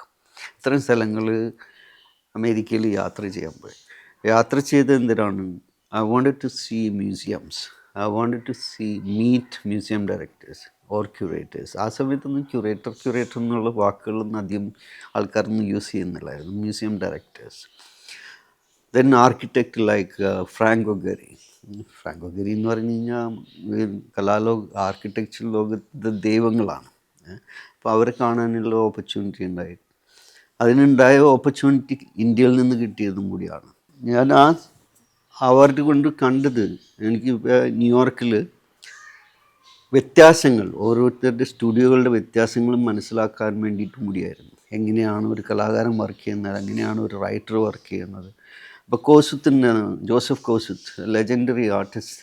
A: ഇത്രയും സ്ഥലങ്ങൾ അമേരിക്കയിൽ യാത്ര ചെയ്ത് എന്തിനാണ്? I wanted to see museums. I wanted to meet museum directors or curators. ആ സമയത്തൊന്നും curator എന്നുള്ള വാക്കുകളൊന്നും അധികം ആൾക്കാരൊന്നും യൂസ് ചെയ്യുന്നില്ലായിരുന്നു. Museum directors. Then architect like Franco Gehry എന്ന് പറഞ്ഞു കഴിഞ്ഞാൽ ആർക്കിടെക്ചർ ലോകത്തെ ദൈവങ്ങളാണ്. അപ്പോൾ അവരെ കാണാനുള്ള ഓപ്പർച്യൂണിറ്റി ഉണ്ടായി. അതിനുണ്ടായ ഓപ്പർച്യൂണിറ്റി ഇന്ത്യയിൽ നിന്ന് കിട്ടിയതും കൂടിയാണ്. ഞാൻ ആ അവാർഡ് കൊണ്ട് കണ്ടത് എനിക്ക് ന്യൂയോർക്കിൽ വ്യത്യാസങ്ങൾ, ഓരോരുത്തരുടെ സ്റ്റുഡിയോകളുടെ വ്യത്യാസങ്ങളും മനസ്സിലാക്കാൻ വേണ്ടിയിട്ടും കൂടിയായിരുന്നു. എങ്ങനെയാണ് ഒരു കലാകാരൻ വർക്ക് ചെയ്യുന്നത്, എങ്ങനെയാണ് ഒരു റൈറ്റർ വർക്ക് ചെയ്യുന്നത്. അപ്പോൾ Joseph Kosuth legendary artist,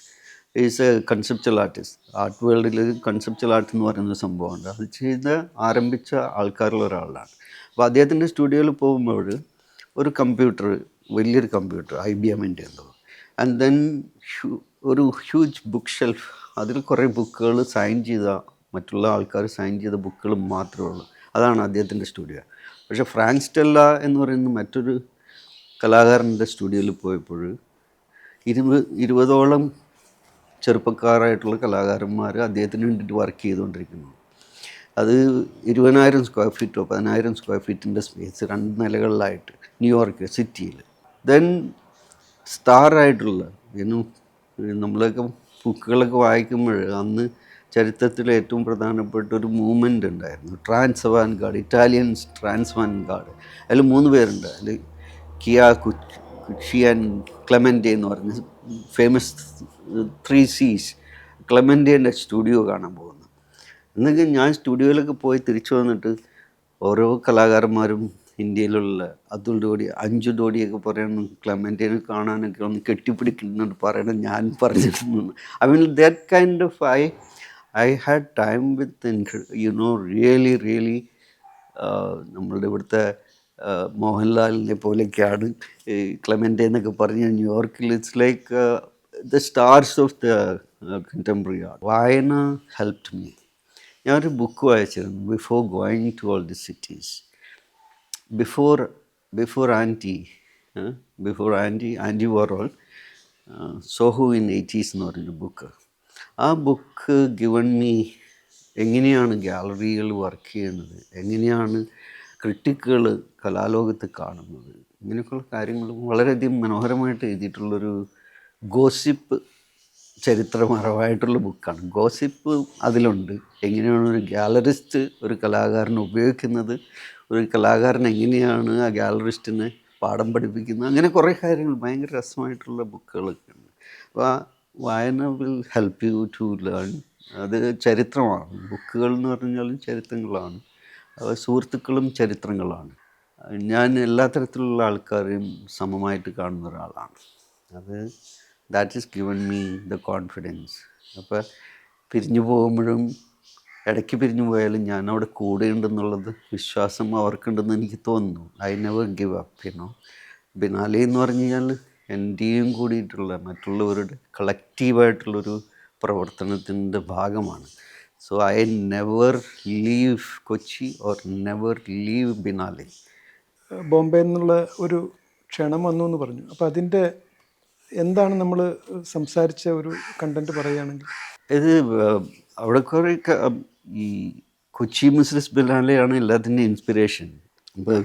A: is a conceptual artist. Art വേൾഡിൽ കൺസെപ്ച്വൽ ആർട്ട് എന്ന് പറയുന്ന സംഭവമുണ്ട്. അത് ചെയ്ത് ആരംഭിച്ച ആൾക്കാരിൽ ഒരാളാണ്. അപ്പോൾ അദ്ദേഹത്തിൻ്റെ സ്റ്റുഡിയോയിൽ പോകുമ്പോൾ ഒരു കമ്പ്യൂട്ടർ, വലിയൊരു കമ്പ്യൂട്ടർ, IBMൻ്റെ എന്തോ, ആൻഡ് ദെൻ ഒരു ഹ്യൂജ് ബുക്ക് ഷെൽഫ്, അതിൽ കുറേ ബുക്കുകൾ സൈൻ ചെയ്ത, മറ്റുള്ള ആൾക്കാർ സൈൻ ചെയ്ത ബുക്കുകൾ മാത്രമേ ഉള്ളൂ. അതാണ് അദ്ദേഹത്തിൻ്റെ സ്റ്റുഡിയോ. പക്ഷേ ഫ്രാങ്ക് സ്റ്റെല്ല എന്ന് പറയുന്ന മറ്റൊരു കലാകാരൻ്റെ സ്റ്റുഡിയോയിൽ പോയപ്പോൾ 20ഓളം ചെറുപ്പക്കാരായിട്ടുള്ള കലാകാരന്മാർ അദ്ദേഹത്തിന് വേണ്ടിയിട്ട് വർക്ക് ചെയ്തുകൊണ്ടിരിക്കുന്നു. അത് 20,000 സ്ക്വയർ ഫീറ്റോ 10,000 സ്ക്വയർ ഫീറ്റിൻ്റെ സ്പേസ്, 2 നിലകളിലായിട്ട്, ന്യൂയോർക്ക് സിറ്റിയിൽ. ദെൻ സ്റ്റാറായിട്ടുള്ള നമ്മളൊക്കെ ബുക്കുകളൊക്കെ വായിക്കുമ്പോൾ അന്ന് ചരിത്രത്തിൽ ഏറ്റവും പ്രധാനപ്പെട്ട ഒരു മൂവ്മെൻ്റ് ഉണ്ടായിരുന്നു, trans avant garde, Italian trans avant garde. അതിൽ 3 പേരുണ്ട്. അതിൽ കുച്ചി ആൻഡ് ക്ലെമൻറ്റെ എന്ന് പറഞ്ഞ ഫേമസ് 3 C's. ക്ലെമൻറ്റേൻ്റെ സ്റ്റുഡിയോ കാണാൻ പോകുന്നു. എന്നെങ്കിൽ ഞാൻ സ്റ്റുഡിയോയിലൊക്കെ പോയി തിരിച്ചു വന്നിട്ട് ഓരോ കലാകാരന്മാരും ഇന്ത്യയിലുള്ള അതുൽ ഡോഡി, അഞ്ചു ഡോഡിയൊക്കെ പറയണം, ക്ലെമൻറ്റേനെ കാണാനൊക്കെ ഒന്ന് കെട്ടിപ്പിടിക്കുന്നുണ്ട് പറയണം, ഞാൻ പറഞ്ഞിരുന്നു. I mean that kind of I had time with really നമ്മളുടെ ഇവിടുത്തെ മോഹൻലാലിനെ പോലെയൊക്കെയാണ് ക്ലെമൻറ്റെ എന്നൊക്കെ പറഞ്ഞ് ന്യൂയോർക്കിൽ. It's like the stars of the contemporary art. വായന ഹെൽപ്ഡ് മീ. ഞാനൊരു ബുക്ക് വായിച്ചിരുന്നു, before going to all the cities, before Andy Warhol, Soho in 80s എന്ന് പറഞ്ഞൊരു ബുക്ക്. ആ ബുക്ക് ഗിവൺ മീ എങ്ങനെയാണ് ഗാലറികൾ വർക്ക് ചെയ്യുന്നത്, എങ്ങനെയാണ് ക്രിട്ടിക്കുകൾ കലാലോകത്ത് കാണുന്നത്, ഇങ്ങനെയൊക്കെയുള്ള കാര്യങ്ങൾ വളരെയധികം മനോഹരമായിട്ട് എഴുതിയിട്ടുള്ളൊരു ഗോസിപ്പ് ചരിത്രപരമായിട്ടുള്ള ബുക്കാണ്. ഗോസിപ്പ് അതിലുണ്ട്. എങ്ങനെയാണ് ഒരു ഗാലറിസ്റ്റ് ഒരു കലാകാരനെ ഉപയോഗിക്കുന്നത്, ഒരു കലാകാരൻ എങ്ങനെയാണ് ആ ഗാലറിസ്റ്റിനെ പാഠം പഠിപ്പിക്കുന്നത്, അങ്ങനെ കുറേ കാര്യങ്ങൾ ഭയങ്കര രസമായിട്ടുള്ള ബുക്കുകളൊക്കെ ഉണ്ട്. അപ്പോൾ ആ വായന will help you to learn. അത് ചരിത്രമാണ്. ബുക്കുകൾ എന്ന് പറഞ്ഞാലും ചരിത്രങ്ങളാണ്, സുഹൃത്തുക്കളും ചരിത്രങ്ങളാണ്. ഞാൻ എല്ലാ തരത്തിലുള്ള ആൾക്കാരെയും സമമായിട്ട് കാണുന്ന ഒരാളാണ്. അത് that is given me the confidence. അപ്പോൾ പിരിഞ്ഞു പോകുമ്പോഴും, ഇടയ്ക്ക് പിരിഞ്ഞു പോയാലും ഞാൻ അവിടെ കൂടെയുണ്ടെന്നുള്ളത് വിശ്വാസം അവർക്കുണ്ടെന്ന് എനിക്ക് തോന്നുന്നു. I never give up. Biennale എന്ന് പറഞ്ഞു കഴിഞ്ഞാൽ എൻ്റെയും കൂടിയിട്ടുള്ള മറ്റുള്ളവരുടെ കളക്റ്റീവായിട്ടുള്ളൊരു പ്രവർത്തനത്തിൻ്റെ ഭാഗമാണ്. So I never leave Kochi or never leave biennale.
B: Bombay എന്നുള്ള ഒരു ക്ഷണം വന്നു എന്ന് പറഞ്ഞു. അപ്പോൾ അതിൻ്റെ എന്താണ് നമ്മൾ സംസാരിച്ച ഒരു കണ്ടന്റ് പറയുകയാണെങ്കിൽ?
A: ഇത് അവിടെ കുറേ ഈ കൊച്ചി മിസ്സസ് ബിനാലെയാണ് എല്ലാത്തിൻ്റെയും ഇൻസ്പിറേഷൻ. ഇപ്പോൾ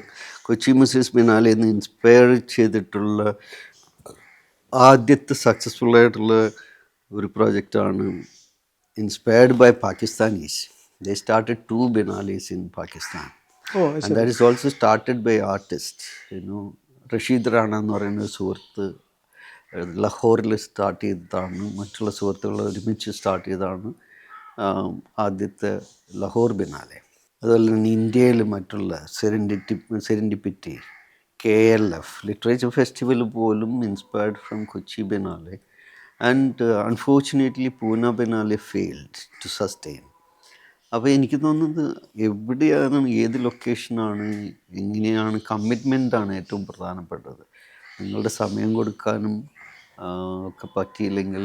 A: കൊച്ചി മിസ്സസ് ബിനാലെ എന്ന് ഇൻസ്പയർ ചെയ്തിട്ടുള്ള ആദ്യത്തെ സക്സസ്ഫുള്ളായിട്ടുള്ള ഒരു പ്രോജക്റ്റാണ് inspired by Pakistanis. They started 2 Binales in Pakistan. And that is also started by artists. Rashid Rana എന്ന് പറയുന്ന ഒരു സുഹൃത്ത് ലഹോറിൽ സ്റ്റാർട്ട് ചെയ്തതാണ്. മറ്റുള്ള സുഹൃത്തുക്കൾ ഒരുമിച്ച് സ്റ്റാർട്ട് ചെയ്തതാണ് ആദ്യത്തെ ലഹോർ ബിനാലെ. അതുപോലെ തന്നെ ഇന്ത്യയിൽ മറ്റുള്ള സെറിൻഡിപ്പിറ്റി, KLF ലിറ്ററേച്ചർ ഫെസ്റ്റിവൽ പോലും inspired from Kochi biennale. And unfortunately Pune biennale failed to sustain. അപ്പോൾ എനിക്ക് തോന്നുന്നത് എവിടെയാണ്, ഏത് ലൊക്കേഷനാണ്, എങ്ങനെയാണ്, കമ്മിറ്റ്മെൻറ്റാണ് ഏറ്റവും പ്രധാനപ്പെട്ടത്. നിങ്ങളുടെ സമയം കൊടുക്കാനും ഒക്കെ പറ്റിയില്ലെങ്കിൽ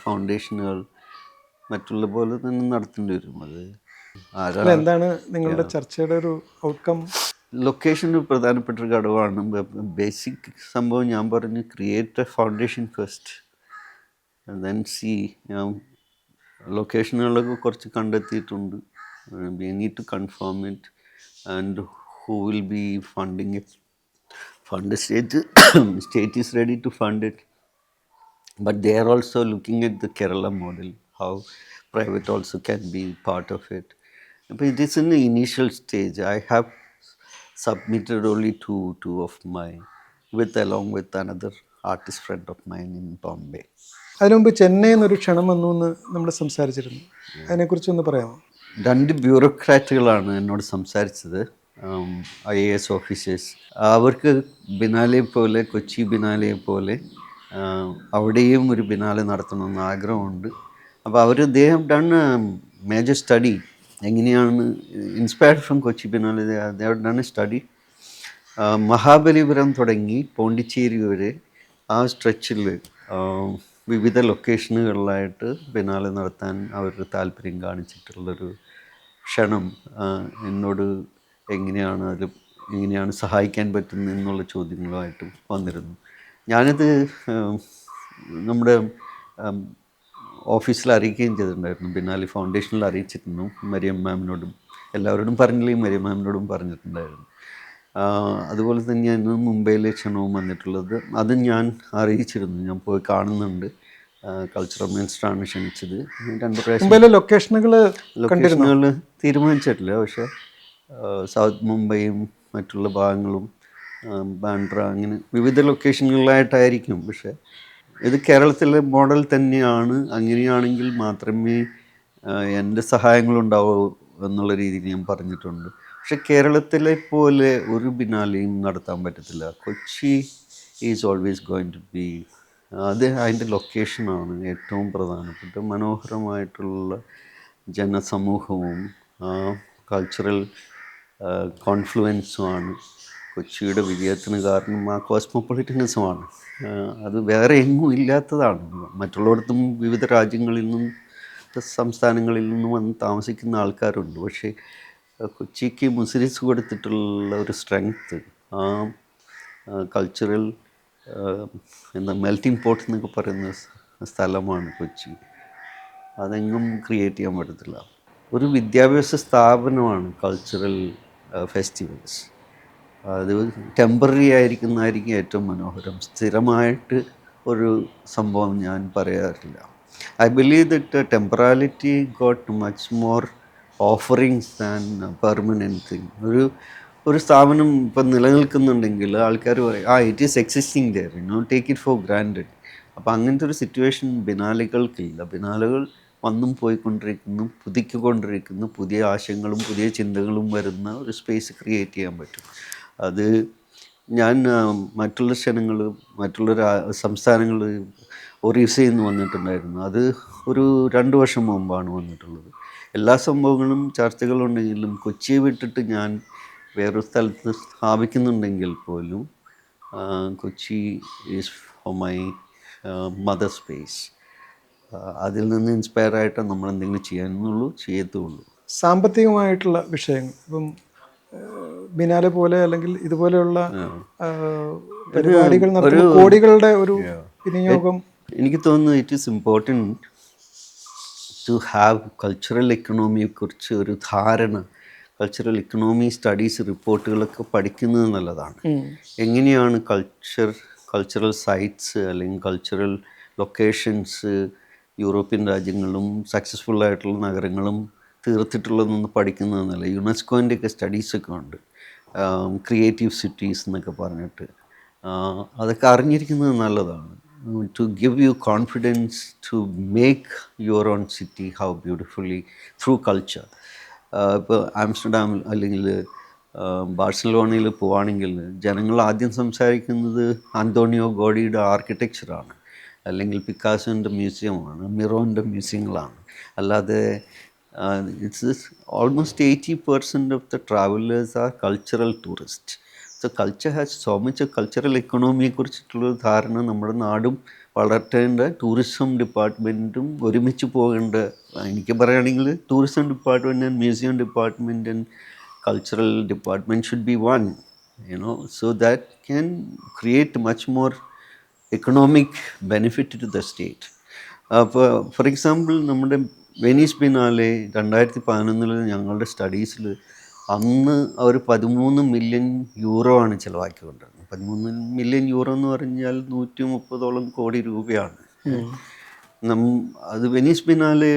A: ഫൗണ്ടേഷനുകൾ മറ്റുള്ള പോലെ തന്നെ നടത്തേണ്ടി വരും. അത്
B: എന്താണ് നിങ്ങളുടെ ചർച്ചയുടെ ഒരു ഔട്ട്കം?
A: ലൊക്കേഷൻ ഒരു പ്രധാനപ്പെട്ട ഒരു ഘടകമാണ്. ബേസിക് സംഭവം ഞാൻ പറഞ്ഞു, create a foundation first, then see. ഞാൻ ലൊക്കേഷനുകളൊക്കെ കുറച്ച് കണ്ടെത്തിയിട്ടുണ്ട്. We need to confirm it and who will be funding it. Fund state is ready to fund it, but they are also looking at the Kerala model, how private also can be part of it. But it is in the initial stage. I have submitted only two of my, along with another artist friend of mine in Bombay.
B: അതിനു മുമ്പ് ചെന്നൈയിൽ നിന്നൊരു ക്ഷണം വന്നു എന്ന് നമ്മൾ സംസാരിച്ചിരുന്നു. അതിനെക്കുറിച്ചൊന്ന് പറയാമോ?
A: 2 ബ്യൂറോക്രാറ്റുകളാണ് എന്നോട് സംസാരിച്ചത്, IAS ഓഫീസേഴ്സ്. അവർക്ക് ബിനാലെ പോലെ, കൊച്ചി ബിനാലെ പോലെ അവിടെയും ഒരു ബിനാലെ നടത്തണമെന്ന് ആഗ്രഹമുണ്ട്. അപ്പോൾ അവർ they have done major study. എങ്ങനെയാണ് inspired from Kochi biennale, they have done a study. Mahabalipuram തുടങ്ങി പോണ്ടിച്ചേരി വരെ ആ സ്ട്രെച്ചിൽ വിവിധ ലൊക്കേഷനുകളിലായിട്ട് ബിനാലെ നടത്താൻ അവർ താല്പര്യം കാണിച്ചിട്ടുള്ളൊരു ക്ഷണം എന്നോട് എങ്ങനെയാണ് സഹായിക്കാൻ പറ്റുന്നത് എന്നുള്ള ചോദ്യങ്ങളുമായിട്ട് വന്നിരുന്നു. ഞാനത് നമ്മുടെ ഓഫീസിൽ അറിയിക്കുകയും ചെയ്തിട്ടുണ്ടായിരുന്നു. ബിനാലെ ഫൗണ്ടേഷനിൽ അറിയിച്ചിരുന്നു. മരിയം മാമിനോടും എല്ലാവരോടും പറഞ്ഞില്ലെങ്കിൽ മരിയം മാമിനോടും പറഞ്ഞിട്ടുണ്ടായിരുന്നു. അതുപോലെ തന്നെയാണ് മുംബൈയിലെ ക്ഷണവും വന്നിട്ടുള്ളത്. അത് ഞാൻ അറിയിച്ചിരുന്നു. ഞാൻ പോയി കാണുന്നുണ്ട്. കൾച്ചറൽ മിനിസ്റ്ററാണ് ക്ഷണിച്ചത്. 2 പ്രാവശ്യം
B: ലൊക്കേഷനുകൾ
A: തീരുമാനിച്ചിട്ടില്ല. പക്ഷേ സൗത്ത് മുംബൈയും മറ്റുള്ള ഭാഗങ്ങളും ബാൻഡ്ര അങ്ങനെ വിവിധ ലൊക്കേഷനുകളിലായിട്ടായിരിക്കും. പക്ഷേ ഇത് കേരളത്തിലെ മോഡൽ തന്നെയാണ്. അങ്ങനെയാണെങ്കിൽ മാത്രമേ എൻ്റെ സഹായങ്ങളുണ്ടാവൂ എന്നുള്ള രീതിയിൽ ഞാൻ പറഞ്ഞിട്ടുണ്ട്. പക്ഷെ കേരളത്തിലെ പോലെ ഒരു ബിനാലെയും നടത്താൻ പറ്റത്തില്ല. Kochi is always going to be, അതിൻ്റെ ലൊക്കേഷനാണ് ഏറ്റവും പ്രധാനപ്പെട്ട. മനോഹരമായിട്ടുള്ള ജനസമൂഹവും കൾച്ചറൽ കോൺഫ്ലുവൻസുമാണ് കൊച്ചിയുടെ വിജയത്തിന് കാരണം. ആ കോസ്മോപൊളിറ്റനിസമാണ്. അത് വേറെ എങ്ങും ഇല്ലാത്തതാണ്. മറ്റുള്ളിടത്തും വിവിധ രാജ്യങ്ങളിൽ നിന്നും സംസ്ഥാനങ്ങളിൽ നിന്നും വന്ന് താമസിക്കുന്ന ആൾക്കാരുണ്ട്. പക്ഷേ കൊച്ചിക്ക് മുസിരിസ് കൊടുത്തിട്ടുള്ള ഒരു സ്ട്രെങ്ത്ത്, ആ കൾച്ചറൽ മെൽറ്റിംഗ് പോട്ട് എന്നൊക്കെ പറയുന്ന സ്ഥലമാണ് കൊച്ചി. അതെങ്ങും ക്രിയേറ്റ് ചെയ്യാൻ പറ്റത്തില്ല. ഒരു വിദ്യാഭ്യാസ സ്ഥാപനമാണ് കൾച്ചറൽ ഫെസ്റ്റിവൽസ്. അത് ടെമ്പററി ആയിരിക്കുന്നതായിരിക്കും ഏറ്റവും മനോഹരം. സ്ഥിരമായിട്ട് ഒരു സംഭവം ഞാൻ പറയാറില്ല. I believe that temporality got much more offerings than permanent thing. ഒരു സ്ഥാപനം ഇപ്പം നിലനിൽക്കുന്നുണ്ടെങ്കിൽ ആൾക്കാർ പറയും it is existing there, take it for granted. അപ്പോൾ അങ്ങനത്തെ ഒരു സിറ്റുവേഷൻ ബിനാലകൾക്കില്ല. ബിനാലകൾ വന്നും പോയിക്കൊണ്ടിരിക്കുന്നു, പുതുക്കിക്കൊണ്ടിരിക്കുന്നു. പുതിയ ആശയങ്ങളും പുതിയ ചിന്തകളും വരുന്ന ഒരു സ്പേസ് ക്രിയേറ്റ് ചെയ്യാൻ പറ്റും. അത് ഞാൻ മറ്റുള്ള ക്ഷണങ്ങൾ, മറ്റുള്ള സംസ്ഥാനങ്ങൾ, ഒറീസയിൽ നിന്ന് വന്നിട്ടുണ്ടായിരുന്നു. അത് ഒരു 2 വർഷം മുമ്പാണ് വന്നിട്ടുള്ളത്. എല്ലാ സംഭവങ്ങളും ചർച്ചകളുണ്ടെങ്കിലും കൊച്ചിയെ വിട്ടിട്ട് ഞാൻ വേറൊരു സ്ഥലത്ത് സ്ഥാപിക്കുന്നുണ്ടെങ്കിൽ പോലും Kochi is for my mother space. അതിൽ നിന്ന് ഇൻസ്പയർ ആയിട്ട് നമ്മൾ എന്തെങ്കിലും ചെയ്യാനുള്ളൂ, ചെയ്യത്തുള്ളൂ.
B: സാമ്പത്തികമായിട്ടുള്ള വിഷയങ്ങൾ ഇപ്പം ബിനാലെ പോലെ അല്ലെങ്കിൽ ഇതുപോലെയുള്ള പരിപാടികൾ നടത്തുന്ന കോടികളുടെ ഒരു വിനിയോഗം,
A: എനിക്ക് തോന്നുന്നു it is important to have cultural എക്കണോമിയെക്കുറിച്ച് ഒരു ധാരണ. കൾച്ചറൽ എക്കണോമി സ്റ്റഡീസ് റിപ്പോർട്ടുകളൊക്കെ പഠിക്കുന്നത് നല്ലതാണ്. എങ്ങനെയാണ് കൾച്ചറൽ സൈറ്റ്സ് അല്ലെങ്കിൽ കൾച്ചറൽ ലൊക്കേഷൻസ് യൂറോപ്യൻ രാജ്യങ്ങളും സക്സസ്ഫുള്ളായിട്ടുള്ള നഗരങ്ങളും തീർത്തിട്ടുള്ളതെന്ന് പഠിക്കുന്നത് നല്ല. യുനെസ്കോൻ്റെയൊക്കെ സ്റ്റഡീസൊക്കെ ഉണ്ട്, ക്രിയേറ്റീവ് സിറ്റീസ് എന്നൊക്കെ പറഞ്ഞിട്ട്. അതൊക്കെ അറിഞ്ഞിരിക്കുന്നത് നല്ലതാണ്. to give you confidence to make your own city how beautifully through culture. ഇപ്പോൾ ആംസ്റ്റർഡാം അല്ലെങ്കിൽ ബാഴ്സലോണയിൽ പോവുകയാണെങ്കിൽ ജനങ്ങൾ ആദ്യം സംസാരിക്കുന്നത് അന്തോണിയോ ഗോഡിയുടെ ആർക്കിടെക്ചറാണ്, അല്ലെങ്കിൽ പിക്കാസോൻ്റെ മ്യൂസിയമാണ്, മിറോൻ്റെ മ്യൂസിയങ്ങളാണ്. അല്ലാതെ it's almost 80% of the travellers are cultural tourist. So culture has so much. Cultural എക്കണോമിയെക്കുറിച്ചിട്ടുള്ളൊരു ധാരണ നമ്മുടെ നാടും വളർത്തേണ്ട, ടൂറിസം ഡിപ്പാർട്ട്മെൻറ്റും ഒരുമിച്ച് പോകേണ്ട. എനിക്ക് പറയുകയാണെങ്കിൽ tourism department and museum department and cultural department should be one, so that can create much more economic benefit to the state. അപ്പോൾ for example നമ്മുടെ വെനീസ് ബിനാലെ 2011 ഞങ്ങളുടെ സ്റ്റഡീസിൽ അന്ന് അവർ 13 മില്യൺ യൂറോ ആണ് ചിലവാക്കിക്കൊണ്ടിരുന്നത്. 13 മില്യൺ യൂറോ എന്ന് പറഞ്ഞാൽ 130ഓളം കോടി രൂപയാണ്. അത് വെനീസ് ബിനാലെ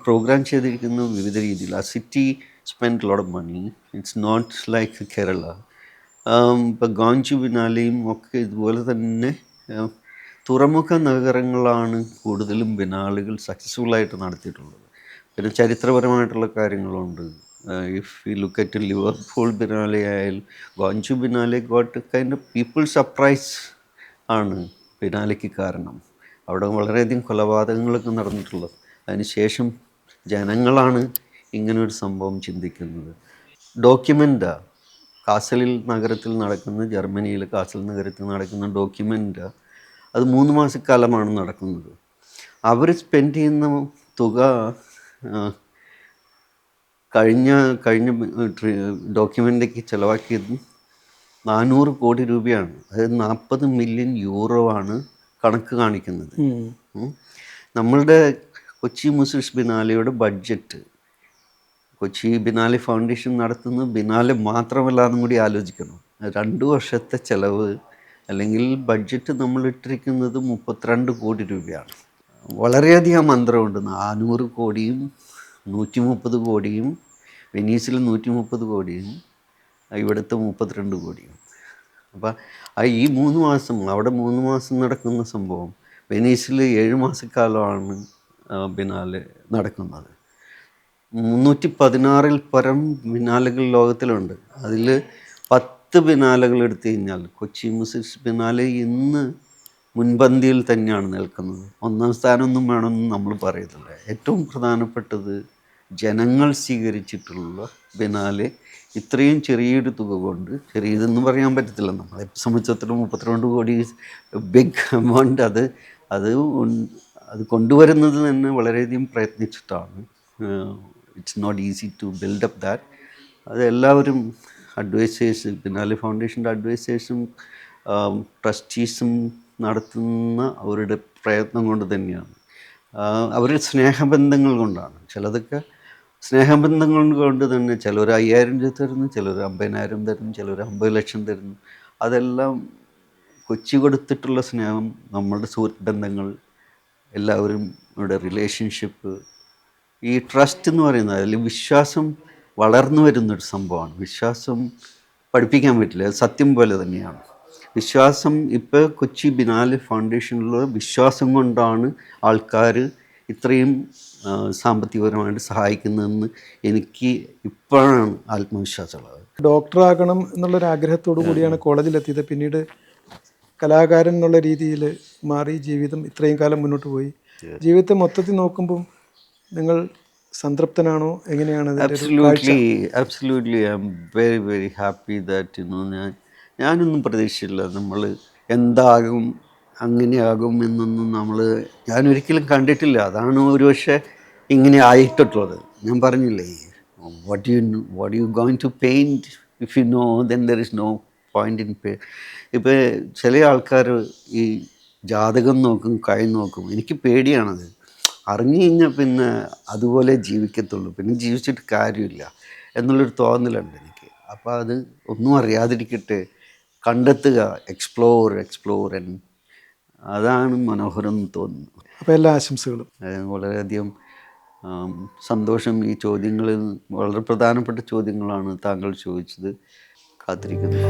A: പ്രോഗ്രാം ചെയ്തിരിക്കുന്ന വിവിധ രീതിയിൽ. ആ city spend lot of money. It's not like Kerala. ഇപ്പോൾ ഗോഞ്ചു ബിനാലെയും ഒക്കെ ഇതുപോലെ തന്നെ തുറമുഖ നഗരങ്ങളാണ് കൂടുതലും ബിനാലുകൾ സക്സസ്ഫുള്ളായിട്ട് നടത്തിയിട്ടുള്ളത്. പിന്നെ ചരിത്രപരമായിട്ടുള്ള കാര്യങ്ങളുണ്ട്. If you look at Liverpool biennale ആയാലും Gwangju biennale got kind of people surprise ആണ് ബിനാലയ്ക്ക് കാരണം. അവിടെ വളരെയധികം കൊലപാതകങ്ങളൊക്കെ നടന്നിട്ടുള്ളത്. അതിനുശേഷം ജനങ്ങളാണ് ഇങ്ങനൊരു സംഭവം ചിന്തിക്കുന്നത്. ഡോക്യുമെൻ്റാണ് കാസലിൽ നഗരത്തിൽ നടക്കുന്ന, ജർമ്മനിയിലെ കാസൽ നഗരത്തിൽ നടക്കുന്ന ഡോക്യുമെൻ്റ്. അത് 3 മാസക്കാലമാണ് നടക്കുന്നത്. അവർ സ്പെൻഡ് ചെയ്യുന്ന തുക കഴിഞ്ഞ ഡോക്യുമെൻ്റേക്ക് ചിലവാക്കിയത് 400 കോടി രൂപയാണ്. അതായത് 40 മില്യൺ യൂറോ ആണ് കണക്ക് കാണിക്കുന്നത്. നമ്മളുടെ കൊച്ചി മുസിഷ് ബിനാലെയുടെ ബഡ്ജറ്റ്, കൊച്ചി ബിനാലെ ഫൗണ്ടേഷൻ നടത്തുന്നത് ബിനാലെ മാത്രമല്ല എന്നും കൂടി ആലോചിക്കണം. 2 വർഷത്തെ ചിലവ് അല്ലെങ്കിൽ ബഡ്ജറ്റ് നമ്മൾ ഇട്ടിരിക്കുന്നത് 32 കോടി രൂപയാണ്. വളരെയധികം അന്തരമുണ്ട്. 400 കോടിയും 130 കോടിയും, വെനീസിൽ 130 കോടിയും ഇവിടുത്തെ 32 കോടിയും. അപ്പം ഈ 3 മാസം, അവിടെ 3 മാസം നടക്കുന്ന സംഭവം വെനീസിൽ 7 മാസക്കാലമാണ് ബിനാലെ നടക്കുന്നത്. 316 പരം ബിനാലകൾ ലോകത്തിലുണ്ട്. അതിൽ 10 ബിനാലകൾ എടുത്തു കഴിഞ്ഞാൽ കൊച്ചി മുസിഷ് ബിനാലെ ഇന്ന് മുൻപന്തിയിൽ തന്നെയാണ് നിൽക്കുന്നത്. 1ാം സ്ഥാനമൊന്നും വേണമെന്ന് നമ്മൾ പറയത്തില്ല. ഏറ്റവും പ്രധാനപ്പെട്ടത് ജനങ്ങൾ സ്വീകരിച്ചിട്ടുള്ള ബിനാലെ ഇത്രയും ചെറിയൊരു തുക കൊണ്ട്, ചെറിയതെന്ന് പറയാൻ പറ്റത്തില്ല, നമ്മളെ സംബന്ധിച്ചിടത്തോളം 32 കോടി ബിഗ് എമൗണ്ട്. അത് കൊണ്ടുവരുന്നത് തന്നെ വളരെയധികം പ്രയത്നിച്ചിട്ടാണ്. It's not easy to build up that. അത് എല്ലാവരും അഡ്വൈസേഴ്സ്, ബിനാലെ ഫൗണ്ടേഷൻ്റെ അഡ്വൈസേഴ്സും ട്രസ്റ്റീസും നടത്തുന്ന അവരുടെ പ്രയത്നം കൊണ്ട് തന്നെയാണ്. അവരുടെ സ്നേഹബന്ധങ്ങൾ കൊണ്ടാണ്. ചിലതൊക്കെ സ്നേഹബന്ധങ്ങൾ കൊണ്ട് തന്നെ, ചിലർ 5000 രൂപ തരുന്നു, ചിലർ 50,000 തരുന്നു, ചിലർ 50 ലക്ഷം തരുന്നു. അതെല്ലാം കൊച്ചി കൊടുത്തിട്ടുള്ള സ്നേഹം, നമ്മളുടെ സുഹൃത്ത് ബന്ധങ്ങൾ, എല്ലാവരും ഇവിടെ റിലേഷൻഷിപ്പ്, ഈ ട്രസ്റ്റ് എന്ന് പറയുന്നത്, അതിൽ വിശ്വാസം വളർന്നു വരുന്നൊരു സംഭവമാണ്. വിശ്വാസം പഠിപ്പിക്കാൻ പറ്റില്ല, അത് സത്യം പോലെ തന്നെയാണ്. വിശ്വാസം ഇപ്പോൾ കൊച്ചി ബിനാലെ ഫൗണ്ടേഷനിലുള്ള വിശ്വാസം കൊണ്ടാണ് ആൾക്കാർ ഇത്രയും സാമ്പത്തികപരമായിട്ട് സഹായിക്കുന്നതെന്ന് എനിക്ക് ഇപ്പോഴാണ് ആത്മവിശ്വാസമുള്ളത്.
B: ഡോക്ടറാകണം എന്നുള്ളൊരു ആഗ്രഹത്തോടു കൂടിയാണ് കോളേജിലെത്തിയത്. പിന്നീട് കലാകാരൻ എന്നുള്ള രീതിയിൽ മാറി ജീവിതം ഇത്രയും കാലം മുന്നോട്ട് പോയി. ജീവിതത്തെ മൊത്തത്തിൽ നോക്കുമ്പം നിങ്ങൾ സംതൃപ്തനാണോ? എങ്ങനെയാണ്?
A: Absolutely I am very very happy that ഞാനൊന്നും പ്രതീക്ഷിച്ചില്ല നമ്മൾ എന്താകും, അങ്ങനെയാകും എന്നൊന്നും ഞാനൊരിക്കലും കണ്ടിട്ടില്ല. അതാണ് ഒരുപക്ഷെ ഇങ്ങനെ ആയിട്ടുള്ളത്. ഞാൻ പറഞ്ഞില്ലേ, what you going to paint if you know then there is no point in pay. ഇപ്പോൾ ചില ആൾക്കാർ ഈ ജാതകം നോക്കും, കൈ നോക്കും. എനിക്ക് പേടിയാണത്. അറിഞ്ഞു കഴിഞ്ഞാൽ പിന്നെ അതുപോലെ ജീവിക്കത്തുള്ളൂ, പിന്നെ ജീവിച്ചിട്ട് കാര്യമില്ല എന്നുള്ളൊരു തോന്നലുണ്ട് എനിക്ക്. അപ്പോൾ അത് ഒന്നും അറിയാതിരിക്കട്ടെ, കണ്ടെത്തുക, എക്സ്പ്ലോർ അതാണ് മനോഹരം എന്ന് തോന്നുന്നു.
B: അപ്പോൾ എല്ലാ ആശംസകളും.
A: വളരെയധികം സന്തോഷം. ഈ ചോദ്യങ്ങളിൽ വളരെ പ്രധാനപ്പെട്ട ചോദ്യങ്ങളാണ് താങ്കൾ ചോദിച്ചത്. കാത്തിരിക്കുന്നു.